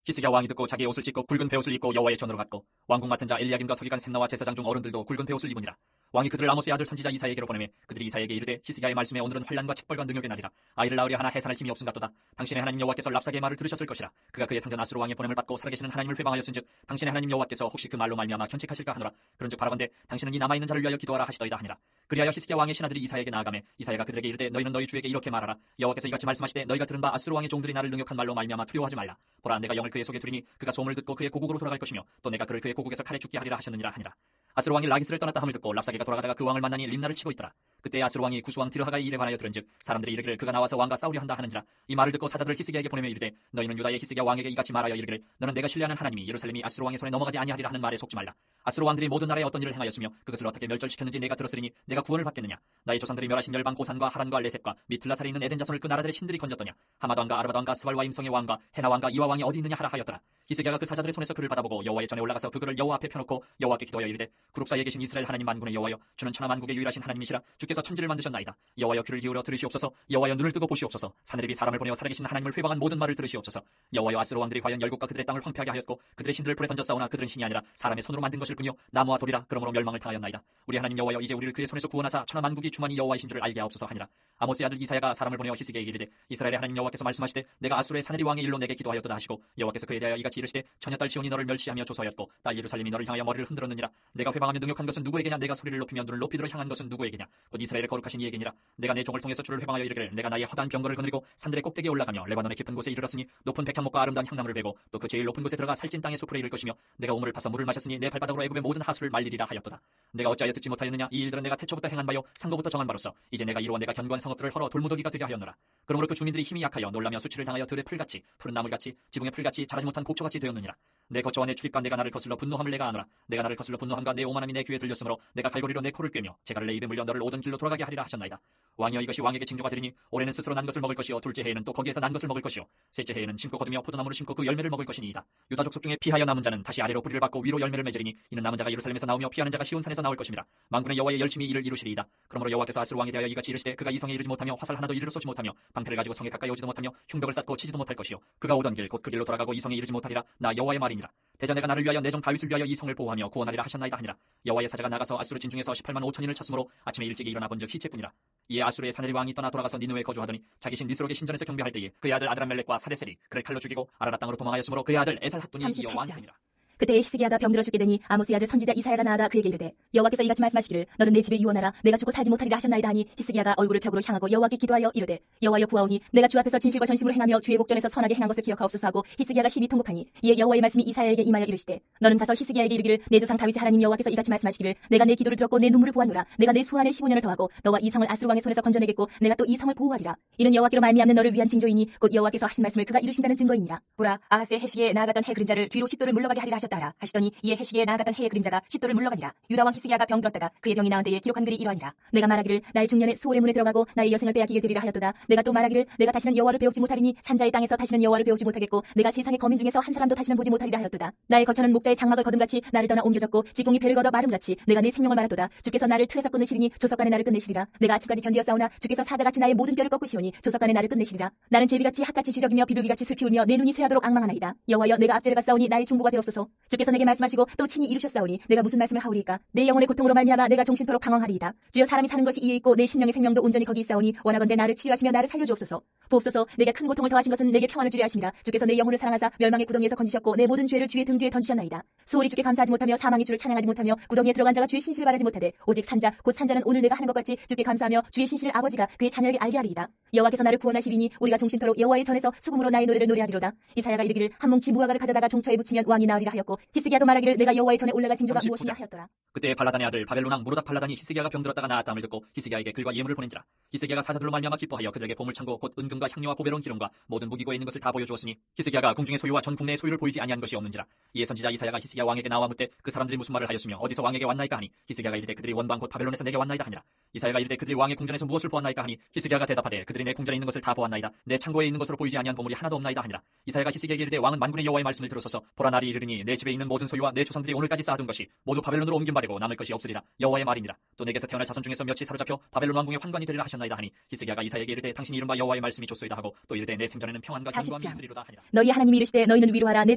히스기야 왕이 듣고 자기의 옷을 찢고 굵은 베옷을 입고 여호와의 전으로 갔고 왕궁 맡은 자 엘리야김과 서기관 셈나와 제사장 중 어른들도 굵은 베옷을 입으니라. 왕이 그들을 아모스의 아들 선지자 이사야에게로 보내매 그들이 이사야에게 이르되 히스기야의 말씀에 오늘은 환난과 책벌과 능욕의 날이라. 아이를 낳으려 하나 해산할 힘이 없음같도다. 당신의 하나님 여호와께서 랍사게의 말을 들으셨을 것이라. 그가 그의 상전 아수르 왕의 보냄을 받고 살아계시는 하나님을 회방하였은즉 당신의 하나님 여호와께서 혹시 그 말로 말미암아 견책하실까 하노라. 그런즉 바라건대 당신은 이 남아있는 자를 위하여 기도하라 하시더이다 하니라. 그리하여 히스기야 왕의 신하들이 이사야에게 나아가매 이사야가 그들에게 이르되 너희는 너희 주에게 이렇게 말하라. 여호와께서 이같이 말씀하시되 너희가 들은 바 아수르 왕의 종들이 나를 능욕한 말로 말미암아 두려워하지 말라. 보라 내가 영을 그의 속에 두리니 그가 소음을 듣고 그의 고국으로 돌아갈 것이며 또 내가 그를 그의 고국에서 칼에 죽게 하리라 하셨느니라 하니라. 아수르 왕이 라기스를 떠났다 함을 듣고 랍사게가 돌아가다가 그 왕을 만나니 림나를 치고 있더라. 그때 아수르 왕이 구수왕 디르하가의 일에 관하여 들은즉 사람들이 이르기를 그가 나와서 왕과 싸우려 한다 하는지라. 이 말을 듣고 사자들을 히스기야에게 보내며 이르되 너희는 유다의 히스기야 왕에게 이같이 말하여 이르기를 너는 내가 신뢰하는 하나님이 예루살렘이 아수르 왕의 손에 넘어가지 아니하리라 하는 말에 속지 말라. 아수르 왕들이 모든 나라에 어떤 일을 행하였으며 그것을 어떻게 멸절시켰는지 내가 들었으리니 내가 구원을 받겠느냐. 나의 조상들이 멸하신 열방 고산과 하란과 레셉과 미틀라살에 있는 에덴 자손을 그 나라들의 신들이 건졌더냐. 하맛 왕과 아르밧 왕과 스발와임 성의 왕과 헤나 왕과 이와 왕이 어디 있느냐 하라 하였더라. 히스기야가 그 사자들의 손에서 그를 받아보고 여호와의 전에 올라가서 그 글을 여호와 앞에 펴놓고 여호와께 기도하여 이르되 구룩 사이에 계신 이스라엘 하나님 만군의 여호와여 주는 천하 만국의 유일하신 하나님이시라. 주께서 천지를 만드셨나이다. 여호와여 귀를 기울여 들으시옵소서. 여호와여 눈을 뜨고 보시옵소서. 사내립이 사람을 보내어 살아계신 하나님을 회방한 모든 말을 들으시옵소서. 여호와여 아수르 왕들이 과연 열국과 그들의 땅을 황폐하게 하였고 그들의 신들을 불에 던져 싸우나 그들은 신이 아니라 사람의 손으로 만든 것일 뿐이요 나무와 돌이라. 그러므로 멸망을 당하였나이다. 우리 하나님 여호와여 이제 우리를 그의 손에서 구원하사 천하 만국이 주만이 여호와이신 줄을 알게 하옵소서 하니라. 아모스의 아들 이사야가 사람을 보내어 히스기야에게 이르되 이스라엘의 하나님 여호와께서 말씀하시되 내가 아수르의 사내립 왕의 일로 내게 기도하였도다 하시고 여호와께서 그에 대하여 이같이 이르시되 처녀딸 시온이 너를 멸시하며 조소하였고 딸 예루살렘이 너를 향하여 머리를 흔들었느니라. 내가 회방하며 능욕한 것은 누구에게냐. 내가 소리를 높이며 눈을 높이 들어 향한 것은 누구에게냐. 곧 이스라엘의 거룩하신 이에게니라. 내가 내 종을 통해서 주를 회방하여 이르기를 내가 나의 허다한 병거를 거느리고 산들의 꼭대기에 올라가며 레바논의 깊은 곳에 이르렀으니 높은 백향목과 아름다운 향나무를 베고 또 그 제일 높은 곳에 들어가 살찐 땅의 숲으로 이를 것이며 내가 우물을 파서 물을 마셨으니 내 발바닥으로 애굽의 모든 하수를 말리리라 하였도다. 내가 어찌하여 듣지 못하였느냐. 이 일들은 내가 태초부터 행한 바요 상고부터 정한 바로서 이제 내가 이루어 내가 견고한 성읍들을 헐어 돌무더기가 되게 하였노라. 그러므로 그 주민들이 힘이 약하여 놀라며 수치를 당하여 들의 풀같이 푸른 나물같이 지붕의 풀같이 자라지 못한 곡초같이 되었느니라. 내 거처와 내 출입과 내가 나를 거슬러 분노함을 내가 아노라. 내가 나를 거슬러 분노함과 내 오만함이 내 귀에 들렸으므로 내가 갈고리로 내 코를 꿰며 제갈을 내 입에 물려 너를 오던 길로 돌아가게 하리라 하셨나이다. 왕이여 이것이 왕에게 징조가 되리니 올해는 스스로 난 것을 먹을 것이요 둘째 해에는 또 거기에서 난 것을 먹을 것이요 셋째 해에는 심고 거두며 포도나무를 심고 그 열매를 먹을 것이니이다. 유다 족속 중에 피하여 남은 자는 다시 아래로 뿌리를 받고 위로 열매를 맺으리니 이는 남은 자가 예루살렘에서 나오며 피하는 자가 시온산에서 나올 것입니다. 만군의 여호와의 열심히 이를 이루시리이다. 그러므로 여호와께서 아수르 왕에 대하여 이같이 이르시되 그가 이 성에 이르지 못하며 화살 하나도 이르러 쏘지 못하며 방패를 가지고 성에 가까이 오지도 못하며 흉벽을 쌓고 치지도 못할 것이요 그가 오던 길 곧 그 길로 돌아가고 이 성에 이르지 못하리라. 나 여호와의 말이니라. 대저 내가 나를 위하여 내 종 다윗을 위하여 이 성을 보호하며 구원하리라 하셨나이다 하니라. 여호와의 사자가 나가서 아수르 진중에서 18만 5천인을 쳤으므로 아침에 일찍이 일어나 본즉 시체뿐이라. 이에 아수르의 사내립 왕이 떠나 돌아가서 니느웨에 거주하더니 자기 신 니스록의 신전에서 경배할 때에 그의 아들 아드람멜렉과 사레셀이 그를 칼로 죽이고 아라라 땅으로 도망하였으므로 그의 아들 에살핫돈이 이어 왕되니라. 그때 히스기야가 병들어 죽게 되니 아모스의 아들 선지자 이사야가 나아가 그에게 이르되 여호와께서 이같이 말씀하시기를 너는 내 집에 유언하라. 내가 죽고 살지 못하리라 하셨나이다 하니 히스기야가 얼굴을 벽으로 향하고 여호와께 기도하여 이르되 여호와여 구하오니 내가 주 앞에서 진실과 전심으로 행하며 주의 복전에서 선하게 행한 것을 기억하옵소서 하고 히스기야가 심히 통곡하니 이에 여호와의 말씀이 이사야에게 임하여 이르시되 너는 가서 히스기야에게 이르기를 내 조상 다윗의 하나님 여호와께서 이같이 말씀하시기를 내가 내 기도를 들었고 내 눈물을 보았노라. 내가 내 수완에 15년을 더하고 너와 이 성을 아수르 왕의 손에서 건져내겠고 내가 또 이 성을 보호하리라. 이는 여호와께로 말미암는 너를 위한 징조이니 곧 여호와께서 하신 말씀을 그가 이루신다는 증거이니라. 보라 아하스의 해시기에 나아가던 해 그림자를 뒤로 10도를 물러가게 하리라 하셨다라 하시더니 이에 해시기에 나아가던 해의 그림자가 10도를 물러가니라. 유다 왕 히스기야가 병들었다가 그의 병이 나은 때에 기록한 글이 이러하니라. 내가 말하기를 나의 중년에 수월의 문에 들어가고 나의 여생을 빼앗기게 되리라 하였도다. 내가 또 말하기를 내가 다시는 여호와를 배우지 못하리니 산자의 땅에서 다시는 여호와를 배우지 못하겠고 내가 세상의 거민 중에서 한 사람도 다시는 보지 못하리라 하였도다. 나의 거처는 목자의 장막을 거둠같이 나를 떠나 옮겨졌고 지공이 배를 걷어 마름같이 내가 내 생명을 말하도다. 주께서 나를 틀에서 끊으시리니 조석간에 나를 끝내시리라. 내가 아침까지 견디었사오나 주께서 사자같이 나의 모든 뼈를 꺾으시오니 조석간에 나를 끝내시리라. 나는 제비같이 핫같이 지적이며 비둘기같이 슬피 울며 내 눈이 쇠하도록 앙망하나이다. 여호와여 내가 앞제를 갔사오니 나의 중보가 되옵소서. 주께서 내게 말씀하시고 또 친히 이루셨사오니 내가 무슨 말씀을 하오리이까. 내 영혼의 고통으로 말미암아 내가 종신토록 방황하리이다. 주여 사람이 사는 것이 이에 있고 내 심령의 생명도 온전히 거기 있사오니 원하건대 나를 치료하시며 나를 살려주옵소서. 보옵소서 내게 큰 고통을 더하신 것은 내게 평안을 주려 하심이라. 주께서 내 영혼을 사랑하사 멸망의 구덩이에서 건지셨고 내 모든 죄를 주의 등 뒤에 던지셨나이다. 수월이 주께 감사하지 못하며 사망이 주를 찬양하지 못하며 구덩이에 들어간 자가 주의 신실을 바라지 못하되 오직 산자 곧 산자는 오늘 내가 하는 것 같이 주께 감사하며 주의 신실을 아버지가 그의 자녀에게 알게 하리이다. 여호와께서 나를 구원하시리니 우리가 종신토록 여호와의 전에서 수금으로 나의 노래를 노래하리로다. 이사야가 이르기를 한 뭉치 무화과를 가져다가 종처에 붙이면 왕이 나으리라 하였고 하였고 히스기야도 말하기를 내가 여호와의 전에 올라갈 징조가 39장. 무엇이냐 하였더라. 그때 발라단의 아들 바벨론 왕 무로닥 발라단이 히스기야가 병들었다가 나았다함을 듣고 히스기야에게 글과 예물을 보낸지라. 히스기야가 사자들로 말미암아 기뻐하여 그들에게 보물 창고 곧 은금과 향료와 보배로운 기름과 모든 무기고에 있는 것을 다 보여주었으니 히스기야가 궁중의 소유와 전 국내의 소유를 보이지 아니한 것이 없는지라. 이에 선지자 이사야가 히스기야 왕에게 나와 묻되 그 사람들이 무슨 말을 하였으며 어디서 왕에게 왔나이까 하니 히스기야가 이르되 그들이 원방 곧 바벨론에서 내게 왔나이다 하니라. 이사야가 이르되 그들이 왕의 궁전에서 무엇을 보았나이까 하니 히스기야가 대답하되 그들이 내 궁전에 있는 것을 다 보았나이다. 내 창고에 있는 것으로 보이지 아니한 보물이 하나도 없나이다 하니라. 이사야가 히스기야에게 이르되 왕은 만군의 여호와의 말씀을 들으소서 보라 날이 이르니 내 집에 있는 모든 소유와 내 조상들이 오늘까지 쌓아둔 것이 모두 바벨론으로 옮긴 바되고 남을 것이 없으리라. 여호와의 말이니라. 또 내게서 태어날 자손 중에서 몇이 사로잡혀 바벨론 왕궁의 환관이 되리라 하셨나이다 하니 히스기야가 이사야에게 이르되 당신이 이른바 여호와의 말씀이 좋소이다 하고 또 이르되 내 생전에는 평안과 견고함이 40장. 있으리로다 하니라. 너희 하나님이 이르시되 너희는 위로하라 내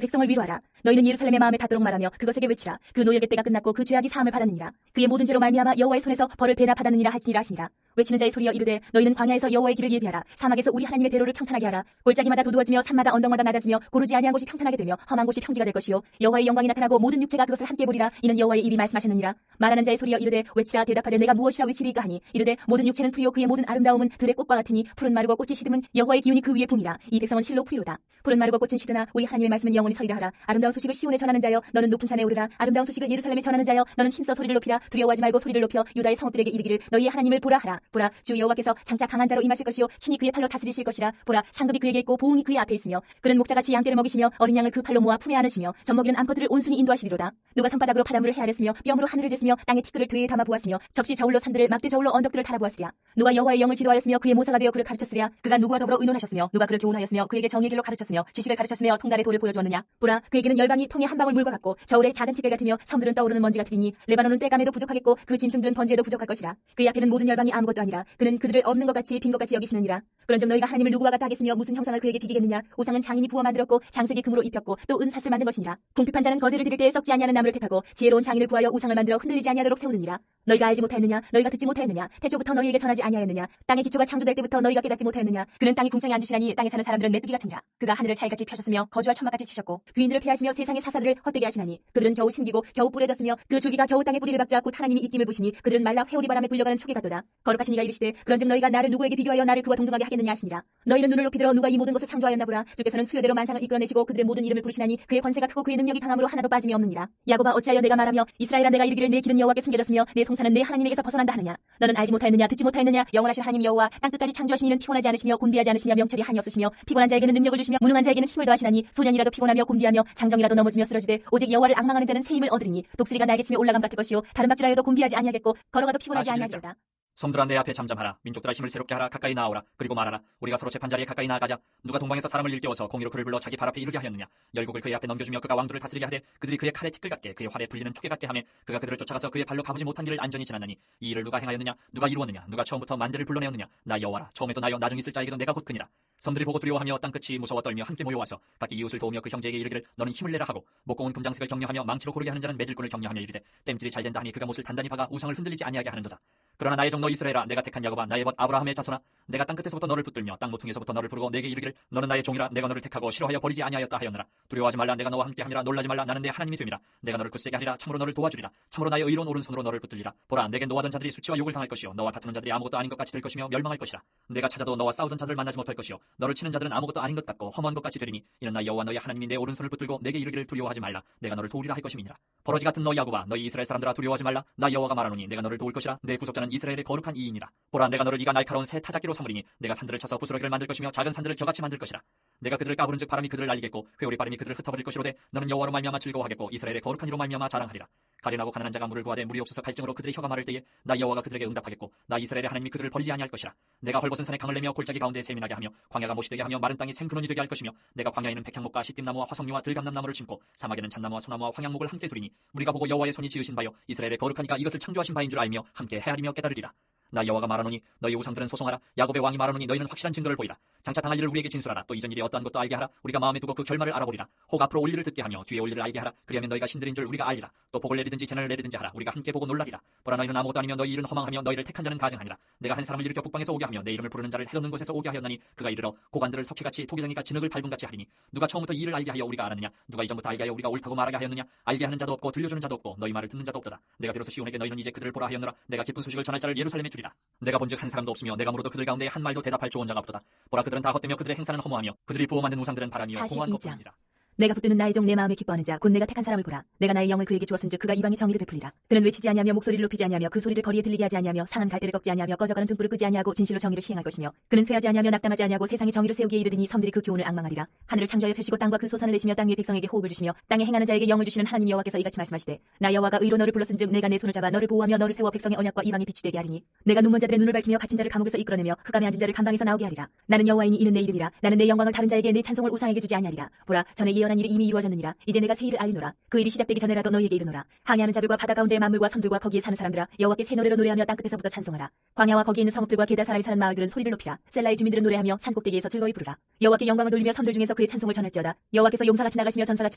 백성을 위로하라. 너희는 예루살렘의 마음에 닿도록 말하며 그것에게 외치라. 그 노역의 때가 끝났고 그 죄악이 사함을 받았느니라. 그의 모든 죄로 말미암아 여호와의 손에서 벌을 배나 받았느니라 하시니라. 외치는 자의 소리여 이르되 너희는 광야에서 여호와의 길을 예비하라. 사막에서 우리 하나님의 대로를 평탄하게 하라. 골짜기마다 두두어지며 산마다 언덕마다 낮아지며 고르지 아니한 곳이 평탄하게 되며 험한 곳이 평지가 될 것이요 여호와의 영광이 나타나고 모든 육체가 그것을 함께 보리라. 이는 여호와의 입이 말씀하셨느니라. 말하는 자의 소리여 이르되 외치라. 대답하되 내가 무엇이라 외치리까 하니 이르되 모든 육체는 풀이요 그의 모든 아름다움은 들의 꽃과 같으니 푸른 마르고 꽃이 시듬은 여호와의 기운이 그 위에 붐이라. 이 백성은 실로 풀이로다. 푸른 마르고 꽃은 시드나 우리 하나님의 말씀은 영원히 서리라 하라. 아름다운 소식을 시온에 전하는 자여 너는 높은 산에 오르라. 아름다운 소식을 예루살렘에 전하는 자여 너는 힘써 소리를 높이라. 두려워하지 말고 소리를 높여 유다의 성읍들에게 이르기를 너희의 하나님을 보라 하라. 보라 주 여호와께서 장차 강한 자로 임하실 것이요 친히 그의 팔로 다스리실 것이라. 보라 상급이 그에게 있고 보응이 그의 앞에 있으며 그는 목자같이 양떼를 먹이시며 어린 양을 그 팔로 모아 품에 안으시며 젖먹이는 암컷들을 온순히 인도하시리로다. 누가 손바닥으로 바닷물을 헤아렸으며 뼘으로 하늘을 쟀으며 땅의 티끌을 되에 담아 보았으며 접시 저울로 산들을 막대 저울로 언덕들을 달아보았으랴. 누가 여호와의 영을 지도하였으며 그의 모사가 되어 그를 가르쳤으랴. 그가 누구와 더불어 의논하셨으며 누가 그를 교훈하였으며 그에게 정의 길로 가르쳤으며 지식을 가르쳤으며 통달의 도를 보여주었느냐. 보라 그에게는 열방이 통에 한 방울 물과 같고 저울의 작은 티끌 같으며 섬들은 떠오르는 먼지 같으리니 레바논은 때감에도 부족하겠고 그 짐승들은 번제에도 부족할 것이라. 그의 앞에는 모든 열방이 아무것도 아니라 그는 그들을 없는 것 같이 빈 것 같이 여기시느니라. 그런즉 너희가 하나님을 누구와 같다 하겠으며 무슨 형상을 그에게 비기겠느냐. 우상은 장인이 부어 만들었고 장색이 금으로 입혔고 또 은사슬 만든 것이니라. 궁핍한 자는 거제를 드릴 때에 썩지 아니하는 나무를 택하고 지혜로운 장인을 구하여 우상을 만들어 흔들리지 아니하도록 세우느니라. 너희가 알지 못하였느냐. 너희가 듣지 못하였느냐. 태초부터 너희에게 전하지 아니하였느냐. 땅의 기초가 창조될 때부터 너희가 깨닫지 못하였느냐. 그는 땅의 궁창에 앉으시나니 땅에 사는 사람들은 메뚜기 같으니라. 그가 하늘을 자기같이 펴셨으며 거주할 천막같이 치셨고 귀인들을 폐하시며 세상의 사사들을 헛되게 하시나니 그들은 겨우 심기고 겨우 뿌려졌으며 그 줄기가 겨우 땅에 뿌리를 박자 곧 하나님이 입김을 부시니 그들은 말라 회오리 바람에 불려가는 초계 같도다. 거룩하신 이가 이르시되 그런즉 너희가 나를 누구에게 비교하여 나를 그와 동등하게 하겠느냐 하시니라. 너희는 눈을 높이 들어 누가 이 모든 것을 창조하였나 보라. 주께서는 수요대로 만상을 이끌어내시고 그들의 모든 이름을 부르시나니 그의 권세가 크고 그의 능력이 강함으로 하나도 빠짐이 없느니라. 야곱아 어찌하여 내가 말하며 이스라엘아 내가 이르기를 내 길은 여호와께 숨겨졌으며 내 송사는 내 하나님에게서 벗어난다 하느냐. 너는 알지 못하였느냐. 듣지 못하였느냐. 영원하신 하나님 여호와 땅끝까지 창조하신 이는 피곤하지 않으시며 곤비하지 않으시며 명철이 한이 없으시며 피곤한 자에게는 능력을 주시며 무능한 자에게는 힘을 더하시나니 소년이라도 피곤하며 곤비하며 장정이라도 넘어지며 쓰러지되 오직 여호와를 앙망하는 자는 새 힘을 얻으리니 독수리가 날개치며 올라감 같을 것이요 다른 박질하여도 곤비하지 아니하겠고 걸어가도 피곤하지 41장. 아니하리로다. 섬들아 내 앞에 잠잠하라. 민족들아 힘을 새롭게 하라. 가까이 나아오라. 그리고 말하라. 우리가 서로 재판자리에 가까이 나아가자. 누가 동방에서 사람을 일깨워서 공의로 그를 불러 자기 발 앞에 이르게 하였느냐. 열국을 그의 앞에 넘겨주며 그가 왕들을 다스리게 하되 그들이 그의 칼에 티끌 같게 그의 활에 불리는 초계 같게 하며 그가 그들을 쫓아가서 그의 발로 가보지 못한 길을 안전히 지났나니 이 일을 누가 행하였느냐. 누가 이루었느냐. 누가 처음부터 만대를 불러내었느냐. 나 여호와라. 처음에도 나여 나중 있을 자에게도 내가 곧 그니라. 섬들이 보고 두려워하며 땅끝이 무서워 떨며 함께 모여와서 각기 이웃을 도우며 그 형제에게 이르기를 너는 힘을 내라 하고 목공은 금장색을 격려하며 망치로 고르게 하는 자는 매질꾼을 격려하며 이르되 땜질이 잘 된다 하니 그가 못을 단단히 박아 우상을 흔들리지 아니하게 하는도다. 그러나 나의 종너 이스라엘아 내가 택한 야곱아 나의 벗 아브라함의 자손아 내가 땅끝에서부터 너를 붙들며 땅 모퉁이에서부터 너를 부르고 내게 이르기를 너는 나의 종이라 내가 너를 택하고 싫어하여 버리지 아니하였다 하였느라. 두려워하지 말라. 내가 너와 함께함이라. 놀라지 말라. 나는 내 하나님이 됨이라. 내가 너를 굳세게 하리라. 참으로 너를 도와주리라. 참으로 나의 의로운 오른손으로 너를 붙들리라. 보라 내게 노하던 자들이 수치와 욕을 당할 것이요 너와 다투는 자들이 아무것도 아닌 것 같이 될 것이며 멸망할 것이라. 내가 찾아도 너와 싸우던 자들을 만나지 못할 것이요 너를 치는 자들은 아무것도 아닌 것 같고 험한 것 같이 되리니 이는 나 여호와 너의 하나님이 내 오른손을 붙들고 내게 이르기를 두려워하지 말라. 내가 너를 도우리라 할 것임이니라. 버러지 같은 너 야곱아 너희 이스라엘 사람들아 두려워하지 말라. 나 여호와가 말하노니 내가 너를 도울 것이라. 내 구속자는 이스라엘의 거룩한 이인이라. 보라 내가 너를 이가 날카로운 새 타작기로 삼으리니 내가 산들을 쳐서 부스러기를 만들 것이며 작은 산들을 겨같이 만들 것이라. 내가 그들을 까부른즉 바람이 그들을 날리겠고 회오리 바람이 그들을 흩어버릴 것이로되 너는 여호와로 말미암아 즐거워하겠고 이스라엘의 거룩한 이로 말미암아 자랑하리라. 가련하고 가난한 자가 물을 구하되 물이 없어서 갈증으로 그들의 혀가 마를 때에 나 여호와가 그들에게 응답하겠고 나 이스라엘의 하나님이 그들을 버리지 아니할 것이라. 내가 헐벗은 산에 강을 내며 골짜기 가운데 샘이 나게 하며 광야가 못이 되게 하며 마른 땅이 샘근원이 되게 할 것이며 내가 광야에는 백향목과 시띠나무와 화석류와 들감남나무를 심고 사막에는 잣나무와 소나무와 황양목을 함께 두리니 우리가 보고 여호와의 손이 지으신 바요 이스라엘의 거룩한 이가 이것을 창조하신 바인 줄 알며 함께 헤아리며 깨달으리라. 나 여호와가 말하노니 너희 우상들은 소송하라. 야곱의 왕이 말하노니 너희는 확실한 증거를 보이라. 장차 당할 일을 우리에게 진술하라. 또 이전 일이 어떠한 것도 알게 하라. 우리가 마음에 두고 그 결말을 알아보리라. 혹 앞으로 올 일을 듣게 하며 뒤에 올 일을 알게 하라. 그리하면 너희가 신들인 줄 우리가 알리라. 또 복을 내리든지 재난을 내리든지 하라. 우리가 함께 보고 놀라리라. 보라 너희는 아무것도 아니며 너희 일은 허망하며 너희를 택한 자는 가증하니라. 내가 한 사람을 일으켜 북방에서 오게 하며 내 이름을 부르는 자를 해돋는 곳에서 오게 하였나니 그가 이르러 고관들을 석회같이 토기장이가 진흙을 밟은 같이 하리니 누가 처음부터 이 일을 알게 하여 우리가 알았느냐. 누가 이전부터 알게 하여 우리가 옳다고 말하게 하였느냐. 알게 하는 자도 없고 들려주는 자도 없고 너희 말을 듣는 자도 없도다. 내가 비로소 시온에게 너희는 이제 그들을 보라 하였노라. 내가 기쁜 소식을 전할 자를 예루살렘에 주리라. 내가 본즉 한 사람도 없으며 내가 물어도 그들 가운데 한 말도 대답할 조언자가 없도다. 보라 그들은 다 헛되며 그들의 행사는 허무하며 그들이 부어 만든 우상들은 바람이요 공허한 42장. 것뿐이니라. 내가 붙드는 나의 종 내 마음에 기뻐하는 자 곧 내가 택한 사람을 보라. 내가 나의 영을 그에게 주었은즉 그가 이방의 정의를 베풀리라. 그는 외치지 아니하며 목소리를 높이지 아니하며 그 소리를 거리에 들리게 하지 아니하며 상한 갈대를 꺾지 아니하며 꺼져가는 등불을 끄지 아니하고 진실로 정의를 시행할 것이며 그는 쇠하지 아니하며 낙담하지 아니하고 세상의 정의를 세우기에 이르리니 섬들이 그 교훈을 앙망하리라. 하늘을 창조하여 펴시고 땅과 그 소산을 내시며 땅 위의 백성에게 호흡을 주시며 땅에 행하는 자에게 영을 주시는 하나님 여호와께서 이같이 말씀하시되 나 여호와가 의로 너를 불렀은즉 내가 내 손을 잡아 너를 보호하며 너를 세워 백성의 언약과 이방의 빛이 되게 하리니 내가 눈먼 자들의 눈을 밝히며 갇힌 자를 감옥에서 이끌어내며 흑암에 앉은 자를 감방에서 나오게 하리라. 나는 여호와이니 이는 내 이름이라. 나는 내 영광을 다른 자에게 내 찬송을 우상에게 주지 아니하리라. 보라 전에 예언한 일이 이미 이루어졌느니라. 이제 내가 새 일을 알리노라. 그 일이 시작되기 전에라도 너희에게 이르노라. 항해하는 자들과 바다 가운데의 만물과 섬들과 거기에 사는 사람들아 여호와께 새 노래로 노래하며 땅 끝에서부터 찬송하라. 광야와 거기에 있는 성읍들과 게다 사람이 사는 마을들은 소리를 높이라. 셀라의 주민들은 노래하며 산 꼭대기에서 즐거이 부르라. 여호와께 영광을 돌리며 섬들 중에서 그의 찬송을 전할지어다. 여호와께서 용사같이 나가시며 전사같이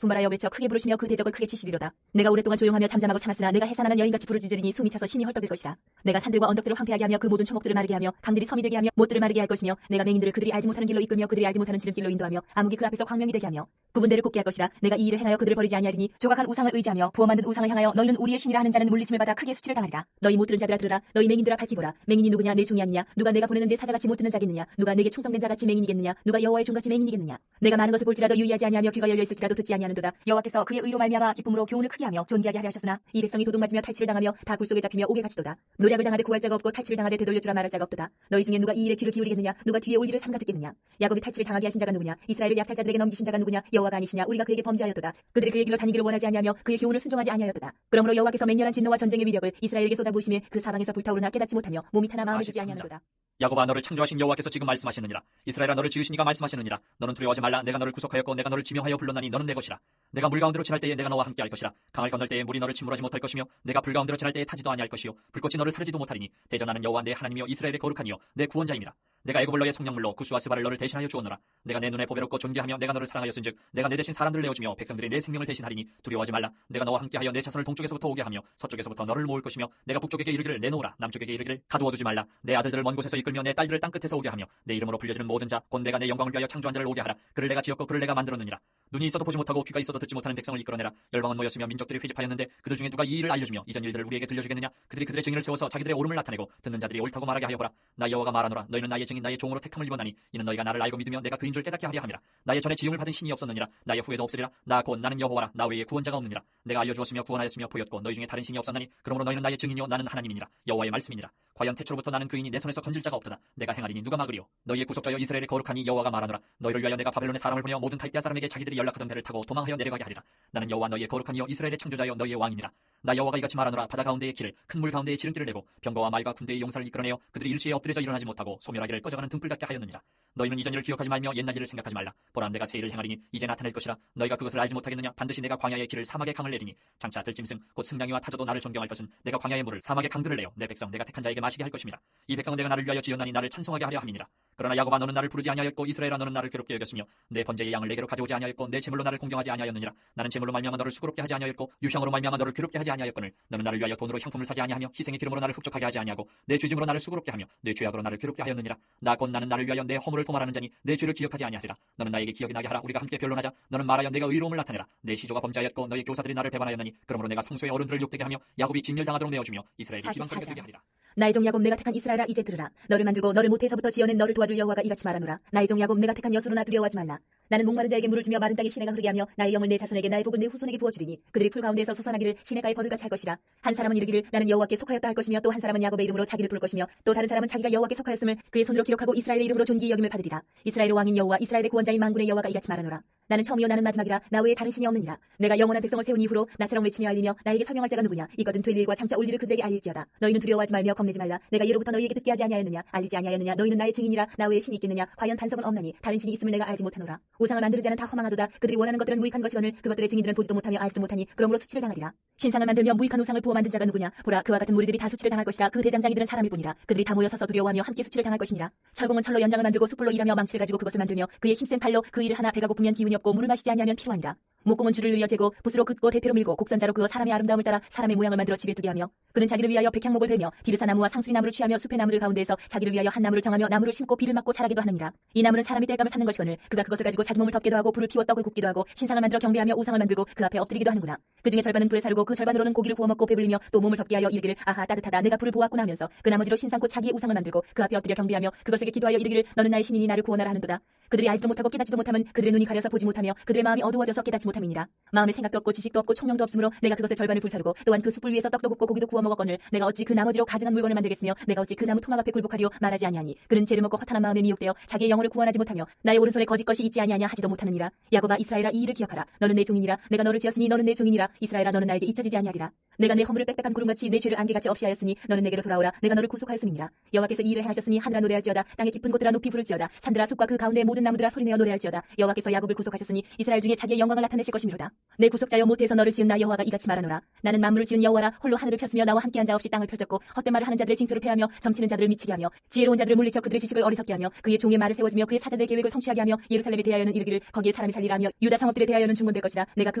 분발하여 외쳐 크게 부르시며 그 대적을 크게 치시리로다. 내가 오랫동안 조용하며 잠잠하고 참았으나 내가 해산하는 여인같이 부르짖으리니 숨이 차서 심히 헐떡일 것이라. 내가 산들과 언덕들을 황폐하게 하며 그 모든 초목들을 마르게 하며 강들이 섬이 되게 하며 못들을 마르게 할 것이며 내가 맹인들을 그들이 알지 못하는 길로 이끌며 그들이 알지 못하는 지름길로 인도하며 암흑이 그 앞에서 광명이 되게 하며 구분대를 곱게 할 것이라. 내가 이 일을 행하여 그들을 버리지 아니하리니 조각한 우상을 의지하며 부어 만든 우상을 향하여 너희는 우리의 신이라 하는 자는 물리침을 받아 크게 수치를 당하리라. 너희 못 들은 자들아 들으라. 너희 맹인들아 밝히보라. 맹인이 누구냐? 내 종이 아니냐? 누가 내가 보내는 내 사자같이 못 듣는 자겠느냐? 누가 내게 충성된 자같이 맹인이겠느냐? 누가 여호와의 종같이 맹인이겠느냐? 내가 많은 것을 볼지라도 유의하지 아니하며 귀가 열려 있을지라도 듣지 아니하는도다. 여호와께서 그의 의로 말미암아 기쁨으로 교훈을 크게 하며 존귀하게 하려 하셨으나 이 백성이 도둑맞으며 탈취를 당하며 다 굴속에 잡히며 옥에 갇히도다. 노략을 당하되 구할 자가 없고 탈취를 당하되 되돌려주라 말할 자가 없도다. 너희 중에 누가 이 일에 귀를 기울이겠느냐? 누가 뒤에 올 일을 삼가 듣겠느냐? 야곱이 탈취를 당하게 하신 자가 누구냐? 이스라엘을 약탈자들에게 넘기신 자가 누구냐? 여호와가 아니시냐? 우리가 그에게 범죄하였도다. 그들이 그의 길로 다니기를 원하지 아니하며 그의 교훈을 순종하지 아니하였도다. 그러므로 여호와께서 맹렬한 진노와 전쟁의 위력을 이스라엘에게 쏟아부으심에 그 사방에서 불타오르나 깨닫지 못하며 몸이 타나 마음에 두지 아니하는도다. 야곱아 너를 창조하신 여호와께서 지금 말씀하시느니라. 이스라엘아 너를 지으시니가 말씀하시느니라. 너는 두려워하지 말라. 내가 너를 구속하였고 내가 너를 지명하여 불렀나니 너는 내 것이라. 내가 물 가운데로 지날 때에 내가 너와 함께 할 것이라. 강을 건널 때에 물이 너를 침몰하지 못할 것이며 내가 불 가운데로 지날 때에 타지도 아니할 것이요 불꽃이 너를 사르지도 못하리니 대전하는 여호와 내 하나님이여 이스라엘의 거룩하니여 내 구원자임이라. 내가 애굽을 너의 성령물로 구스와 스바를 너를 대신하여 주었노라. 내가 내 눈에 보배롭고 존귀하며 내가 너를 사랑하였은즉 내가 내 대신 사람들을 내어주며 백성들이 내 생명을 대신하리니 두려워하지 말라. 내가 너와 함께하여 내 자손을 동쪽에서부터 오게 하며 서쪽에서부터 너를 모을 것이며 내가 북쪽에게 이르기를 내놓으라. 남쪽에게 이르기를 가두어두지 말라. 내 아들들을 먼 곳에서 이끌며 내 딸들을 땅 끝에서 오게 하며 내 이름으로 불려지는 모든 자 곧 내가 내 영광을 위하여 창조한 자를 오게 하라. 그를 내가 지었고 그를 내가 만들었느니라. 눈이 있어도 보지 못하고 귀가 있어도 듣지 못하는 백성을 이끌어내라. 열방은 모였으며 민족들이 회집하였는데 그들 중에 누가 이 일을 알려주며 이전 일들을 우리에게 들려주겠느냐? 그들이 그들의 증인을 세워서 자기들의 옳음을 나타내고 듣는 자들이 옳다고 말하게 하여 보라. 나 여호와가 말하노라. 너희는 나의 증인 나의 종으로 택함을 입었나니 이는 너희가 나를 알고 믿으며 내가 그인 줄 깨닫게 하려 함이라. 나의 전에 지음을 받은 신이 없었느니라. 나의 후에도 없으리라. 나 곧 나는 여호와라. 나 외에 구원자가 없느니라. 내가 알려주었으며 구원하였으며 보였고 너희 중에 다른 신이 없었나니 그러므로 너희는 나의 증인이요 나는 하나님이니라. 여호와의 말씀이니라. 과연 태초로부터 나는 그인이 내 손에서 건질 자가 없도다. 내가 행하리니 누가 막으리요? 너희의 구속자여 이스라엘의 거룩하니 여호와가 말하노라. 너희를 위하여 내가 바벨론의 사람을 보내어 모든 갈대아 사람에게 자기들이 연락하던 배를 타고 도망하여 내려가게 하리라. 나는 여호와 너희의 거룩하니여 이스라엘의 창조자여 너희의 왕이니라. 나 여호와가 이같이 말하노라. 바다 가운데의 길을 큰 물 가운데의 지름길을 내고 병거와 말과 군대의 용사를 이끌어내어 그들이 일시에 엎드려져 일어나지 못하고 소멸하기를 꺼져가는 등불 같게 하였느니라. 너희는 이전 일을 기억하지 말며 옛날 일을 생각하지 말라. 보라 내가 새 일을 행하리니 이제 나타낼 것이라. 너희가 그것을 알지 못하겠느냐? 반드시 내가 광야의 길을 사막의 강을 내리니 장차 들짐승 곧 승냥이와 타조도 나를 존경할 것은 내가 광야의 물을 사막의 강들을 내어 내 백성 내가 택한 자에게 마시게 할 것임이라. 이 백성은 내가 나를 위하여 지었나니 나를 찬송하게 하려 함이니라. 그러나 야곱아 너는 나를 부르지 아니하였고 이스라엘아 너는 나를 괴롭게 여겼으며 내 번제의 양을 내게로 가져오지 아니하였고 내 제물로 나를 공경하지 아니하였느니라. 나는 제물로 말미암아 너를 수고롭게 하지 아니하였고 유향으로 말미암아 너를 괴롭게 하지 아니하였거늘 너는 나를 위하여 돈으로 향품을 사지 아니하며 희생의 기름으로 나를 흡족하게 하지 아니하고 내 죄짐으로 나를 수고롭게 하며 내 죄악으로 나를 괴롭게 하였느니라. 나 곧 나는 나를 위하여 내 허물을 도말하는 자니 내 죄를 기억하지 아니하리라. 너는 나에게 기억이 나게 하라. 우리가 함께 변론하자. 너는 말하여 내가 의로움을 나타내라. 내 시조가 범죄하였고 너의 교사들이 나를 배반하였나니 그러므로 내가 성소의 어른들을 욕되게 하며 야곱이 진멸당하도록 내어주며 이스라엘이 비방거리게 되게 하리라. 나의 종 야곱 내가 택한 이스라엘아 이제 들으라. 너를 만들고 너를 모태에서부터 지어낸 너를 도와줄 여호와가 이같이 말하노라. 나의 종 야곱 내가 택한 여수로나 두려워하지 말라. 나는 목마른 자에게 물을 주며 마른 땅에 시내가 흐르게 하며 나의 영을 내 자손에게 나의 복은 내 후손에게 부어주리니 그들이 풀 가운데에서 솟아나기를 시내가의 버들같이 할 것이라. 한 사람은 이르기를 나는 여호와께 속하였다 할 것이며 또 한 사람은 야곱의 이름으로 자기를 부를 것이며 또 다른 사람은 자기가 여호와께 속하였음을 그의 손으로 기록하고 이스라엘의 이름으로 존귀히 여김을 받으리라. 이스라엘의 왕인 여호와 이스라엘의 구원자인 만군의 여호와가 이같이 말하노라. 나는 처음이요 나는 마지막이라. 나 외에 다른 신이 없느니라. 내가 영원한 백성을 세운 이후로 나처럼 외치며 알리며 나에게 설명할 자가 누구냐? 이거든 될 일과 장차 올 일을 그들에게 알릴지어다. 너희는 두려워하지 말며 겁내지 말라. 내가 예로부터 너희에게 듣게 하지 아니하였느냐? 알리지 아니하였느냐? 너희는 나의 증인이라. 나 외에 신이 있겠느냐? 과연 반석은 없나니 다른 신이 있음을 내가 알지 못하노라. 우상을 만드는 자는 다 허망하도다. 그들이 원하는 것들은 무익한 것이거늘 그것들의 증인들은 보지도 못하며 알지도 못하니 그러므로 수치를 당하리라. 신상을 만들며 무익한 우상을 부어 만든 자가 누구냐? 보라 그와 같은 무리들이 다 수치를 당할 것이라. 그 대장장이들은 사람일 뿐이라. 그들이 다 모여 서서 두려워하며 함께 수치를 당할 것이니라. 철공은 철로 연장을 만들고 숯불로 일하며 망치를 가지고 그것을 만들며 그의 힘센 팔로 그 일을 하나 배가 고프면 기운이 없고 물을 마시지 아니하면 피로하니라. 목공은 줄을 늘려 재고 붓으로 긋고 대패로 밀고 곡선자로 그어 사람의 아름다움을 따라 사람의 모양을 만들어 집에 두게 하며 그는 자기를 위하여 백향목을 베며 디르사 나무와 상수리 나무를 취하며 숲의 나무들 가운데에서 자기를 위하여 한 나무를 정하며 나무를 심고 비를 맞고 자라기도 하느니라. 이 나무는 사람이 땔감을 찾는 것이거늘 그가 그것을 가지고 자기 몸을 덮게도 하고 불을 피워 떡을 굽기도 하고 신상을 만들어 경배하며 우상을 만들고 그 앞에 엎드리기도 하는구나. 그 중에 절반은 불에 사르고 그 절반으로는 고기를 구워 먹고 배불리며 또 몸을 덮게 하여 이르기를 아하 따뜻하다 내가 불을 보았구나 하면서 그 나머지로 신상 곧 자기의 우상을 만들고 그 앞에 엎드려 경배하며 그것에게 기도하여 이르기를 너는 나의 신이니 나를 구원하라 하는도다. 그들이 알지도 못하고 깨닫지도 못함은 그들의 눈이 가려서 보지 못하며 그들의 마음이 어두워져서 깨닫지 못함이니라. 마음에 생각도 없고 지식도 없고 총명도 없으므로 내가 그것의 절반을 불사르고 또한 그 숯불 위에서 떡도 굽고 고기도 구워 먹었거늘 내가 어찌 그 나머지로 가증한 물건을 만들겠으며 내가 어찌 그 나무 토막 앞에 굴복하리요 말하지 아니하니 그는 죄를 먹고 허탄한 마음에 미혹되어 자기의 영혼을 구원하지 못하며 나의 오른손에 거짓 것이 있지 아니하냐 하지도 못하느니라. 야곱아 이스라엘아 이 일을 기억하라. 너는 내 종이니라. 내가 너를 지었으니 너는 내 종이니라. 이스라엘아 너는 나에게 잊혀지지 아니하리라. 내가 내 허물을 빽빽한 구름같이 내 죄를 안개같이 없이 하였으니 너는 내게로 돌아오라. 내가 너를 구속하였음이니라. 여호와께서 이 일을 행하셨으니 하늘아 노래할지어다. 땅의 깊은 곳들아 높이 부를지어다. 산들아 숲과 그 가운데 모든 나무들아 소리내어 노래할지어다. 여호와께서 야곱을 구속하셨으니 이스라엘 중에 자기의 영광을 나타내실 것이미로다. 내 구속자여 모태에서 너를 지은 나 여호와가 이같이 말하노라. 나는 만물을 지은 여호와라. 홀로 하늘을 폈으며 나와 함께한 자 없이 땅을 펼쳤고 헛된 말을 하는 자들의 징표를 패하며 점치는 자들을 미치게 하며 지혜로운 자들을 물리쳐 그들의 지식을 어리석게 하며 그의 종의 말을 세워주며 그의 사자들의 계획을 성취하게 하며 예루살렘에 대하여는 이르기를 거기에 사람이 살리라 하며 유다 성읍들에 대하여는 중건될 것이라. 내가 그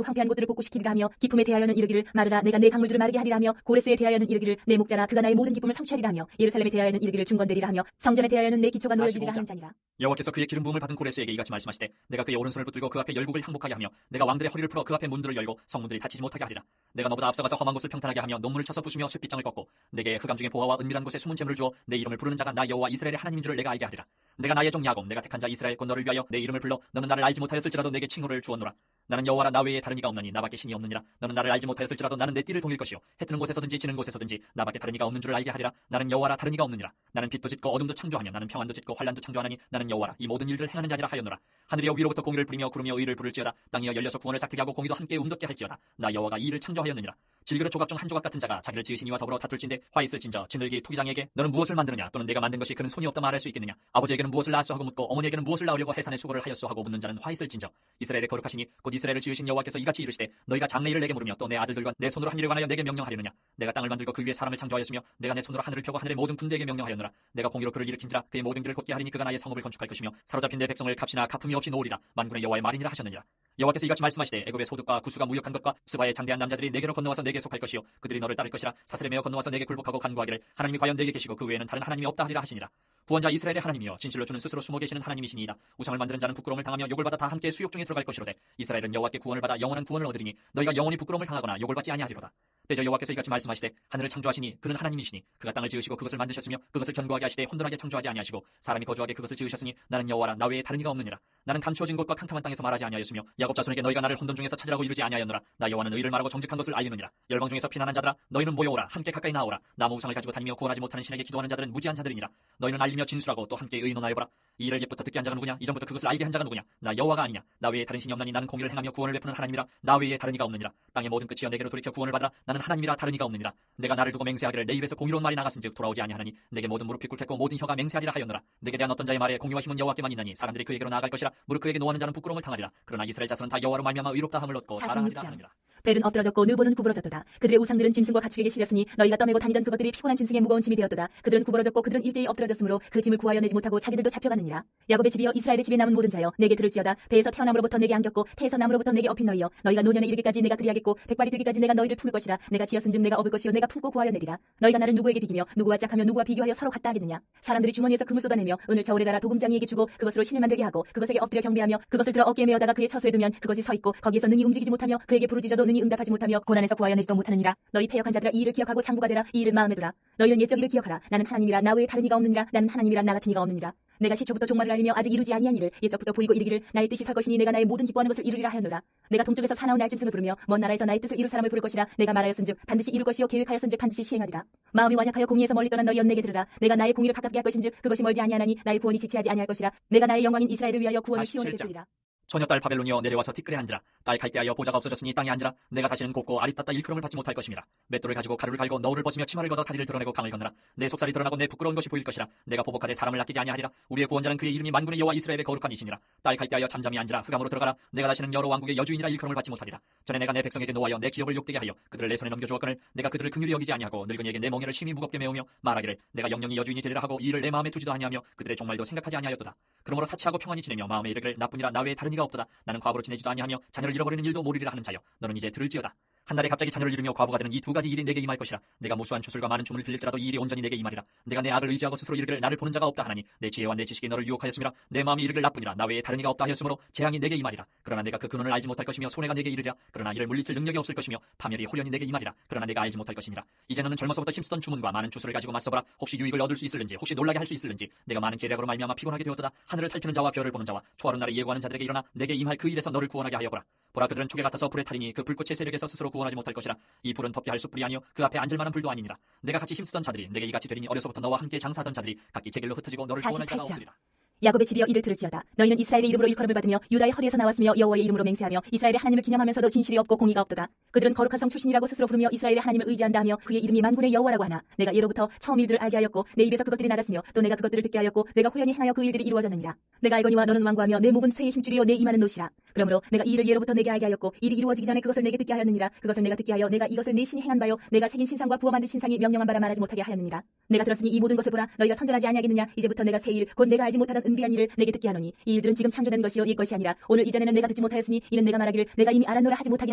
황폐한 곳들을 복구시키리라 하며 기쁨에 대하여는 이르기를 마르라. 내가 내 강물들을 마르게 하리라 하며 고레스에 대하여는 이르기를 내 목자라. 그가 나의 모든 기쁨을 성취하리라 하며 예루살렘에 대하여는 이르기를 중건되리라 하며 성전에 대하여는 내 기초가 놓여지리라 하는 자니라. 여호와께서 그의 기름 부음을 받은 고레스에게 이같이 말씀하시되 내가 그의 오른손을 붙들고 그 앞에 열국을 항복하게 하며 내가 왕들의 허리를 풀어 그 앞에 문들을 열고 성문들이 닫히지 못하게 하리라. 내가 너보다 앞서가서 험한 곳을 평탄하게 하며 논문을 쳐서 부수며 쇠빗장을 꺾고 내게 흑암 중에 보화와 은밀한 곳에 숨은 재물을 주어 내 이름을 부르는 자가 나 여호와 이스라엘의 하나님인 줄을 내가 알게 하리라. 내가 나의 종 야곱 내가 택한 자 이스라엘 곧 너를 위하여 내 이름을 불러 너는 나를 알지 못하였을지라도 내게 칭호를 주었노라. 나는 여호와라. 나 외에 다른 이가 없나니 나밖에 신이 없느니라. 너는 나를 알지 못하였을지라도 나는 내 띠를 동일 것이요 해 뜨는 곳에서든지 지는 곳에서든지 나밖에 다른 이가 없는 줄을 알게 하리라. 나는 여호와라. 다른 이가 없느니라. 나는 빛도 짓고 어둠도 창조하며 나는 평안도 짓고 환란도 창조하나니 나는 여호와라. 이 모든 일들을 행하는 자니라 하였노라. 하늘이여 위로부터 공의를 부리며 구름이여 의를 부를지어다. 땅이여 열려서 구원을 삭트게 하고 공의도 함께 움돋게 할지어다. 나 여호와가 이 일을 창조하였느니라. 질그릇 조각 중 한 조각 같은 자가 자기를 지으신 이와 더불어 다툴진대 화 있을진저 진들기 토기장에게 너는 무엇을 만드느냐 또는 내가 만든 것이 그는 손이 없다 말할 수 있겠느냐. 아버지에게는 무엇을 낳았소 하고 묻고 어머니에게는 무엇을 낳으려고 해산의 수고를 하였소 하고 묻는 자는 화 있을진저 이스라엘의 거룩하시니 곧 이스라엘을 지으신 여호와께서 이같이 이르시되 너희가 장래일을 내게 물으며 또 내 아들들과 내 손으로 한 일에 관하여 내게 명령하려느냐. 내가 땅을 만들고 그 위에 사람을 창조하였으며 내가 내 손으로 하늘을 펴고 하늘의 모든 군대에게 명령하였노라. 내가 공의로 그를 일으킨지라 그의 모든 길을 걷게 하리니 그가 나의 성읍을 건축할 것이며 사로잡힌 내 백성을 값이나 갚음이 없이 놓으리라. 만군의 여호와의 말이니라 하셨느니라. 여호와께서 이같이 말씀하시되 애굽의 소득과 구수가 무역한 것과 스바의 장대한 남자들이 내게로 건너와서 내게 속할 것이요 그들이 너를 따를 것이라. 사슬에 매어 건너와서 내게 굴복하고 간구하기를 하나님이 과연 내게 계시고 그 외에는 다른 하나님이 없다 하리라 하시니라. 구원자 이스라엘의 하나님이여 진실로 주는 스스로 숨어 계시는 하나님이시니이다. 우상을 만드는 자는 부끄러움을 당하며 욕을 받아 다 함께 수욕 중에 들어갈 것이로되 이스라엘은 여호와께 구원을 받아 영원한 구원을 얻으리니 너희가 영원히 부끄러움을 당하거나 욕을 받지 아니하리로다. 대저 여호와께서 이같이 말씀하시되 하늘을 창조하시니 그는 하나님이시니 그가 땅을 지으시고 그것을 만드셨으며 그것을 견고하게 하시되 혼돈하게 창조하지 아니하시고 사람이 거주하게 그것을 지으셨으니 나는 여호와라. 나 외에 다른 이가 없느니라. 나는 감추어진 곳과 캄캄한 땅에서 말하지 아니하였으며 야곱 자손에게 너희가 나를 혼돈 중에서 찾으라고 이르지 아니하였노라. 나 여호와는 의를 말하고 정직한 것을 알리느니라. 열방 중에서 피난한 자들아 너희는 모여오라. 함께 가까이 나오라. 나무 우상을 가지고 다니며 구원하지 못하는 신에게 기도하는 자들은 무지한 자들이니라. 너희는 알리며 진술하고 또 함께 의논하여 보라. 이 일을 옛부터 듣게 한 자가 누구냐. 이전부터 그것을 알게 한 자가 누구냐. 나 여호와가 아니냐. 나 외에 다른 신이 없나니 나는 공의를 행하며 구원을 베푸는 하나님이라. 나 외에 다른 이가 없느니라. 땅의 모든 끝이여 내게로 돌이켜 구원을 받으라. 나는 하나님이라 다른 이가 없느니라. 내가 나를 두고 맹세하기를 내 입에서 공의로운 말이 나갔은즉 돌아오지 아니하나니 내게 모든 무릎이 꿇겠고 모든 혀가 맹세하리라 하였노라. 내게 대한 어떤 자의 말에 공의와 힘은 여호와께만 있나니 사람들이 그에게로 나아갈 것이라. 무릇 그에게 노하는 자는 부끄러움을 당하리라. 그러나 이스라엘 자손은 다 여호와로 말미암아 의롭다 함을 얻고 자랑하리라 하느니라. 벨은 엎드러졌고 느보는 구부러졌도다. 그들의 우상들은 짐승과 가축에게 실렸으니 너희가 떠매고 다니던 그것들이 피곤한 짐승의 무거운 짐이 되었도다. 그들은 구부러졌고 그들은 일제히 엎드러졌으므로 그 짐을 구하여 내지 못하고 자기들도 잡혀갔느니라. 야곱의 집이여 이스라엘의 집에 남은 모든 자여 내게 들을지어다. 배에서 태어남으로부터 내게 안겼고 태에서 남으로부터 내게 업힌 너희여 너희가 노년에 이르기까지 내가 그리하겠고 백발이 되기까지 내가 너희를 품을 것이라. 내가 지었은즉 내가 업을 것이요 내가 품고 구하여 내리라. 너희가 나를 누구에게 비기며 누구와 짝하며 누구와 비교하여 서로 같다 하겠느냐. 사람들이 주머니에서 금을 쏟아내며 은을 저울에 달아 도금장이에게 주고 그것으로 신을 만들게 하고 그것에게 엎드려 경배하며 그것을 들어 어깨에 메어다가 그의 처소에 두면 그것이 서 있고 거기에서 능히 움직이지 못하며 그에게 부르짖어도 능히 응답하지 못하며 고난에서 구하여 내지도 못하느니라. 너희 패역한 자들아 이 일을 기억하고 장구가 되라. 이 일을 마음에 두라. 너희는 옛적 일을 기억하라. 나는 하나님이라. 나 외에 다른 이가 없느니라. 나는 하나님이라. 나 같은 이가 없느니라. 내가 시초부터 종말을 알리며 아직 이루지 아니한 일을 옛적부터 보이고 이르기를 나의 뜻이 설 것이니 내가 나의 모든 기뻐하는 것을 이루리라 하였노라. 내가 동쪽에서 사나운 날짐승을 부르며 먼 나라에서 나의 뜻을 이룰 사람을 부를 것이라. 내가 말하였은즉 반드시 이룰 것이요 계획하였은즉 반드시 시행하리라. 마음이 완약하여 공의에서 멀리 떠난 너희여 내게 들으라. 내가 나의 공의를 가깝게 할 것인즉 그것이 멀지 아니하나니 나의 구원이 지체하지 아니할 것이라. 내가 나의 영광인 이스라엘을 위하여 구원을 시온에 베풀리라. 소녀딸 바벨론이여 내려와서 티끌에 앉으라. 딸 갈대하여 보좌가 없어졌으니 땅에 앉으라. 내가 다시는 곱고 아립답다 일컬음을 받지 못할 것임이라. 맷돌을 가지고 가루를 갈고 너울을 벗으며 치마를 걷어 다리를 드러내고 강을 건너라. 내 속살이 드러나고 내 부끄러운 것이 보일 것이라. 내가 보복하되 사람을 아끼지 아니하리라. 우리의 구원자는 그의 이름이 만군의 여호와 이스라엘의 거룩한 이시니라. 딸 갈대하여 잠잠히 앉으라. 흑암으로 들어가라. 내가 다시는 여러 왕국의 여주인이라 일컬음을 받지 못하리라. 전에 내가 내 백성에게 노하여 내 기업을 욕되게 하여 그들을 내 손에 넘겨주었거늘 내가 그들을 긍휼히 여기지 아니하고 늙은이에게 내 멍에를 심히 무겁게 메우며 말하기를 내가 영영이 여주인이 되리라 하고 이 일을 내 마음에 두지도 아니하며 그들의 종말도 생각하지 아니하였도다. 그러므로 사치하고 평안히 지내며 마음에 이르기를 나뿐이라 나 외에 다른 이가 없도다. 나는 과부로 지내지도 아니하며 자녀를 잃어버리는 일도 모르리라 하는 자여 너는 이제 들을지어다. 한날에 갑자기 자녀를 잃으며 과부가 되는 이 두 가지 일이 내게 임할 것이라. 내가 무수한 주술과 많은 춤을 빌릴지라도 이 일이 온전히 내게 임하리라. 내가 내 악을 의지하고 스스로 이르기를 나를 보는 자가 없다 하나니 내 지혜와 내 지식이 너를 유혹하였음이라. 내 마음이 이르기를 나뿐이라. 나 외에 다른 이가 없다 하였으므로 재앙이 내게 임하리라. 그러나 내가 그 근원을 알지 못할 것이며 손해가 내게 이르리라. 그러나 이를 물리칠 능력이 없을 것이며 파멸이 호련히 내게 임하리라. 그러나 내가 알지 못할 것이니라. 이제 너는 젊어서부터 힘쓰던 주문과 많은 주술을 가지고 맞서보라. 혹시 유익을 얻을 수 있을는지, 혹시 놀라게 할 수 있을는지. 내가 많은 계략으로 말미암아 피곤하게 되었도다. 하늘을 살피는 자와 별을 보는 자와 초하룬 날에 예고하는 자들에게 일어나 내게 임할 그 일에서 너를 구원하게 하여 보라. 보라, 그들은 촉에 같아서 불에 타리니 그 불꽃의 세력에서 스스로 구원하지 못할 것이라. 이 불은 덮게 할 숯불이 아니요 그 앞에 앉을 만한 불도 아니니라. 내가 같이 힘쓰던 자들이 내게 이같이 되리니 어려서부터 너와 함께 장사하던 자들이 각기 제 길로 흩어지고 너를 구원할 자가 48장. 없으리라. 야곱의 집이여 이를 들을지어다. 너희는 이스라엘의 이름으로 일컬음을 받으며 유다의 허리에서 나왔으며 여호와의 이름으로 맹세하며 이스라엘의 하나님을 기념하면서도 진실이 없고 공의가 없도다. 그들은 거룩한 성 출신이라고 스스로 부르며 이스라엘의 하나님을 의지한다 하며 그의 이름이 만군의 여호와라고 하나 내가 예로부터 처음 일들을 알게 하였고 내 입에서 그것들이 나갔으며 또 내가 그것들을 듣게 하였고 내가 호련히 행하여 그 일들이 이루어졌느니라. 내가 알거니와 너는 완고하며 내 목은 쇠의 힘줄이요 내 이마는 노시라. 그러므로 내가 이 일을 예로부터 내게 알게 하였고 일이 이루어지기 전에 그것을 내게 듣게 하였느니라. 그것을 내가 듣게 하여 내가 이것을 내 신이 행한 바요 내가 새긴 신상과 부어 만든 신상이 명령한 바라 말하지 못하게 하였느니라. 내가 들었으니 이 모든 것을 보라. 너희가 선전하지 아니하겠느냐. 이제부터 내가 새 일 곧 내가 알지 못하던 은비한 일을 내게 듣게 하노니 이 일들은 지금 창조된 것이요 이 것이 아니라 오늘 이전에는 내가 듣지 못하였으니 이는 내가 말하기를 내가 이미 알았노라 하지 못하게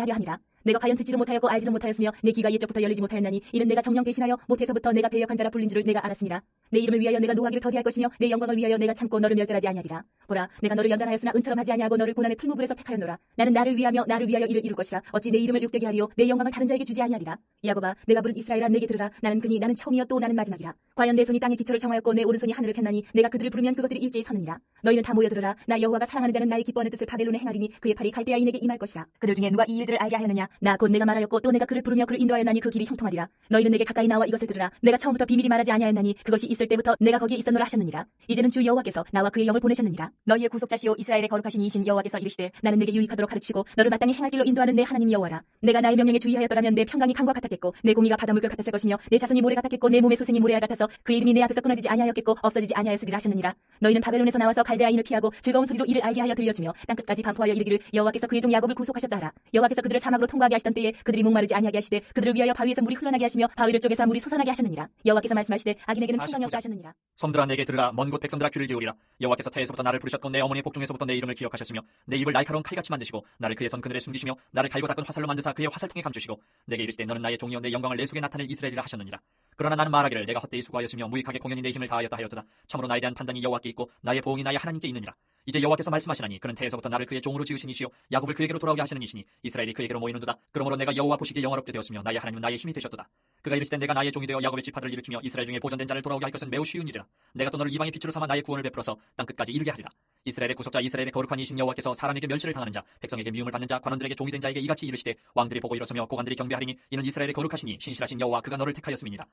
하려 하니라. 내가 과연 듣지도 못하였고 알지도 못하였으며 내 귀가 옛적부터 열리지 못하였나니 이는 내가 정령 대신하여 못해서부터 내가 배역한 자라 불린 줄을 내가 알았습니다. 내 이름을 위하여 내가 노하기를 더디할 것이며 내 영광을 위하여 내가 참고 너를 멸절하지 아니하리라. 보라, 내가 너를 연단하였으나 은처럼 하지 아니하고 너를 고난의 풀무불에서 택하였노라. 나는 나를 위하여 이를 이룰 것이라. 어찌 내 이름을 욕되게 하리요 내 영광을 다른 자에게 주지 아니하리라. 야곱아, 내가 부른 이스라엘아 내게 들으라. 나는 처음이요 또 나는 마지막이라. 과연 내 손이 땅의 기초를 정하였고 내 오른손이 하늘을 폈나니 내가 그들을 부르면 그것들이 일제히 서느니라. 너희는 다 모여 들으라. 나 여호와가 사랑하는 자는 나의 기뻐하는 뜻을 바벨론에 행하리니 그의 팔이 갈대아인에게 임할 것이라. 그들 중에 누가 이 일들을 알게 하였느냐. 나 곧 내가 말하였고 또 내가 그를 부르며 그를 인도하였나니 그 길이 형통하리라. 너희는 내게 가까이 나와 이것을 들으라. 내가 처음부터 비밀이 말하지 아니하였나니 그것이 있을 때부터 내가 거기에 있었노라 하셨느니라. 이제는 주 여호와께서 나와 그의 영을 보내셨느니라. 너희의 구속자시오 이스라엘의 거룩하신 이신 여호와께서 이르시되 나는 내게 유익하도록 가르치고 너를 마땅히 행할 길로 인도하는 내 하나님 여호와라. 내가 나의 명령에 주의하였더라면 내 평강이 강과 같았겠고 내 공의가 바닷물결 같았을 것이며 내 자손이 모래 같았겠고 내 몸의 소생이 모래알 같아서 그 이름이 내 앞에서 끊어지지 아니하였겠고 없어지지 아니하였으리라 하셨느니라. 너희는 바벨론에서 나와서 갈대아인을 피하고 즐거운 소리로 이를 알게 하여 들려주며 땅끝까지 반포하여 이르기를 여호와께서 그의 종 야곱을 구속하셨다 하라. 여호와께서 그들을 사막으로 통과하게 하시던 때에 그들이 목마르지 아니하게 하시되 그들을 위하여 바위에서 물이 흘러나게 하시며 바위를 쪼개서 물이 솟아나게 하셨느니라. 여호와께서 말씀하시되 악인에게는 평강이 없다 하셨느니라. 섬들아 내게 들으라. 먼 곳 백성들아 귀를 기울이라. 여호와께서 태에서부터 나를 부르셨고 내 어머니의 복중에서부터 내 이름을 기억하셨으며 내 입을 날카로운 칼같이 만드시고 나를 그의 손 그늘에 숨기시며 나를 갈고 닦은 화살로 만드사 그의 화살통에 감추시고 내게 이르시되 너는 나의 종이요 내 영광을 내 속에 나타낼 이스라엘이라 하셨느니라. 그러나 나는 말하기를 내가 헛되이 수고하였으며 무익하게 공연히 내 힘을 다하였다 하였도다. 참으로 나에 대한 판단이 여호와께 있고 나의 보응이 나의 하나님께 있느니라. 이제 여호와께서 말씀하시나니 그는 태에서부터 나를 그의 종으로 지으신 이시요 야곱을 그에게로 돌아오게 하시는 이시니 이스라엘이 그에게로 모이는도다. 그러므로 내가 여호와 보시기에 영화롭게 되었으며 나의 하나님은 나의 힘이 되셨도다. 그가 이르시되 내가 나의 종이 되어 야곱의 지파들을 일으키며 이스라엘 중에 보존된 자를 돌아오게 할 것은 매우 쉬운 일이라. 내가 또 너를 이방의 빛으로 삼아 나의 구원을 베풀어서 땅끝까지 이르게 하리라. 이스라엘의 구속자 이스라엘의 거룩한 이신 여호와께서 사람에게 멸시를 당하는 자 백성에게 미움을 받는 자 관원들에게 종이 된 자에게 이같이 이르시되 왕들이 보고 일어서며 고관들이 경배하리니 이는 이스라엘의 거룩하시니 신실하신 여호와 그가 너를 택하였음이니라.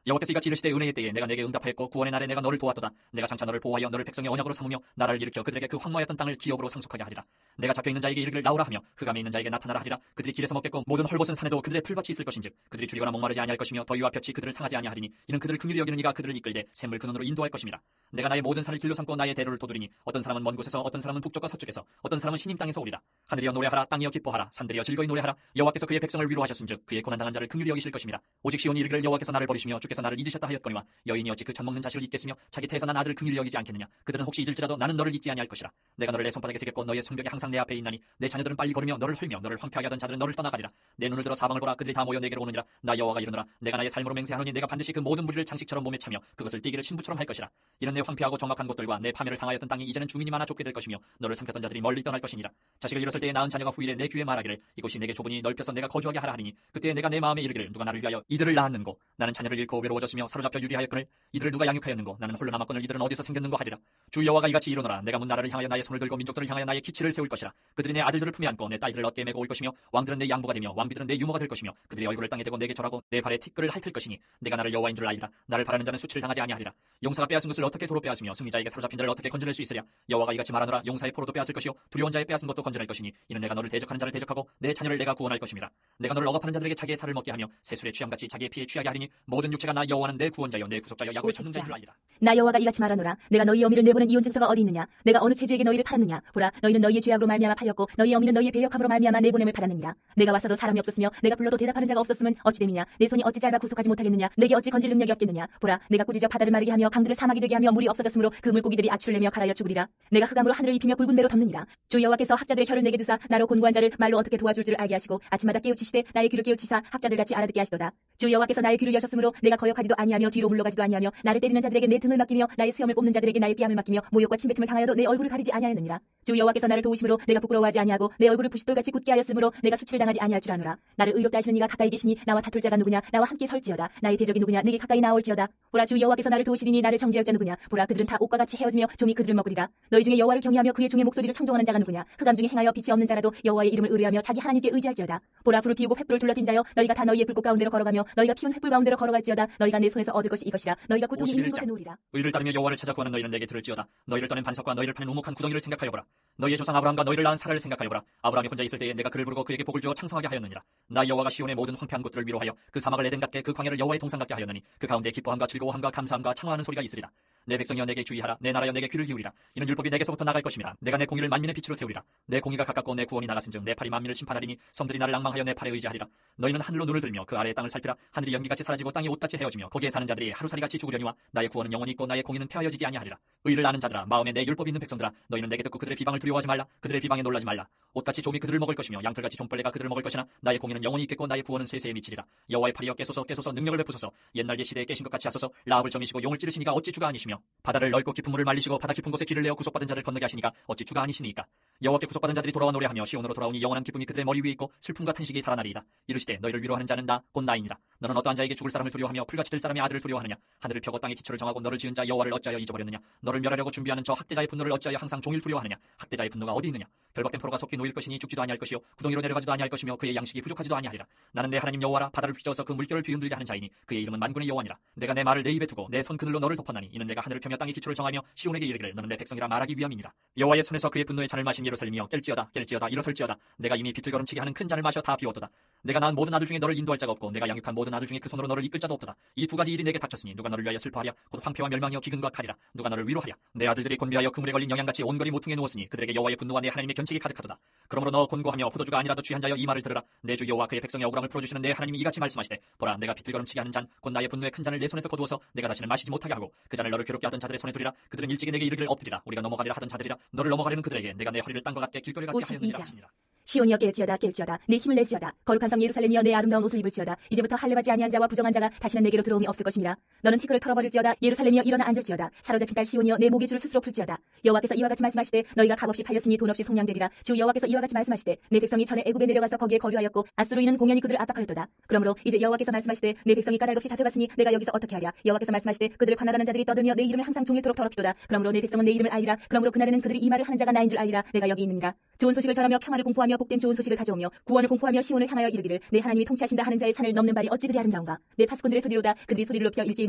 여호와께서 이같이 이르시되 은혜의 때에 내가 내게 응답하였고 구원의 날에 내가 너를 도왔도다. 내가 장차 너를 보호하여 너를 백성의 언약으로 삼으며 나라를 일으켜 그들에게 그 황무하였던 땅을 기업으로 상속하게 하리라. 내가 잡혀있는 자에게 이르기를 나오라 하며 흑암에 있는 자에게 나타나라 하리라. 그들이 길에서 먹겠고 모든 헐벗은 산에도 그들의 풀밭이 있을 것인즉 그들이 줄이거나 목마르지 아니할 것이며 더위와 볕이 그들을 상하지 아니하리니 이는 그들을 긍휼히 여기는 이가 그들을 이끌되 샘물 근원으로 인도할 것임이라. 내가 나의 모든 산을 길로 삼고 나의 대로를 도두리니 어떤 사람은 먼 곳에서 어떤 사람은 북쪽과 서쪽에서 어떤 사람은 신임 땅에서 오리라. 하늘이여 노래하라. 땅이여 기뻐하라. 산들이여 즐거이 노래하라. 여호와께서 그의 백성을 위로하셨은즉 그의 고난당한 자를 긍휼히 여기실 것임이라. 오직 시온이 이르기를 여호와께서 나를 버리시며 주께서 나를 잊으셨다 하였거니와 여인이 어찌 그 젖먹는 자식을 잊겠으며 자기 태에서 난 아들을 긍휼히 여기지 않겠느냐. 그들은 혹시 잊을지라도 나는 너를 잊지 아니할 것이라. 내가 너를 내 손바닥에 새겼고 너의 성벽에 항상 내 앞에 있나니 내 자녀들은 빨리 걸으며 너를 헐며 너를 황폐하게 하던 자들은 너를 떠나가리라. 내 눈을 들어 사방을 보라. 그들이 다 모여 내게로 오느니라. 나 여호와가 이르노라. 내가 나의 삶으로 맹세하노니 내가 반드시 그 모든 무리를 장식처럼 몸에 차며 그것을 띠기를 신부처럼 할 것이라. 이는 내 황폐하고 정확한 곳들과 내 파멸을 당하였던 땅이 이제는 주민이 많아 좁게 될 것이며 너를 삼켰던 자들이 멀리 떠날 것이니라. 자식을 잃었을 때에 낳은 자녀가 후일에 내 귀에 말하기를 이곳이 내게 좁으니 넓혀서 내가 거주하게 하라 하리니 그때 내가 내 마음에 이르기를 누가 나를 위하여 이들을 낳았는고. 나는 자녀를 잃고 외로워졌으며 사로잡혀 유리하였거늘 이들을 누가 양육하였는고. 나는 홀로 남았거늘 이들은 어디서 생겼는고 하리라. 주 여호와가 이같이 이르노라. 내가 문 나라를 향하여 나의 손을 들고 민족들을 향하여 나의 기치를 세울 것이라. 그들이 내 아들들을 품에 안고 내 딸들을 얻게 메고 올 것이며 왕들은 내 양부가 되며 왕비들은 내 유모가 될 것이며 그들이 얼굴을 땅에 대고 내게 절하고 내 발에 티끌을 핥을 것이니 내가 나를 여호와인 줄 알리라. 나를 바라는 자는 수치를 당하지 아니하리라. 용사가 빼앗은 것을 어떻게 도로 빼앗으며 승리자에게 사로잡힌 자를 어떻게 건져낼 수 있으랴. 여호와가 이같이 말하노라. 용사의 포로도 빼앗을 것이요 두려운 자의 빼앗은 것도 건져낼 것이니 이는 내가 너를 대적하는 자를 대적하고 내 자녀를 내가 구원할 것임이라. 내가 너를 억압하는 자들에게 자기의 살을 먹게 하며 새술에 취함같이 자기의 피에 취하게 하리니 모든 육체가 자체가 나 여호와는 내 구원자여 내 구속자여 야곱의 찾는 줄 알리라. 나 여호와가 이같이 말하노라. 내가 너희 어미를 내보낸 이혼 증서가 어디 있느냐? 내가 어느 체주에게 너희를 팔았느냐? 보라, 너희는 너희의 죄악으로 말미암아 팔렸고 너희 어미는 너희의 배역함으로 말미암아 내보냄을 받았느니라. 내가 왔어도 사람이 없었으며 내가 불러도 대답하는 자가 없었으면 어찌 됨이냐? 내 손이 어찌 짧아 구속하지 못하겠느냐? 내게 어찌 건질 능력이 없겠느냐? 보라, 내가 꾸짖어 바다를 마르게 하며 강들을 사막이 되게 하며 물이 없어졌으므로 그 물고기들이 아추를 내며 갈아여 죽으리라. 내가 흑암으로 하늘을 입히며 붉은 배로 덮느니라. 주 여호와께서 학자들의 혀를 내게 주사 나로 곤고한 자를 말로 어떻게 도와줄 줄 알게 하시고 아침마다 깨우치시되 나의 귀를 깨우치사 학자들같이 알아듣게 하시도다. 주 여호와께서 나의 귀를 여셨으므로 내가 거역하지도 아니하며 뒤로 물러가지도 아니하며 나를 때리는 자들에게 내 등을 맡기며 나의 수염을 뽑는 자들에게 나의 뺨을 맡기며 모욕과 침뱉음을 당하여도 내 얼굴을 가리지 아니하였느니라. 주 여호와께서 나를 도우심으로 내가 부끄러워하지 아니하고 내 얼굴을 부싯돌같이 굳게 하였으므로 내가 수치를 당하지 아니할 줄 아노라. 나를 의롭다 하시는 이가 가까이 계시니 나와 다툴 자가 누구냐? 나와 함께 설지어다. 나의 대적이 누구냐? 내게 가까이 나올지어다. 보라, 주 여호와께서 나를 도우시리니 나를 정죄할 자 누구냐? 보라, 그들은 다 옷과 같이 헤어지며 좀이 그들을 먹으리라. 너희 중에 여호와를 경외하며 그의 종의 목소리를 청종하는 자가 누구냐? 흑암 중에 행하여 빛이 없는 자라도 여호와의 이름을 의뢰하며 자기 하나님께 의지할지어다. 보라, 불을 피우고 횃불을 둘러뛴 자여 너희가 다 너희의 불꽃 가운데로 걸어가며 너희가 피운 횃불 가운데로 걸어갈지어다. 너희가 내 손에서 얻을 것이 이것이라. 너희가 고통이 있는 곳에 놓으리라. 의를 따르며 여호와를 찾아 구하는 너희는 내게 들을지어다. 너희를 떠낸 반석과 너희를 파는 우묵한 구덩이를 생각하여 보라. 너희의 조상 아브라함과 너희를 낳은 사라를 생각하여 보라. 아브라함이 혼자 있을 때에 내가 그를 부르고 그에게 복을 주어 창성하게 하였느니라. 나 여호와가 시온의 모든 황폐한 곳들을 위로하여 그 사막을 에덴 같게 그 광야를 여호와의 동산 같게 하였느니 그 가운데 기뻐함과 즐거워함과 감사함과 창화하는 소리가 있으리라. 내 백성이여 내게 주의하라. 내 나라여 내게 귀를 기울이라. 이는 율법이 내게서부터 나갈 것임이라. 내가 내 공의를 만민의 빛으로 세우리라. 내 공의가 가깝고 내 구원이 나갔은즉 내 팔이 만민을 심판하리니 섬들이 나를 낭망하여 내 팔에 의지하리라. 너희는 하늘로 눈을 들며 그 아래의 땅을 살피라. 하늘이 연기같이 사라지고 땅이 옷같이 헤어지며 거기에 사는 자들이 하루살이같이 죽으려니와 나의 구원은 영원히 있고 나의 공의는 폐하여지지 아니하리라. 의를 아는 자들아, 마음에 내 율법이 있는 백성들아, 너희는 내게 듣고 그들의 비방을 두려워하지 말라. 그들의 비방에 놀라지 말라. 옷같이 좀이 그들을 먹을 것이며 양털같이 좀벌레가 그들을 먹을 것이나 나의 공의는 영원히 있겠고 나의 구원은 세세에 미치리라. 여호와의 팔이여 깨소서 깨소서 능력을 베푸소서. 옛날 시대에 깨신 것 같이 하소서. 라합을 점이시고 용을 찌르시니가 어찌 주가 아니시며 바다를 넓고 깊은 물을 말리시고 바다 깊은 곳에 길을 내어 구속받은 자를 건너게 하시니가 어찌 주가 아니시니까. 여호와께 구속받은 자들이 돌아와 노래하며 시온으로 돌아오니 영원한 기쁨이 그들의 머리 위에 있고 슬픔과 탄식이 달아나리이다. 이르시되 너희를 위로하는 자는 나 곧 나이니라. 너는 어떠한 자에게 죽을 사람을 두려워하며 풀같이 들 사람의 아들을 두려워하느냐? 하늘을 펴고 땅의 기초를 정하고 너를 지은 자 여호와를 어찌하여 잊어버렸느냐? 너를 멸하려고 준비하는 저 학대자의 분노를 어찌하여 항상 종일 두려워하느냐? 학대자의 분노가 어디 있느냐? 결박된 포로가 속히 놓일 것이니 죽지도 아니할 것이요 구덩이로 내려가지도 아니할 것이며 그의 양식이 부족하지도 아니하리라. 나는 내 하나님 여호와라. 바다를 휘저어서 그 물결을 뒤흔들게 하는 자이니 그의 이름은 만군의 여호와니라. 내가 내 말을 내 입에 두고 내 손 그늘로 너를 덮었나니 이는 내가 하늘을 펴며 땅의 기초를 정하며 시온에게 이르기를 너는 내 백성이라 말하기 위함이니라. 여호와의 손에서 그의 분노의 잔을 마신 예루살렘이여 깰지어다 깰지어다 일어설지어다. 내가 이미 비틀거름치게 하는 큰 잔을 마셔 다 비웠도다. 내가 낳은 모든 아들 중에 너를 인도할 자가 없고 내가 양육한 모든 아들 중에 그 손으로 너를 이끌 자도 없도다. 이 두 가지 일이 내게 닥쳤으니 누가 너를 위하여 슬퍼하랴? 곧 황폐와 멸망이여 기근과 칼이라. 누가 너를 위로하랴? 내 아들들이 곤비하여 그물에 걸린 영양같이 온거리 모퉁이에 누웠으니 그들에게 여호와의 분노와 내 하나님의 견책이 가득하도다. 그러므로 너 곤고하며 포도주가 아니라도 취한 자여 이 말을 들으라. 내 주 여호와 그의 백성의 억울함을 풀어주시는 내 하나님이 이같이 말씀하시되 보라, 내가 비틀거름치게 하는 잔 곧 나의 분노의 큰 잔을 내 손에서 거두어서 내가 다시는 마시지 못하게 하고 그 잔을 너를 괴롭게 하던 자들의 손에 두리라. 그들은 일찍이 내게 이르기를 엎드리라. 우리가 넘어가리라 하던 자들이라. 너를 넘어가려는 그들에게 내가 내 허리를 땅과 같게 길거리 같게 하였느니라 하시니라. 시온이여 깰지어다 깰지어다 내 힘을 낼지어다. 거룩한 성 예루살렘이여 내 아름다운 옷을 입을지어다. 이제부터 할례받지 아니한 자와 부정한 자가 다시는 내게로 들어옴이 없을 것입니다. 너는 티끌을 털어버릴지어다. 예루살렘이여 일어나 앉을지어다. 사로잡힌 딸 시온이여 내 목의 줄을 스스로 풀지어다. 여호와께서 이와 같이 말씀하시되 너희가 값없이 팔렸으니 돈 없이 속량되리라. 주 여호와께서 이와 같이 말씀하시되 내 백성이 전에 애굽에 내려가서 거기에 거류하였고 아수르인은 공연히 그들을 압박하였도다. 그러므로 이제 여호와께서 말씀하시되 내 백성이 까닭없이 잡혀갔으니 내가 여기서 어떻게 하랴? 여호와께서 말씀하시되 그들을 관할하는 자들이 떠들며 내 이름을 항상 종일토록 더럽히도다. 그러므로 내 백성은 내 이름을 알리라. 그러므로 그날에는 그들이 이 말을 하는 자가 나인 줄 알리라. 내가 여기 있느니라. 좋은 소식을 전하며 평화를 공포하며 복된 좋은 소식을 가져오며 구원을 공포하며 시온을 향하여 이르기를 내 하나님이 통치하신다 하는 자의 산을 넘는 발이 어찌 그리 아름다운가. 내 파수꾼들의 소리로다. 그들이 소리를 높여 일제히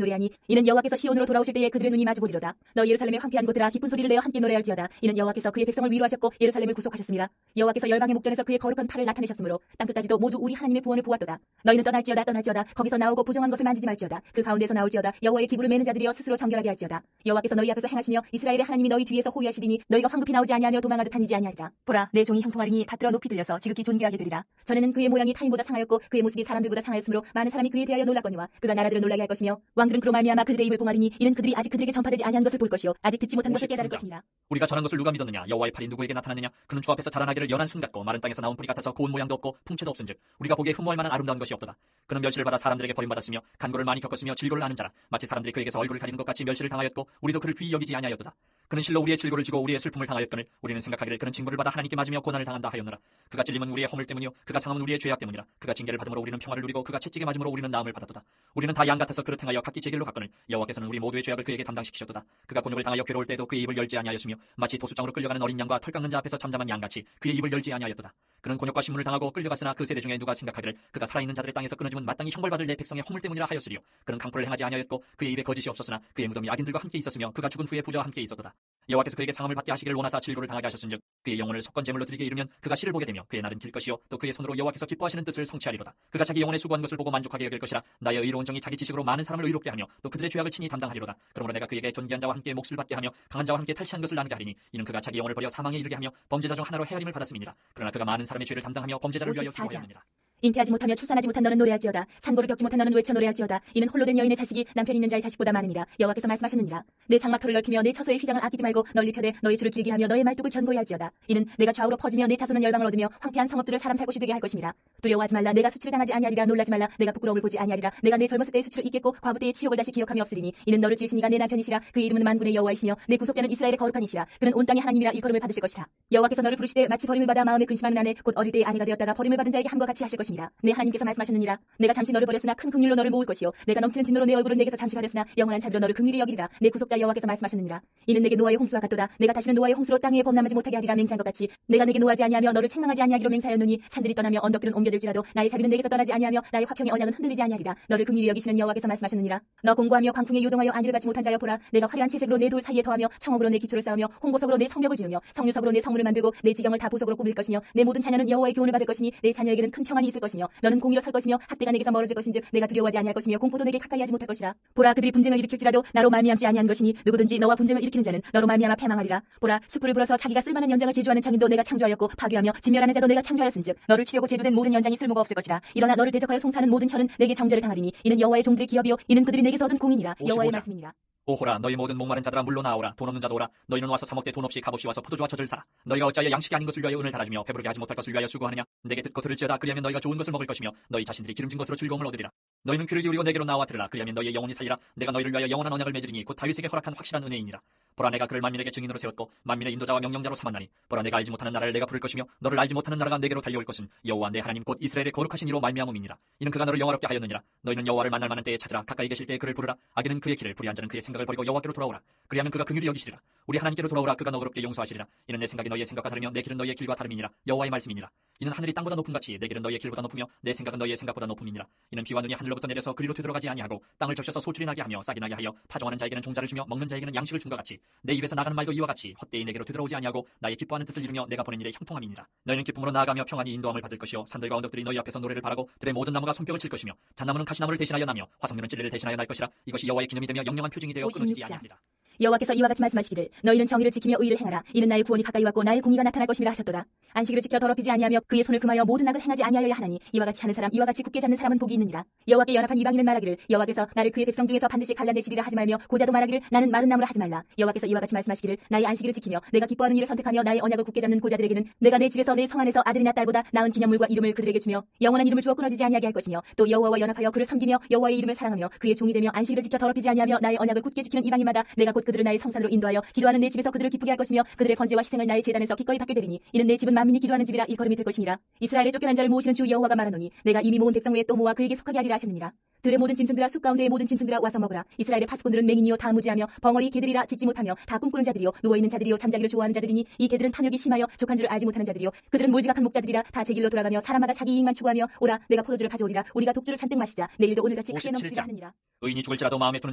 노래하니 이는 여호와께서 시온으로 돌아오실 때에 그들의 눈이 마주보리로다. 너 예루살렘의 황폐한 곳들아 기쁜 소리를 내어 함께 노래할지어다. 이는 여호와께서 그의 백성을 위로하셨고 예루살렘을 구속하셨습니다. 여호와께서 열방의 목전에서 그의 거룩한 팔을 나타내셨으므로 땅끝까지도 모두 우리 하나님의 구원을 보았도다. 너희는 떠날지어다 떠날지어다. 거기서 나오고 부정한 것을 만지지 말지어다. 그 가운데서 나올지어다. 여호와의 기부를 매는 자들이여 스스로 정결하게 할지어다. 여호와께서 너희 앞에서 행하시며 이스라엘의 하나님이 너희 뒤에서 호위하시리니 너희가 황급히 나오지 아니하며 도망하듯 다니지 아니하리라. 보라, 내 종이 형통하리니 받들어 높이 들려서 지극히 존귀하게 되리라. 전에는 그의 모양이 타인보다 상하였고 그의 모습이 사람들보다 상하였으므로 많은 사람이 그에 대하여 놀랐거니와 그가 나라들을 놀라게 할 것이며 왕들은 그로 말미암아 그들의 입을 봉하리니 이는 그들이 아직 그들에게 전파되지 아니한 것을 볼 것이요 아직 듣지 못한 것을 깨달을 것이니라. 우리가 전한 것을 누가 믿었느냐? 여호와의 팔이 누구에게 나타났느냐? 그는 주 앞에서 자라나기를 연한 순 같고 마른 땅에서 나온 뿌리 같아서 고운 모양도 없고 풍채도 없은즉 우리가 보기에 흠모할 만한 아름다운 것이 없도다. 그는 멸시를 받아 사람들에게 버림받았으며 간고를 많이 겪었으며 질고를 아는 자라. 마치 사람들이 그에게서 얼굴을 가리는 것 같이 멸시를 당하였고 우리도 그를 귀히 여기지 아니하였도다. 그는 실로 우리의 질고를 지고 우리의 슬픔을 당하였거늘 우리는 생각하기를 그는 징벌을 받아 하나님께 맞으며 고난을 당한다 하였노라. 그가 찔림은 우리의 허물 때문이요 그가 상함은 우리의 죄악 때문이라. 그가 징계를 받음으로 우리는 평화를 누리고 그가 채찍에 맞음으로 우리는 나음을 받았도다. 우리는 다 양 같아서 그릇 행하여 각기 제 길로 갔거늘 여호와께서는 우리 모두의 죄악을 그에게 담당시키셨도다. 그가 곤욕을 당하여 괴로울 때에도 그의 입을 열지 아니하였으며 마치 도수장으로 끌려가는 어린 양과 털 깎는 자 앞에서 잠잠한 양같이 그의 입을 열지 아니하였도다. 그는 곤욕과 신문을 당하고 끌려갔으나 그 세대 중에 누가 생각하기를 그가 살아있는 자들의 땅에서 끊어지면 마땅히 형벌받을 내 백성의 허물 때문이라 하였으리요. 그는 강포를 행하지 아니하였고 그의 입에 거짓이 없었으나 그의 무덤이 악인들과 함께 있었으며 그가 죽은 후에 부자와 함께 있었도다. 여호와께서 그에게 상함을 받게 하시기를 원하사 질고를 당하게 하셨은즉 그의 영혼을 속건 제물로 드리게 이르면 그가 실을 보게 되며 그의 날은 길 것이요 또 그의 손으로 여호와께서 기뻐하시는 뜻을 성취하리로다. 그가 자기 영혼의 수고한 것을 보고 만족하게 여길 것이라. 나의 의로운 정이 자기 지식으로 많은 사람을 의롭게 하며 또 그들의 죄악을 친히 담당하리로다. 그러므로 내가 그에게 존귀한 자와 함께 몫을 받게 하며 강한 자와 함께 탈취한 것을 나누게 하리니 이는 그가 자기 영혼을 버려 사망에 이르게 하며 범죄자 중 하나로 헤아림을 받았음이니라. 그러나 그가 많은 사람의 죄를 담당하며 범죄자를 위하여 54장. 기도하였느니라. 잉태하지 못하며 출산하지 못한 너는 노래할지어다. 산고를 겪지 못한 너는 외쳐 노래할지어다. 이는 홀로 된 여인의 자식이 남편 있는 자의 자식보다 많음이라. 여호와께서 말씀하셨느니라. 내 장막터를 넓히며 내 처소의 휘장을 아끼지 말고 널리 펴되 너의 줄을 길게 하며 너의 말뚝을 견고히 할지어다. 이는 내가 좌우로 퍼지며 내 자손은 열방을 얻으며 황폐한 성읍들을 사람 살 곳이 되게 할 것임이라. 두려워하지 말라. 내가 수치를 당하지 아니하리라. 놀라지 말라. 내가 부끄러움을 보지 아니하리라. 내가 내 젊었을 때의 수치를 잊겠고 과부 때의 치욕을 다시 기억함이 없으리니 이는 너를 지으신 이가 내 남편이시라. 그의 이름은 만군의 여호와이시며 내 구속자는 이스라엘의 거룩한 이시라. 그는 온 땅의 하나님이라 일컬음을 받으실 것이라. 여호와께서 너를 부르시되 마치 버림을 받아 마음에 근심하는 아내 곧 어릴 때의 아내가 되었다가 버림을 받은 자에게 함과 같이 하실 것임이라. 내 하나님께서 말씀하셨느니라. 내가 잠시 너를 버렸으나 큰 긍휼로 너를 모을 것이요 내가 넘치는 진노로 내 얼굴을 내게서 잠시 가렸으나 영원한 자비로 너를 긍휼히 여기리라. 내 구속자 여호와께서 말씀하셨느니라. 이는 내게 노아의 홍수와 같도다. 내가 다시는 노아의 홍수로 땅 위에 범람하지 못하게 하리라. 맹세한 것 같이 내가 내게 노하지 아니하며 너를 책망하지 아니하기로 맹세하였노니 산들이 떠나며 언덕들은 옮겨질지라도 나의 자비는 내게서 떠나지 아니하며 나의 화평의 언약은 흔들리지 아니하리라. 너를 긍휼히 여기시는 여호와께서 말씀하셨느니라. 너 공고하며 광풍에 요동하여 안위를 받지 못한 자여 보라. 내가 화려한 채색으로 내 돌 사이에 더하며 청옥으로 내 기초를 쌓으며 홍보석으로 내 성벽을 지으며 성류석으로 내 성문을 만들고 내 지경을 다 보석으로 꾸밀 것이며 내 모든 자녀는 여호와의 교훈을 받을 것이니 내 자녀에게는 큰 평안이 있을 것이며 너는 공의로 설 것이며 핫대가 내게서 멀어질 것인즉 내가 두려워하지 아니할 것이며 공포도 내게 가까이 하지 못할 것이라. 보라 그들이 분쟁을 일으킬지라도 나로 말미암지 아니한 것이니 누구든지 너와 분쟁을 일으키는 자는 너로 말미암아 패망하리라. 보라 숯불을 불어서 자기가 쓸만한 연장을 제주하는 장인도 내가 창조하였고 파괴하며 진멸하는 자도 내가 창조하였은즉 너를 치려고 제주된 모든 연장이 쓸모가 없을 것이라. 일어나 너를 대적하여 송사하는 모든 혀는 내게 정죄를 당하리니 이는 여호와의 종들의 기업이요 이는 그들이 내게서 얻은 공인이라. 여호와의 55장. 말씀이니라. 오호라 너희 모든 목마른 자들아 물로 나오라. 돈 없는 자도 오라. 너희는 와서 사 먹되 돈 없이 값없이 와서 포도주와 젖을 사라. 너희가 어찌하여 양식이 아닌 것을 위하여 은을 달아주며 배부르게 하지 못할 것을 위하여 수고하느냐. 내게 듣고 들을지어다. 그리하면 너희가 좋은 것을 먹을 것이며 너희 자신들이 기름진 것으로 즐거움을 얻으리라. 너희는 귀를 기울이고 내게로 나와 들으라. 그리하면 너희의 영혼이 살리라. 내가 너희를 위하여 영원한 언약을 맺으리니 곧 다윗에게 허락한 확실한 은혜이니라. 보라 내가 그를 만민에게 증인으로 세웠고 만민의 인도자와 명령자로 삼았나니 보라 내가 알지 못하는 나라를 내가 부를 것이며 너를 알지 못하는 나라가 내게로 달려올 것은 여호와 내 하나님 곧 이스라엘의 거룩하신 이로 말미암음이니라. 이는 그가 너를 영화롭게 하였느니라. 너희는 여호와를 만날 만한 때에 찾으라. 가까이 계실 때에 그를 부르라. 악인은 그의 길을 불의한 자는 그의 생각을 버리고 여호와께로 돌아오라. 그리하면 그가 긍휼히 여기시리라. 우리 하나님께로 돌아오라. 그가 너그럽게 용서하시리라. 이는 내 생각이 너희의 생각과 다르며 내 길은 너희의 길과 다름이니라. 여호와의 말씀이니라. 이는 하늘이 땅보다 높음 같이 내 길은 너희의 길보다 높으며 내 생각은 너희의 생각보다 높음이니라. 이는 비와 눈이 하늘로부터 내려서 그리로 되돌아가지 아니하고 땅을 적셔서 소출이 나게 하며 싹이 나게 하여 파종하는 자에게는 종자를 주며 먹는 자에게는 양식을 준 것 같이 내 입에서 나가는 말도 이와 같이 헛되이 내게로 되돌아오지 아니하고 나의 기뻐하는 뜻을 이루며 내가 보낸 일의 형통함이니라. 너희는 기쁨으로 나아가며 평안히 인도함을 받을 것이요 산들과 언덕들이 너희 앞에서 노래를 바라고 들의 모든 나무가 손뼉을 칠 것이며 잣나무는 가시나무를 대신하여 나며 화석류는 찔레를 대신하여 날 것이라. 이것이 여호와의 기념이 되며 영영한 표징이 되어 끊어지지 56장. 아니하리라. 여호와께서 이와 같이 말씀하시기를 너희는 정의를 지키며 의를 행하라. 이는 나의 구원이 가까이 왔고 나의 공의가 나타날 것임이라 하셨도다. 안식일을 지켜 더럽히지 아니하며 그의 손을 금하여 모든 악을 행하지 아니하여야 하나니 이와 같이 하는 사람 이와 같이 굳게 잡는 사람은 복이 있느니라. 여호와께 연합한 이방인은 말하기를 여호와께서 나를 그의 백성 중에서 반드시 갈라내시리라 하지 말며 고자도 말하기를 나는 마른 나무라 하지 말라. 여호와께서 이와 같이 말씀하시기를 나의 안식일을 지키며 내가 기뻐하는 일을 선택하며 나의 언약을 굳게 잡는 고자들에게는 내가 내 집에서 내 성 안에서 아들이나 딸보다 나은 기념물과 이름을 그들에게 주며 영원한 이름을 주어 끊어지지 아니하게 할 것이며 또 여호와와 연합하여 그를 섬기며 여호와의 이름을 사랑하며 그의 종이 되며 안식일을 지켜 더럽히지 아니하며 나의 언약을 굳게 지키는 이방인마다 내가 곧 그들을 나의 성산으로 인도하여 기도하는 내 집에서 그들을 기쁘게 할 것이며 그들의 번제와 희생을 나의 제단에서 기꺼이 받게 되리니 이는 내 집은 만민이 기도하는 집이라 일컬음이 될 것이니라. 이스라엘의 쫓겨난 자를 모으시는 주 여호와가 말하노니 내가 이미 모은 백성 외에 또 모아 그에게 속하게 하리라 하셨느니라. 들의 모든 짐승들아 숲 가운데의 모든 짐승들아 와서 먹으라. 이스라엘의 파수꾼들은 맹인이요 다 무지하며 벙어리 개들이라 짖지 못하며 다 꿈꾸는 자들이요 누워있는 자들이요 잠자기를 좋아하는 자들이니 이 개들은 탐욕이 심하여 족한 줄을 알지 못하는 자들이요 그들은 몰지각한 목자들이라 다 제 길로 돌아가며 사람마다 자기 이익만 추구하며 오라 내가 포도주를 가져오리라. 우리가 독주를 잔뜩 마시자. 내일도 오늘같이 크게 넘치리라 57장. 하느니라. 의인이 죽을지라도 마음에 두는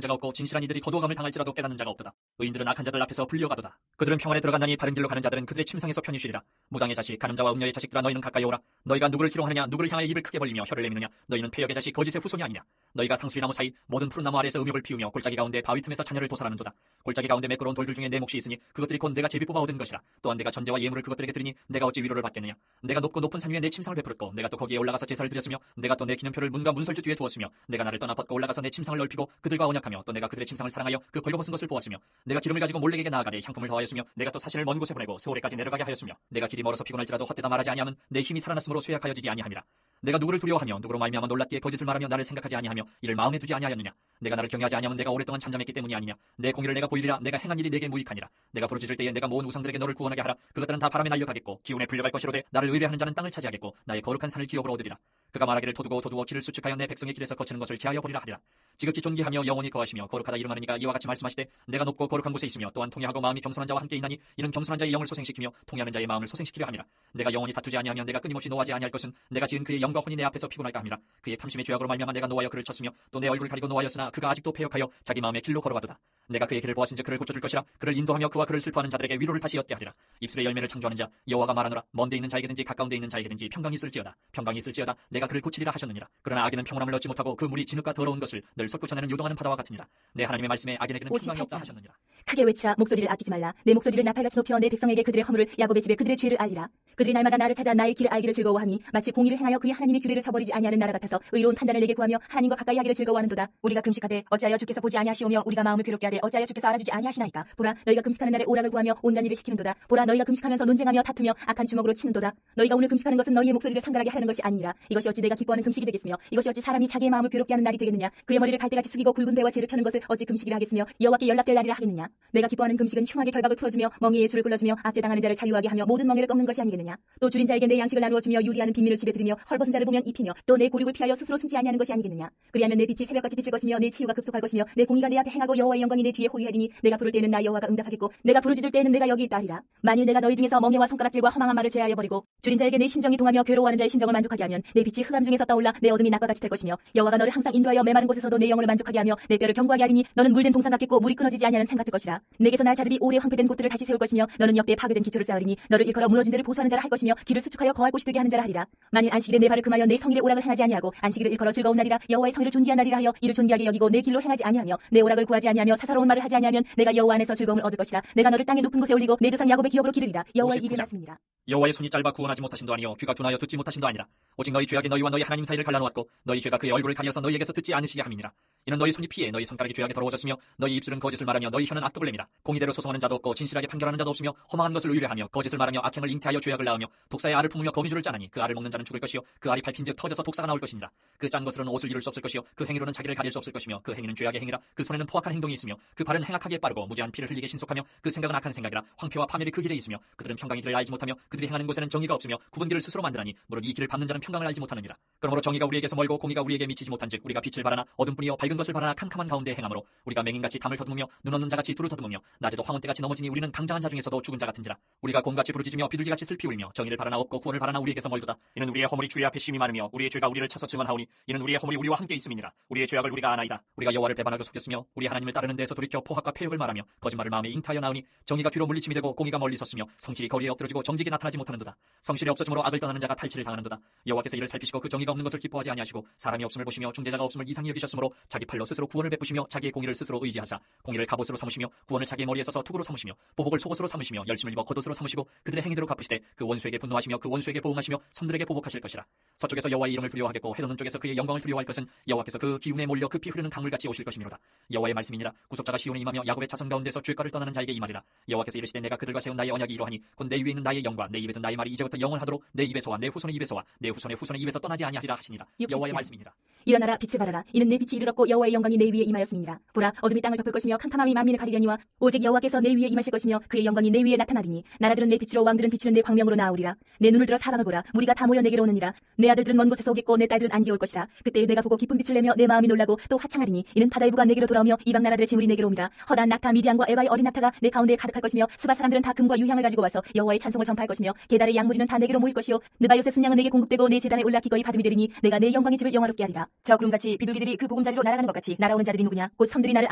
자가 없고 진실한 이들이 거두어감을 당할지라도 깨닫는 자가 없도다. 의인들은 악한 자들 앞에서 불려가도다. 그들은 평안에 들어간다니 바른 길로 가는 자들은 그들의 침상에서 편히 쉬리라. 무당의 자식 간음자와 음녀의 자식들아 너희는 가까이 오라. 너희가 누구를 희롱하느냐 누구를 향하여 입을 크게 벌리며 혀를 내미느냐. 너희는 패역의 자식 거짓의 후손이 아니냐. 너희가 상수리나무 사이 모든 푸른 나무 아래에서 음욕을 피우며 골짜기 가운데 바위 틈에서 자녀를 도살하는도다. 골짜기 가운데 매끄러운 돌들 중에 내 몫이 있으니 그것들이 곧 내가 제비 뽑아 얻은 것이라. 또한 내가 전제와 예물을 그것들에게 드리니 내가 어찌 위로를 받겠느냐. 내가 높고 높은 산 위에 내 침상을 베풀었고 내가 또 거기에 올라가서 제사를 드렸으며 내가 또 내 기념표를 문과 문설주 뒤에 두었으며 내가 나를 떠나 벗고 올라가서 내 침상을 넓히고 그들과 언약하며 또 내가 그들의 침상을 사랑하여 그 벌거벗은 것을 보았으며 내가 기름을 가지고 몰렉에게 나아가되 향품을 더하였으며 내가 또 사신을 먼 곳에 보내고 스오레까지 내려가게 하였으며 내가 길이 멀어서 피곤할지라도 헛되다 말하지 아니함은 내 힘이 살아났으므로 쇠약하여지지 아니함이라. 내가 누구를 두려워하며 누구로 말미암아 놀랍게 거짓을 말하며 나를 생각하지 아니하며 이를 마음에 두지 아니하였느냐? 내가 나를 경외하지 아니하면 내가 오랫동안 잠잠했기 때문이 아니냐? 내 공의를 내가 보이리라. 내가 행한 일이 내게 무익하니라. 내가 부르짖을 때에 내가 모은 우상들에게 너를 구원하게 하라. 그것들은 다 바람에 날려가겠고 기운에 불려갈 것이로되 나를 의뢰하는 자는 땅을 차지하겠고 나의 거룩한 산을 기업으로 얻으리라. 그가 말하기를 도두고 길을 수축하여 내 백성의 길에서 거치는 것을 제하여 버리라 하리라. 지극히 존귀하며 영원히 거하시며 거룩하다 이름하는 이가 이와 같이 말씀하시되 내가 높고 거룩한 곳에 있으며 또한 통회하고 마음이 겸손한 자와 함께 있나니 이는 겸손한 자의 영을 소생시키며 통회하는 자의 마음을 소생시키려 함이라. 내가 영원히 다투지 아니하며 내가 끊임없이 노하지 아니할 것은 내가 지은 그의 영과 혼이 내 앞에서 피곤할까 함이라. 그의 탐심의 죄악으로 말미암아 내가 노하여 그를 쳤으며 또 내 얼굴을 가리고 노하였으나 그가 아직도 패역하여 자기 마음의 길로 걸어가도다. 내가 그의 길을 보았은즉 그를 고쳐줄 것이라. 그를 인도하며 그와 그를 슬퍼하는 자들에게 위로를 다시 얻게 하리라. 입술의 열매를 창조하는 자 여호와가 말하노라. 먼데 있는 자에게든지 가까운데 있는 자에게든지 평강이 있을지어다. 평강이 있을지어다. 내가 그를 고치리라 하셨느니라. 그러나 악인은 평온함을 얻지 못하고 그 물이 진흙과 더러운 것을 늘 솟구쳐내는 요동하는 바다와 같으니라. 내 하나님의 말씀에 악인에게는 평강이 없다 하셨느니라. 크게 외치라. 목소리를 아끼지 말라. 내 목소리를 나팔같이 높여 내 백성에게 그들의 허물을 야곱의 집에 그들의 죄를 알리라. 그들이 날마다 나를 찾아 나의 길을 알기를 즐거워하니 마치 공의를 행하여 그의 하나님의 규례를 저버리지 아니하는 나라 같아서 의로운 판단을 내게 구하며 하나님과 가까이 하기를 즐거워하는도다. 우리가 금식하되 어찌하여 주께서 보지 아니하시오며 우리가 마음을 괴롭게 하되 어찌하여 주께서 알아주지 아니하시나이까. 보라 너희가 금식하는 날에 오락을 구하며 온갖 일을 시키는도다. 보라 너희가 금식하면서 논쟁하며 다투며 악한 주먹으로 치는도다. 너희가 오늘 금식하는 것은 너희의 목소리를 상달하게 하려는 것이 아니니라. 이것이 어찌 내가 기뻐하는 금식이 되겠으며 이것이 어찌 사람이 자기의 마음을 괴롭게 하는 날이 되겠느냐. 그의 머리를 갈대같이 숙이고 굵은 배와 재를 펴는 것을 어찌 금식이라 하겠으며 여호와께 연락될 날이라 하겠느냐. 내가 기뻐하는 금식은 흉악의 결박을 풀어주며 멍에의 줄을 끌어주며 압제당하는 자를 자유하게 하며 모든 멍에를 꺾는 것이 아니겠느냐. 또 줄인 자에게 내 양식을 나누어 주며 유리하는 빈민을 집에 들이며 헐벗은 자를 보면 입히며 또 내 고륙을 피하여 스스로 숨지 아니하는 것이 아니겠느냐. 그리하면 내 빛이 새벽같이 비칠 것이며 내 치유가 급속할 것이며 내 공의가 내 앞에 행하고 여호와의 영광이 내 뒤에 호위하리니 내가 부를 때에는 나 여호와가 응답하겠고 내가 부르짖을 때에는 내가 여기 있다 하리라. 만일 내가 너희 중에서 멍에와 손가락질과 허망한 말을 제하여 버리고 줄인 자에게 내 심정이 동하며 괴로워하는 자의 심정을 만족하게 하면 내 빛이 흑암 중에서 떠올라 내 어둠이 낮과 같이 될 것이며 여호와가 너를 항상 인도하여 메마른 곳에서도 내 영혼을 만족하게 하며 내 뼈를 견고하게 하리니 너는 물된 동상 같겠고 물이 끊어지지 아니하는 샘 같을 것이라. 내게서 날 자들이 오래 황폐된 곳들을 다시 세울 것이며 너는 역대에 파괴된 기초를 쌓으리니 너를 일컬어 무너진 데를 보수하는 자라 할 것이며 길을 수축하여 거할 곳이 되게 하는 자라 하리라. 만일 안식일에 내 발을 금하여 내 성일의 오락을 행하지 아니하고 안식일을 일컬어 즐거운 날이라 여호와의 성일을 존귀한 날이라 하여 이를 존귀하게 여기고 내 길로 행하지 아니하며 내 오락을 구하지 아니하며 사사로운 말을 하지 아니하면 내가 여호와 안에서 즐거움을 얻을 것이라. 내가 너를 땅의 높은 곳에 올리고 내 조상 야곱의 기업으로 기르리라. 여호와의 입의 말씀이니라. 여호와의 손이 짧아 구원하지 못하심도 아니요 귀가 둔하여 듣지 못하심도 아니라 오직 너희 죄악이 너희와 너희 하나님 사이를 갈라놓았고 너희 죄가 그의 얼굴을 가려서 너희에게서 듣지 않으시게 함이니라. 이는 너희 손이 피해 너희 손가락이 죄악에 더러워졌으며 너희 입술은 거짓을 말하며 너희 혀는 악독을 내미라. 공의대로 소송하는 자도 없고 진실하게 판결하는 자도 없으며 허망한 것을 의뢰하며 거짓을 말하며 악행을 잉태하여 죄악을 낳으며 독사의 알을 품으며 거미줄을 짜나니 그 알을 먹는 자는 죽을 것이요 그 알이 밟힌즉 터져서 독사가 나올 것이니라. 그 짠 것으로는 옷을 이룰 수 없을 것이요 그 행위로는 자기를 가릴 수 없을 것이며 그 행위는 죄악의 행위라. 그 손에는 포악한 행동이 있으며 그 발은 행악하기에 빠르고 무제한 피를 흘리게 신속하며 그 생각은 악한 생각이라. 황폐와 파멸이 그 길에 있으며 그들은 평강의 길을 알지 못하며 그들이 행하는 곳에는 정의가 없으며 굽은 길을 스스로 만드나니 무릇 이 길을 밟는 자는 평강을 알지 못하느니라. 그러므로 정의가 우리에게서 멀고 공의가 우리에게 미치지 못한즉 우리가 빛을 바라나 어둠뿐이요 밝은 것을 바라나 캄캄한 가운데 행함으로 우리가 맹인같이 담을 더듬으며 눈 없는 자같이 두루 더듬으며 낮에도 황혼때같이 넘어지니 우리는 강장한 자 중에서도 죽은 자 같은지라. 우리가 곰같이 부르짖으며 비둘기같이 슬피 울며 정의를 바라나 없고 구원을 바라나 우리에게서 멀도다. 이는 우리의 허물이 주의 앞에 심히 많으며 우리의 죄가 우리를 차서 증언하오니 이는 우리의 허물이 우리와 함께 있음이니라. 우리의 죄악을 우리가 아나이다. 우리가 여호와를 배반하고 속였으며 우리 하나님을 따르는 데에서 돌이켜 포악과 폐역을 말하며 거짓말을 마음에 잉타하여 나오니 정의가 뒤로 물리침이 되고 공의가 멀리 섰으며 성실이 거리에 엎드러지고 정직이 나타나지 못하는도다. 성실이 없어짐으로 악을 떠나는 자가 탈취를 당하는도다. 여호와께서 이를 살피시고 그 정의가 없는 것을 기뻐하지 아니하시고 사람이 없음을 보시며 중재자가 없음을 이상히 여기셨으므로 자기 팔로 스스로 구원을 베푸시며 자기의 공의를 스스로 의지하사 공의를 갑옷으로 삼으시며 구원을 자기의 머리에 써서 투구로 삼으시며 보복을 속옷으로 삼으시며 열심을 입어 겉옷으로 삼으시고 그들의 행위대로 갚으시되 그 원수에게 분노하시며 그 원수에게 보응하시며 섬들에게 보복하실 것이라. 서쪽에서 여호와의 이름을 두려워하겠고 해돋는 쪽에서 그의 영광을 두려워할 것은 여호와께서 그 기운에 몰려 급히 흐르는 강물같이 오실 것이미로다. 여호와의 말씀이니라. 구속자가 시온에 임하며 야곱의 자손 가운데서 죄가를 떠나는 자에게 임하리라. 여호와께서 이르시되 내가 그들과 세운 나의 언약이 이러하니 곧 내 위에 있는 나의 영과 내 입에 든 나의 말이 이제부터 영원하도록 내 입에서와 내 후손의 입에서와 내 후손의 후손의 입에서 떠나지 아니하리라 하시니라. 여호와의 말씀이니라. 일어나라 빛을 발하라. 이는 내 빛이 이르렀고 여호와의 영광이 내 위에 임하였음이니라. 보라 어둠이 땅을 덮을 것이며 캄캄함이 만민을 가리려니와 오직 여호와께서 내 위에 임하실 것이며 그의 영광이 내 위에 나타나리니 나라들은 내 빛으로 왕들은 비치는 내 광명으로 나아오리라. 내 눈을 들어 사방을 보라. 무리가 다 모여 내게로 오느니라. 내 아들들은 먼 곳에서 오겠고 내 딸들은 안개 올 것이라. 그때 내가 보고 기쁜 빛을 내며 내 마음이 놀라고 또 화창하리니 이는 바다의 부가 내게로 돌아오며 이방 나라들의 재물이 내게로 옵니다. 허다한 낙타 미디안과 에바의 어린 낙타가 내 가운데에 가득할 것이며 스바 사람들은 다 금과 유향을 가지고 와서 여호와의 찬송을 전파할 것이며 게달의 양무리는 다 내게로 모일 것이요 느바요의 순양은 내게 공급되고 내 제단에 올라 기꺼이 받음이 되리니 내가 내 영광의 집을 영화롭게 하리라. 저 구름같이 비둘기들이 그 보금자리로 날아가는 것 같이 날아오는 자들이 누구냐. 곧 섬들이 나를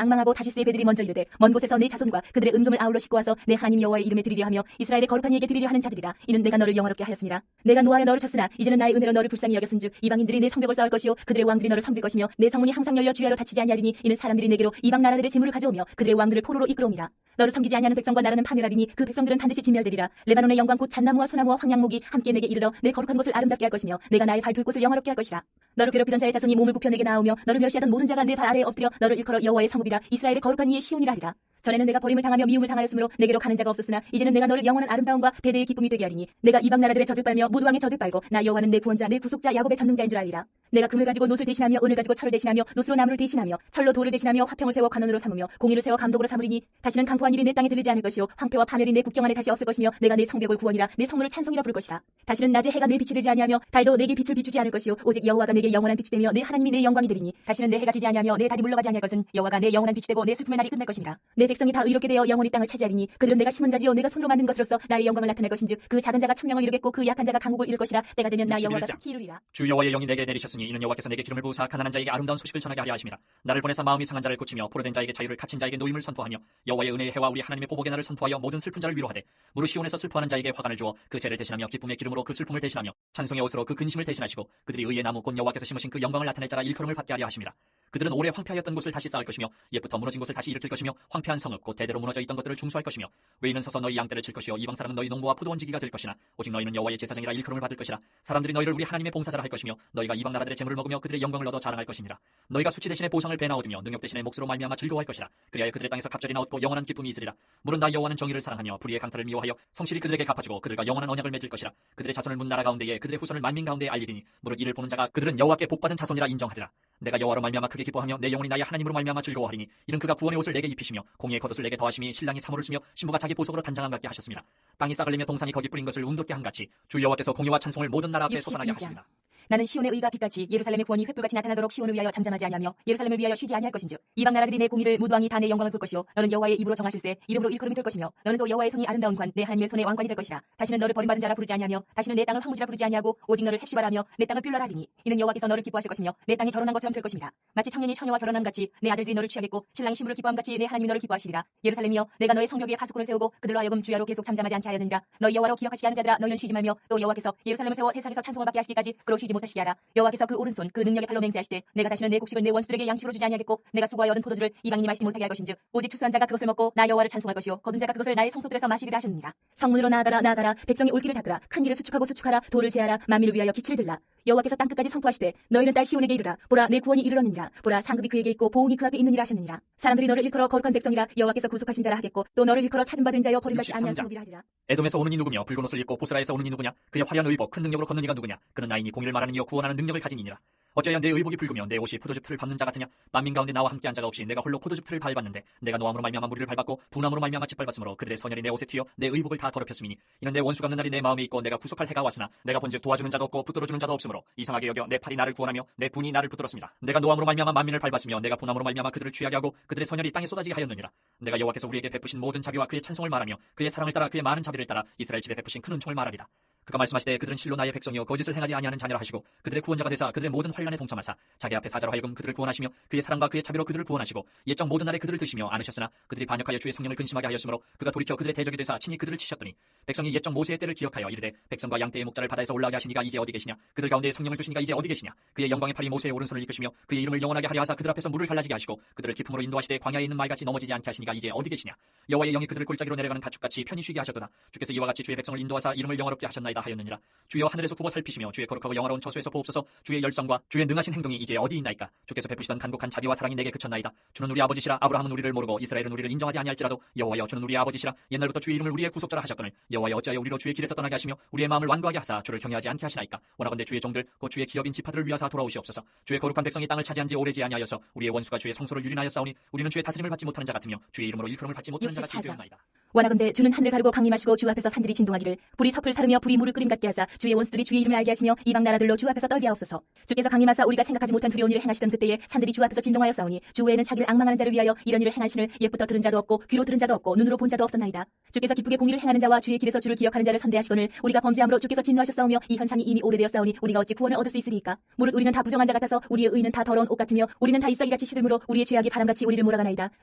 앙망하고 다시스의 배들이 먼저 이르되 먼 곳에서 내 자손과 그들의 은금을 아울러 싣고 와서 내 하나님 여호와의 이름에 드리려 하며 이스라엘의 거룩한 이에게 드리려 하는 자들이라. 이는 내가 너를 영화롭게 하였습니다. 내가 노하여 너를 쳤으나 이제는 나의 은혜로 너를 불쌍히 여겼은즉 이방인들이 내 성벽을 쌓을 것이요 그들의 왕들이 너를 섬길 것이며 내 성문이 항상 열려 주야로 닫히지 아니하리니 이는 사람들이 내게로 이방 나라들의 재물을 가져오며 그들의 왕들을 포로로 이끌어옵니다. 너를 섬기지 아니하는 백성과 나라는 파멸하리니 그 백성들은 반드시 진멸되리라. 레바논의 영광 곧 잣나무와 소나무와 황양목이 함께 내게 이르러 내 거룩한 곳을 아름답게 할 것이며 내가 나의 발 둘 곳을 영화롭게 할 것이라. 너를 괴롭히던 자의 자손이 몸을 굽혀 내게 나오며 너를 멸시하던 모든 자가 내 발 아래에 엎드려 너를 일컬어 여호와의 성읍이라 이스라엘의 거룩한 이의 시온이라 하리라. 전에는 내가 버림을 당하며 미움을 당하였으므로 내게로 가는 자가 없었으나 이제는 내가 너를 영원한 아름다움과 대대의 기쁨이 되게 하리니 내가 이방 나라들의 젖을 빨며 모두 왕의 젖을 빨고 나 여호와는 내 구원자 내 구속자 야곱의 전능자인 줄 알리라. 내가 금을 가지고 노를 대신하며 은을 가지고 철을 대신하며 노스로 나무를 대신하며 철로 돌을 대신하며 화평을 세워 관원으로 삼으며 공의를 세워 감독으로 삼으리니 다시는 강포한 일이 내 땅에 들리지 않을 것이요 황폐와 파멸이 내 국경 안에 다시 없을 것이며 내가 내 성벽을 구원이라 내 성문을 찬송이라 부를 것이라. 다시는 낮에 해가 내 빛이 되지 아니하며 달도 내게 빛을 비추지 않을 것이요 오직 여호와가 내게 영원한 빛이 되며 내 하나님이 내 영광이 되리니 다시는 내 해가 지지 아니하며 내 달이 물러가지 아니할 것은 여호와가 내 영원한 빛이 되고 내 슬픔의 날이 끝날 것이니라. 내 백성이 다 의롭게 되어 영원히 땅을 차지하리니 그들은 내가 심은 가지요 내가 손으로 만든 것으로서 나의 영광을 나타낼 것인즉 그 작은 자가 천명을 이루겠고 그 약한 자가 강국을 이룰 것이라. 때가 되면 나 여호와가 속히 이루리라. 주 여호와의 영이 내게 내리셨으니 이는 여호와께서 내게 기름을 부으사 가난한 자에게 아름다운 소식을 전하게 하려 하심이라. 나를 보내사 마음이 상한 자를 고치며 포로된 자에게 자유를 갇힌 자에게 노임을 선포하며 여호와의 은혜의 해와 우리 하나님의 보복의 날을 선포하여 모든 슬픈 자를 위로하되 무릇 시온에서 슬퍼하는 자에게 화관을 주어 그 죄를 대신하며 기쁨의 기름으로 그 슬픔을 대신하며 찬송의 옷으로 그 근심을 대신하시고 그들이 의의 나무 곧 여호와께서 심으신 그 영광을 나타낼 자라 일컬음을 받게 하려 하심이라. 그들은 오래 황폐하였던 곳을 다시 쌓을 것이며 옛부터 무너진 곳을 다시 일으킬 것이며 황폐한 성읍 곧 대대로 무너져 있던 것들을 중수할 것이며 외인은 서서 너희 양떼를 칠 것이요 이방 사람은 너희 농부와 포도원지기가 될 것이나 오직 너희는 여호와의 제사장이라 일컬음을 받을 것이라. 사람들이 너희를 우리 하나님의 봉사자라 할 것이며 너희가 이방 나라들의 재물을 먹으며 그들의 영광을 얻어 자랑할 것이니라. 너희가 수치 대신에 보상을 배나 얻으며 능력 대신에 몫으로 말미암아 즐거워할 것이라. 그리하여 그들의 땅에서 갑절이나 얻고 영원한 기쁨이 있으리라. 물은 나 여호와는 정의를 사랑하며 불의의 강탈을 미워하여 성실히 그들에게 갚아주고 그들과 영원한 언약을 맺을 것이라. 그들의 자손을 문 나라 가운데에 그들의 후손을 만민 가운데에 알리리니 무릇 이를 보는 자가 그들은 여호와께 복받은 자손이라 인정하리라. 내가 여호와로 말미암아 크게 기뻐하며 내 영혼이 나의 하나님으로 말미암아 즐거워하리니 이는 그가 구원의 옷을 내게 입히시며 공의의 겉옷을 내게 더하심이 신랑이 사모를 쓰며 신부가 자기 보석으로 단장함 같게 하셨습니다. 땅이 싹을리며 동산이 거기 뿌린 것을 운돋게 한같이 주 여호와께서 공의와 찬송을 모든 나라 앞에 솟아나게 하시리라. 나는 시온의 의가 빛같이 예루살렘의 구원이 횃불같이 나타나도록 시온을 위하여 잠잠하지 아니하며 예루살렘을 위하여 쉬지 아니할 것인즉 이방 나라들이 내 공의를 무도 왕이 다 내 영광을 볼 것이요 너는 여호와의 입으로 정하실세 이름으로 일컬음이 될 것이며 너는 또 여호와의 성이 아름다운 관 내 하나님의 손의 왕관이 될 것이라. 다시는 너를 버림받은 자라 부르지 아니하며 다시는 내 땅을 황무지라 부르지 아니하고 오직 너를 헵시바라며 내 땅을 뷸라라 하리니 이는 여호와께서 너를 기뻐하실 것이며 내 땅이 결혼한 것처럼 될 것입니다. 마치 청년이 처녀와 결혼함 같이 내 아들들이 너를 취하겠고 신랑이 신부를 기뻐함 같이 내 하나님이 너를 기뻐하시리라. 예루살렘이여 내가 너의 성벽 위에 파수꾼을 세우고 그들로 하여금 주야로 계속 잠잠하지 않게 하였느니라. 너희 여호와로 기억하시게 하는 자들아 너희는 쉬지 말며 또 여호와께서 예루살렘을 세워 세상에서 찬송을 받게 하시기까지 그로 쉬지 못하시게 하라. 여호와께서 그 오른손 그 능력의 팔로 맹세하시되 내가 다시는 내 곡식을 내 원수들에게 양식으로 주지 아니하겠고 내가 수고하여 얻은 포도주를 이방인이 마시지 못하게 할 것인즉 오직 추수한 자가 그것을 먹고 나 여호와를 찬송할 것이요 거둔 자가 그것을 나의 성소들에서 마시리라 하셨느니라. 성문으로 나아가라 나아가라 백성이 올길을 닦으라 큰 길을 수축하고 수축하라 돌을 제하라 만민을 위하여 기치를 들라. 여호와께서 땅끝까지 선포하시되 너희는 딸 시온에게 이르라 보라 내 구원이 이르렀느니라 보라 상급이 그에게 있고 보응이 그 앞에 있느니라 하셨느니라. 사람들이 너를 일컬어 거룩한 백성이라 여호와께서 구속하신 자라 하겠고 또 너를 일컬어 찾은받은 자여 버림받지 아니한 성읍이라 하리라. 에돔에서 오는 이 누구며 붉은 옷을 입고 보스라에서 오는 이 누구냐. 그의 화려한 의복 큰 능력으로 걷는 이가 누구냐. 그는 나이니 공의를 말하는 이여 구원하는 능력을 가진 이니라. 어찌하여 내 의복이 붉으며 내 옷이 포도즙 틀을 밟는 자 같으냐. 만민 가운데 나와 함께한 자가 없이 내가 홀로 포도즙 틀을 밟았는데 내가 노함으로 말미암아 무리를 밟았고 분함으로 말미암아 짓밟았으므로 그들의 선열이 내 옷에 튀어 내 의복을 다 더럽혔음이니 이는 내 원수 갚는 날이 내 마음에 있고 내가 구속할 해가 왔으나 내가 본즉 도와주는 자도 없고 붙들어주는 자도 없으므로 이상하게 여겨 내 팔이 나를 구원하며 내 분이 나를 붙들었습니다. 내가 노함으로 말미암아 만민을 밟았으며 내가 분함으로 말미암아 그들을 취하게 하고 그들의 선열이 땅에 쏟아지게 하였느니라. 내가 여호와께서 우리에게 베푸신 모든 자비와 그의 찬송을 말하며 그의 사랑을 따라 그의 많은 자비를 따라 이스라엘 집에 베푸신 큰 은총을 말하리라. 그가 말씀하시되 그들은 실로 나의 백성이요 거짓을 행하지 아니하는 자녀라 하시고 그들의 구원자가 되사 그들의 모든 환난에 동참하사 자기 앞에 사자로 하여금 그들을 구원하시며 그의 사랑과 그의 자비로 그들을 구원하시고 옛적 모든 날에 그들을 드시며 안으셨으나 그들이 반역하여 주의 성령을 근심하게 하였으므로 그가 돌이켜 그들의 대적이 되사 친히 그들을 치셨더니 백성이 옛적 모세의 때를 기억하여 이르되 백성과 양떼의 목자를 바다에서 올라가게 하시니가 이제 어디 계시냐. 그들 가운데 성령을 주시니가 이제 어디 계시냐. 그의 영광의 팔이 모세의 오른손을 이끄시며 그의 이름을 영원하게 하려 하사 그들 앞에서 물을 갈라지게 하시고 그들을 기품으로 인도하시되 광야에 있는 말같이 넘어지지 않게 하시니가 이제 어디 계시냐. 여호와의 영이 그들을 골짜기로 내려가는 가축같이 편히 쉬게 하셨도다. 주께서 이와 같이 주의 백성을 인도하사 이름을 영화롭게 하셨나이다 하였느니라. 주여 하늘에서 굽어 살피시며 주의 거룩하고 영화로운 처소에서 보옵소서. 주의 열성과 주의 능하신 행동이 이제 어디 있나이까. 주께서 베푸시던 간곡한 자비와 사랑이 내게 그쳤나이다. 주는 우리 아버지시라. 아브라함은 우리를 모르고 이스라엘은 우리를 인정하지 아니할지라도 여호와여 주는 우리의 아버지시라. 옛날부터 주의 이름을 우리의 구속자라 하셨거늘 여호와여 어찌하여 우리로 주의 길에서 떠나게 하시며 우리의 마음을 완고하게 하사 주를 경외하지 않게 하시나이까. 원하건대 주의 종들 곧 주의 기업인 지파들을 위하사 돌아오시옵소서. 주의 거룩한 백성이 땅을 차지한 지 오래지 아니하여서 우리의 원수가 주의 성소를 유린하였사오니 우리는 주의 다스림을 받지 못하는 자 같으며 주의 이름으로 일컬음을 받지 못하는 자 같이 되었나이다. 원하건대 주는 하늘을 가르고 강림하시고 주 앞에서 산들이 진동하기를 불이 섭을 사르며 불이 물을 끓임 같게 하사 주의 원수들이 주의 이름을 알게 하시며 이방 나라들로 주 앞에서 떨게 하옵소서. 주께서 강림하사 우리가 생각하지 못한 두려운 일을 행하시던 그때에 산들이 주 앞에서 진동하였사오니 주 외에는 자기를 앙망하는 자를 위하여 이런 일을 행한 신을 옛부터 들은 자도 없고 귀로 들은 자도 없고 눈으로 본 자도 없었나이다. 주께서 기쁘게 공의를 행하는 자와 주의 길에서 주를 기억하는 자를 선대하시거늘 우리가 범죄함으로 주께서 진노하셨사오며 이 현상이 이미 오래되었사오니 우리가 어찌 구원을 얻을 수 있으리이까. 무릇 우리는 다 부정한 자 같아서 우리의 의는 다 더러운 옷 같으며 우리는 다 잎사귀같이 시들므로 우리의 죄악이 바람같이 우리를 몰아가나이다.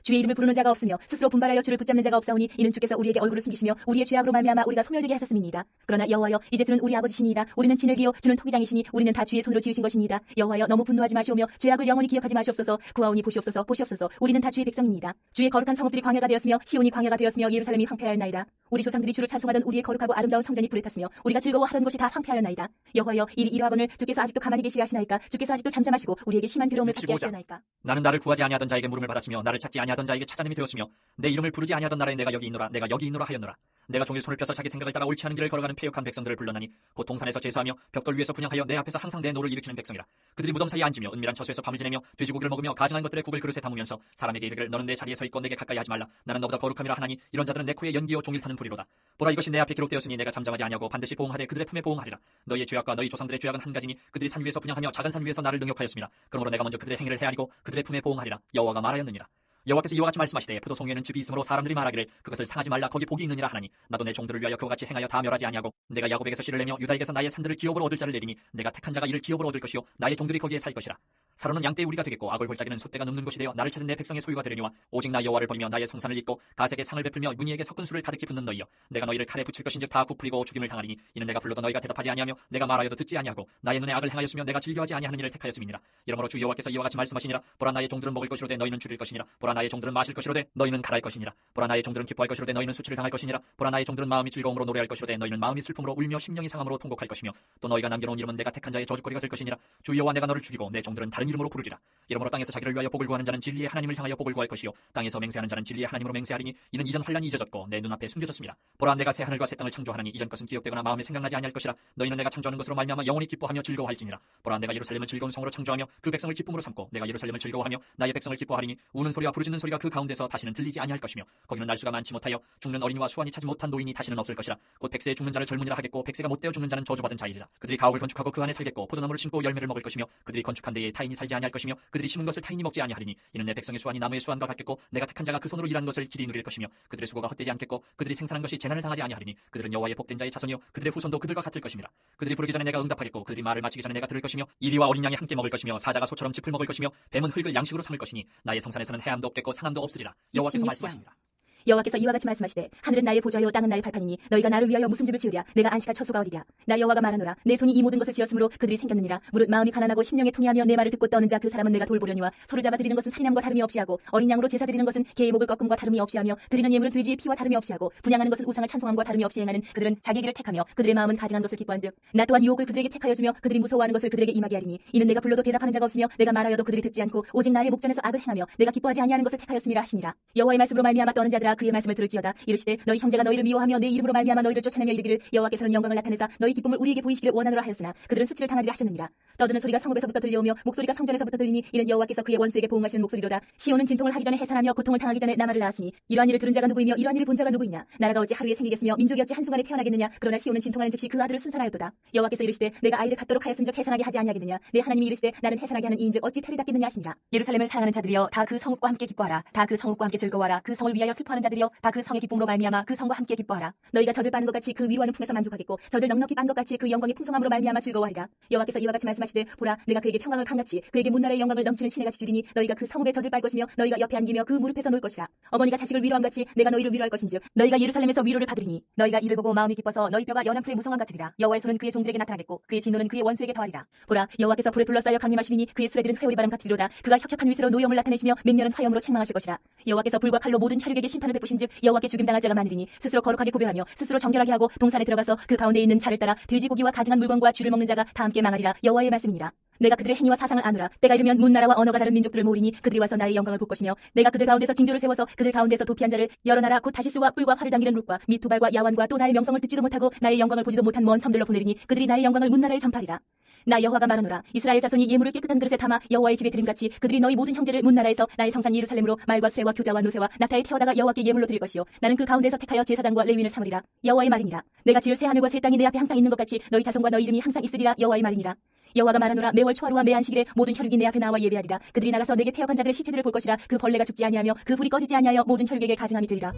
주의 이름을 부르는 자가 없으며 스스로 분발하여 주를 붙잡는 자가 없사오니 이는 주께서 우리에게 얼굴을 숨기시며 우리의 죄악으로 말미암아 우리가 소멸되게 하셨음이니이다. 그러나 여호와여 여호와여, 이제 주는 우리 아버지시니이다. 우리는 진흙이요 주는 토기장이시니 우리는 다 주의 손으로 지으신 것이니이다. 여호와여, 너무 분노하지 마시오며 죄악을 영원히 기억하지 마시옵소서. 구하오니 보시옵소서, 보시옵소서. 우리는 다 주의 백성입니다. 주의 거룩한 성읍들이 광야가 되었으며 시온이 광야가 되었으며 예루살렘이 황폐하였나이다. 우리 조상들이 주를 찬송하던 우리의 거룩하고 아름다운 성전이 불에 탔으며 우리가 즐거워하던 곳이 다 황폐하였나이다. 여호와여, 일이 이러하거늘 주께서 아직도 가만히 계시려 하시나이까? 주께서 아직도 잠잠하시고 우리에게 심한 괴로움을 받게 하시나이까? 나는 나를 구하지 아니하던 자에게 물음을 받았으며 나를 찾지 아니하던 자에게 찾아냄이 되었으며 내 이름을 부르지 아니하던 나라에 내가 여기 있노라, 내가 여기 있노라 하였노라. 내가 종일 손을 펴서 자기 생각을 따라 옳지 않은 길을 걸어가는 패역한 백성들을 불렀나니 곧 동산에서 제사하며 벽돌 위에서 분향하여 내 앞에서 항상 내 노를 일으키는 백성이라. 그들이 무덤 사이에 앉으며 은밀한 처소에서 밤을 지내며 돼지고기를 먹으며 가증한 것들의 국을 그릇에 담으면서 사람에게 이르기를 너는 내 자리에 서 있고 내게 가까이 하지 말라. 나는 너보다 거룩함이라 하나니 이런 자들은 내 코에 연기요 종일 타는 불이로다. 보라, 이것이 내 앞에 기록되었으니 내가 잠잠하지 아니하고 반드시 보응하되 그들의 품에 보응하리라. 너희의 죄악과 너희 조상들의 죄악은 한 가지니 그들이 산 위에서 분향하며 작은 산 위에서 나를 능욕하였습니다. 그러므로 내가 먼저 그들의 행위를 헤아리고 그들의 품에 보응하리라. 여호와가 말하였느니라. 여호와께서 이와 같이 말씀하시되 포도송이에는 즙이 있으므로 사람들이 말하기를 그것을 상하지 말라, 거기 복이 있느니라 하나니 나도 내 종들을 위하여 그와 같이 행하여 다 멸하지 아니하고 내가 야곱에게서 씨를 내며 유다에게서 나의 산들을 기업으로 얻을 자를 내리니 내가 택한 자가 이를 기업으로 얻을 것이요 나의 종들이 거기에 살 것이라. 사로는 양떼의 우리가 되겠고 악을 골짜기는 숫대가 눕는 곳이 되어 나를 찾은 내 백성의 소유가 되려니와 오직 나 여호와를 버리며 나의 성산을 잇고 가색에 상을 베풀며 문희에게 섞은 술을 가득히 붓는 너희여, 내가 너희를 칼에 붙일 것인즉 다 부풀리고 죽임을 당하리니 이는 내가 불러도 너희가 대답하지 아니하며 내가 말하여도 듣지 아니하고 나의 눈에 악을 행하였으며 내가 즐겨하지 아니하는 일을 택하였음이니라. 이러므로 주 여호와께서 이와 같이 말씀하시니라. 보라, 나의 종들은 먹을 것이로되 너희는 줄일 것이니라. 보라, 나의 종들은 마실 것이로되 너희는 갈할 것이니라. 보라, 나의 종들은 기뻐할 것이로되 너희는 수치를 당할 것이니라. 보라, 나의 종들은 마음이 즐거움으로 노래할 것이로되 너희는 마음이 슬픔으로 울며 심령이 상함으로 통곡할 것이며 또 너희가 남겨놓은 이름은 내가 택한 자의 저주거리가 될 것이니라. 주 여호와 내가 너를 죽이고 내 종들은 다른 이름으로 부르리라. 이러므로 땅에서 자기를 위하여 복을 구하는 자는 진리의 하나님을 향하여 복을 구할 것이요 땅에서 맹세하는 자는 진리의 하나님으로 맹세하리니 이는 이전 환란이 잊어졌고 내 눈앞에 숨겨졌습니다. 보라, 내가 새 하늘과 새 땅을 창조하나니 이전 것은 기억되거나 마음에 생각나지 아니할 것이라. 너희는 내가 창조하는 것으로 말미암아 영원히 기뻐하며 즐거워할지니라. 보라, 내가 예루살렘을 즐거운 성으로 창조하며 그 백성을 기쁨으로 삼고 내가 예루살렘을 즐거워하며 나의 백성을 기뻐하리니 우는 소리와 부르짖는 소리가 그 가운데서 다시는 들리지 아니할 것이며 거기는 날수가 많지 못하여 죽는 어린이와 수완이 차지 못한 노인이 다시는 없을 것이라. 곧 백세에 죽는 자를 젊은이라 하겠고 백세가 못되어 죽는 자는 저주받은 자이리라. 그들이 가옥을 건축하고 그 안에 살겠고 포도나무를 심고 열매를 먹을 것이며 그들이 건축한 데에 타인이 살지 아니할 것이며 그들이 심은 것을 타인이 먹지 아니하리니 이는 내 백성의 수완이 나무의 수완과 같겠고 내가 택한 자가 그 손으로 일한 것을 길이 누릴 것이며 그들의 수고가 헛되지 않겠고 그들이 생산한 것이 재난을 당하지 아니하리니 그들은 여호와의 복된 자의 자손이요 그들의 후손도 그들과 같을 것입니다. 그들이 부르기 전에 내가 응답하겠고 그들이 말을 마치기 전에 내가 들을 것이며 이리와 어린 양이 함께 먹을 것이며 사자가 소처럼 짚을 먹을 것이며 뱀은 흙을 양식으로 삼을 것이니 나의 성산에서는 해함도 없겠고 상함도 없으리라. 여호와께서 말씀하십니다. 여호와께서 이와 같이 말씀하시되 하늘은 나의 보좌요 땅은 나의 발판이니 너희가 나를 위하여 무슨 집을 지으랴? 내가 안식할 처소가 어디랴? 나 여호와가 말하노라. 내 손이 이 모든 것을 지었으므로 그들이 생겼느니라. 무릇 마음이 가난하고 심령에 통해하며 내 말을 듣고 떠는 자 그 사람은 내가 돌보려니와 소를 잡아 드리는 것은 살인함과 다름이 없이 하고 어린 양으로 제사 드리는 것은 개의 목을 꺾음과 다름이 없이 하며 드리는 예물은 돼지의 피와 다름이 없이 하고 분양하는 것은 우상을 찬송함과 다름이 없이 행하는 그들은 자기 길을 택하며 그들의 마음은 가증한 것을 기뻐한즉 나 또한 유혹을 그들에게 택하여 주며 그들이 무서워하는 것을 그들에게 임하게 하리니 이는 내가 불러도 대답하는 자가 없으며 내가 말하여도 그들이 듣지 않고 오직 나의 목전에서 악을 행하며 내가 기뻐하지 아니하는 것을 택하였음이라 하시니라. 여호와의 말씀으로 말미암아 떠는 자들아 그의 말씀을 들을지어다. 이르시되 너희 형제가 너희를 미워하며 내 이름으로 말미암아 너희를 쫓아내며 이르기를 여호와께서는 영광을 나타내사 너희 기쁨을 우리에게 보이시기를 원하노라 하였으나 그들은 수치를 당하리라 하셨느니라. 떠드는 소리가 성읍에서부터 들려오며 목소리가 성전에서부터 들리니 이는 여호와께서 그의 원수에게 보응하시는 목소리로다. 시온은 진통을 하기 전에 해산하며 고통을 당하기 전에 나말을 낳았으니 이러한 일을 들은 자가 누구이며 이러한 일을 본 자가 누구이냐? 나라가 어찌 하루에 생기겠으며 민족이 어찌 한순간에 태어나겠느냐? 그러나 시온은 진통하는 즉시 그 아들을 순산하였도다. 여호와께서 이르시되 내가 아이를 갖도록 하였은즉 해산하게 하지 아니하겠느냐? 내 하나님이 이르시되 나는 해산하게 하는 이인즉 어찌 태를 닦겠느냐 하시니라. 예루살렘을 사랑하는 자들이여 다 그 성읍과 함께 기뻐하라. 다 그 성읍과 함께 즐거워하라. 그 성을 위하여 슬퍼하는 자들이여 다 그 성의 기쁨으로 말미암아 그 성과 함께 기뻐하라. 너희가 젖을 빠는 것 같이 그 위로하는 품에서 만족하겠고 젖을 넉넉히 빤 것 같이 그 영광의 풍성함으로 말미암아 즐거워하리라. 여호와께서 이와 같이 말씀하시되 보라 내가 그에게 평강을 강같이 그에게 문나라의 영광을 넘치는 시내같이 주리니 너희가 그 성읍에 젖을 빨 것이며 너희가 옆에 안기며 그 무릎에서 놀 것이라. 어머니가 자식을 위로함같이 내가 너희를 위로할 것인즉 너희가 예루살렘에서 위로를 받으리니 너희가 이를 보고 마음이 기뻐서 너희 뼈가 연한 풀의 무성함 같으리라. 여호와의 손은 그의 종들에게 나타나겠고 그의 진노는 그의 원수에게 더하리라. 보라 여호와께서 불에 둘러싸여 강림하시리니 그의 수레들은 회오리 바람 같으리로다. 그가 혁혁한 위세로 노염을 나타내시며 맹렬한 화염으로 책망하실 것이라. 여호와께서 불과 칼로 모든 혈육에게 심판을 베푸신즉 여호와께 죽임당할 자가 많으리니 스스로 거룩하게 구별하며 스스로 정결하게 하고 동산에 들어가서 그 가운데 있는 차를 따라 돼지고기와 가증한 물건과 쥐를 먹는 자가 다 함께 망하리라. 여호와의 말씀이니라. 내가 그들의 행위와 사상을 아노라. 때가 이르면 문나라와 언어가 다른 민족들을 모으리니 그들이 와서 나의 영광을 볼 것이며 내가 그들 가운데서 징조를 세워서 그들 가운데서 도피한 자를 여러 나라 곧 다시스와 뿔과 활을 당기는 룻과 및 두발과 야완과 또 나의 명성을 듣지도 못하고 나의 영광을 보지도 못한 먼 섬들로 보내리니 그들이 나의 영광을 문나라에 전파하리라. 나 여호와가 말하노라. 이스라엘 자손이 예물을 깨끗한 그릇에 담아 여호와의 집에 드림같이 그들이 너희 모든 형제를 문나라에서 나의 성산 예루살렘으로 말과 쇠와 교자와 노새와 나타에 태워다가 여호와께 예물로 드릴 것이요 나는 그 가운데서 택하여 제사장과 레위인을 삼으리라. 여호와의 말이니라. 내가 지을 새 하늘과 새 땅이 내 앞에 항상 있는 것 같이 너희 자손과 너희 이름이 항상 있으리라. 여호와의 말이니라. 여호와가 말하노라. 매월 초하루와 매 안식일에 모든 혈육이 내 앞에 나와 예배하리라. 그들이 나가서 내게 패역한 자들의 시체들을 볼 것이라. 그 벌레가 죽지 아니하며 그 불이 꺼지지 아니하여 모든 혈육에게 가증함이 되리라.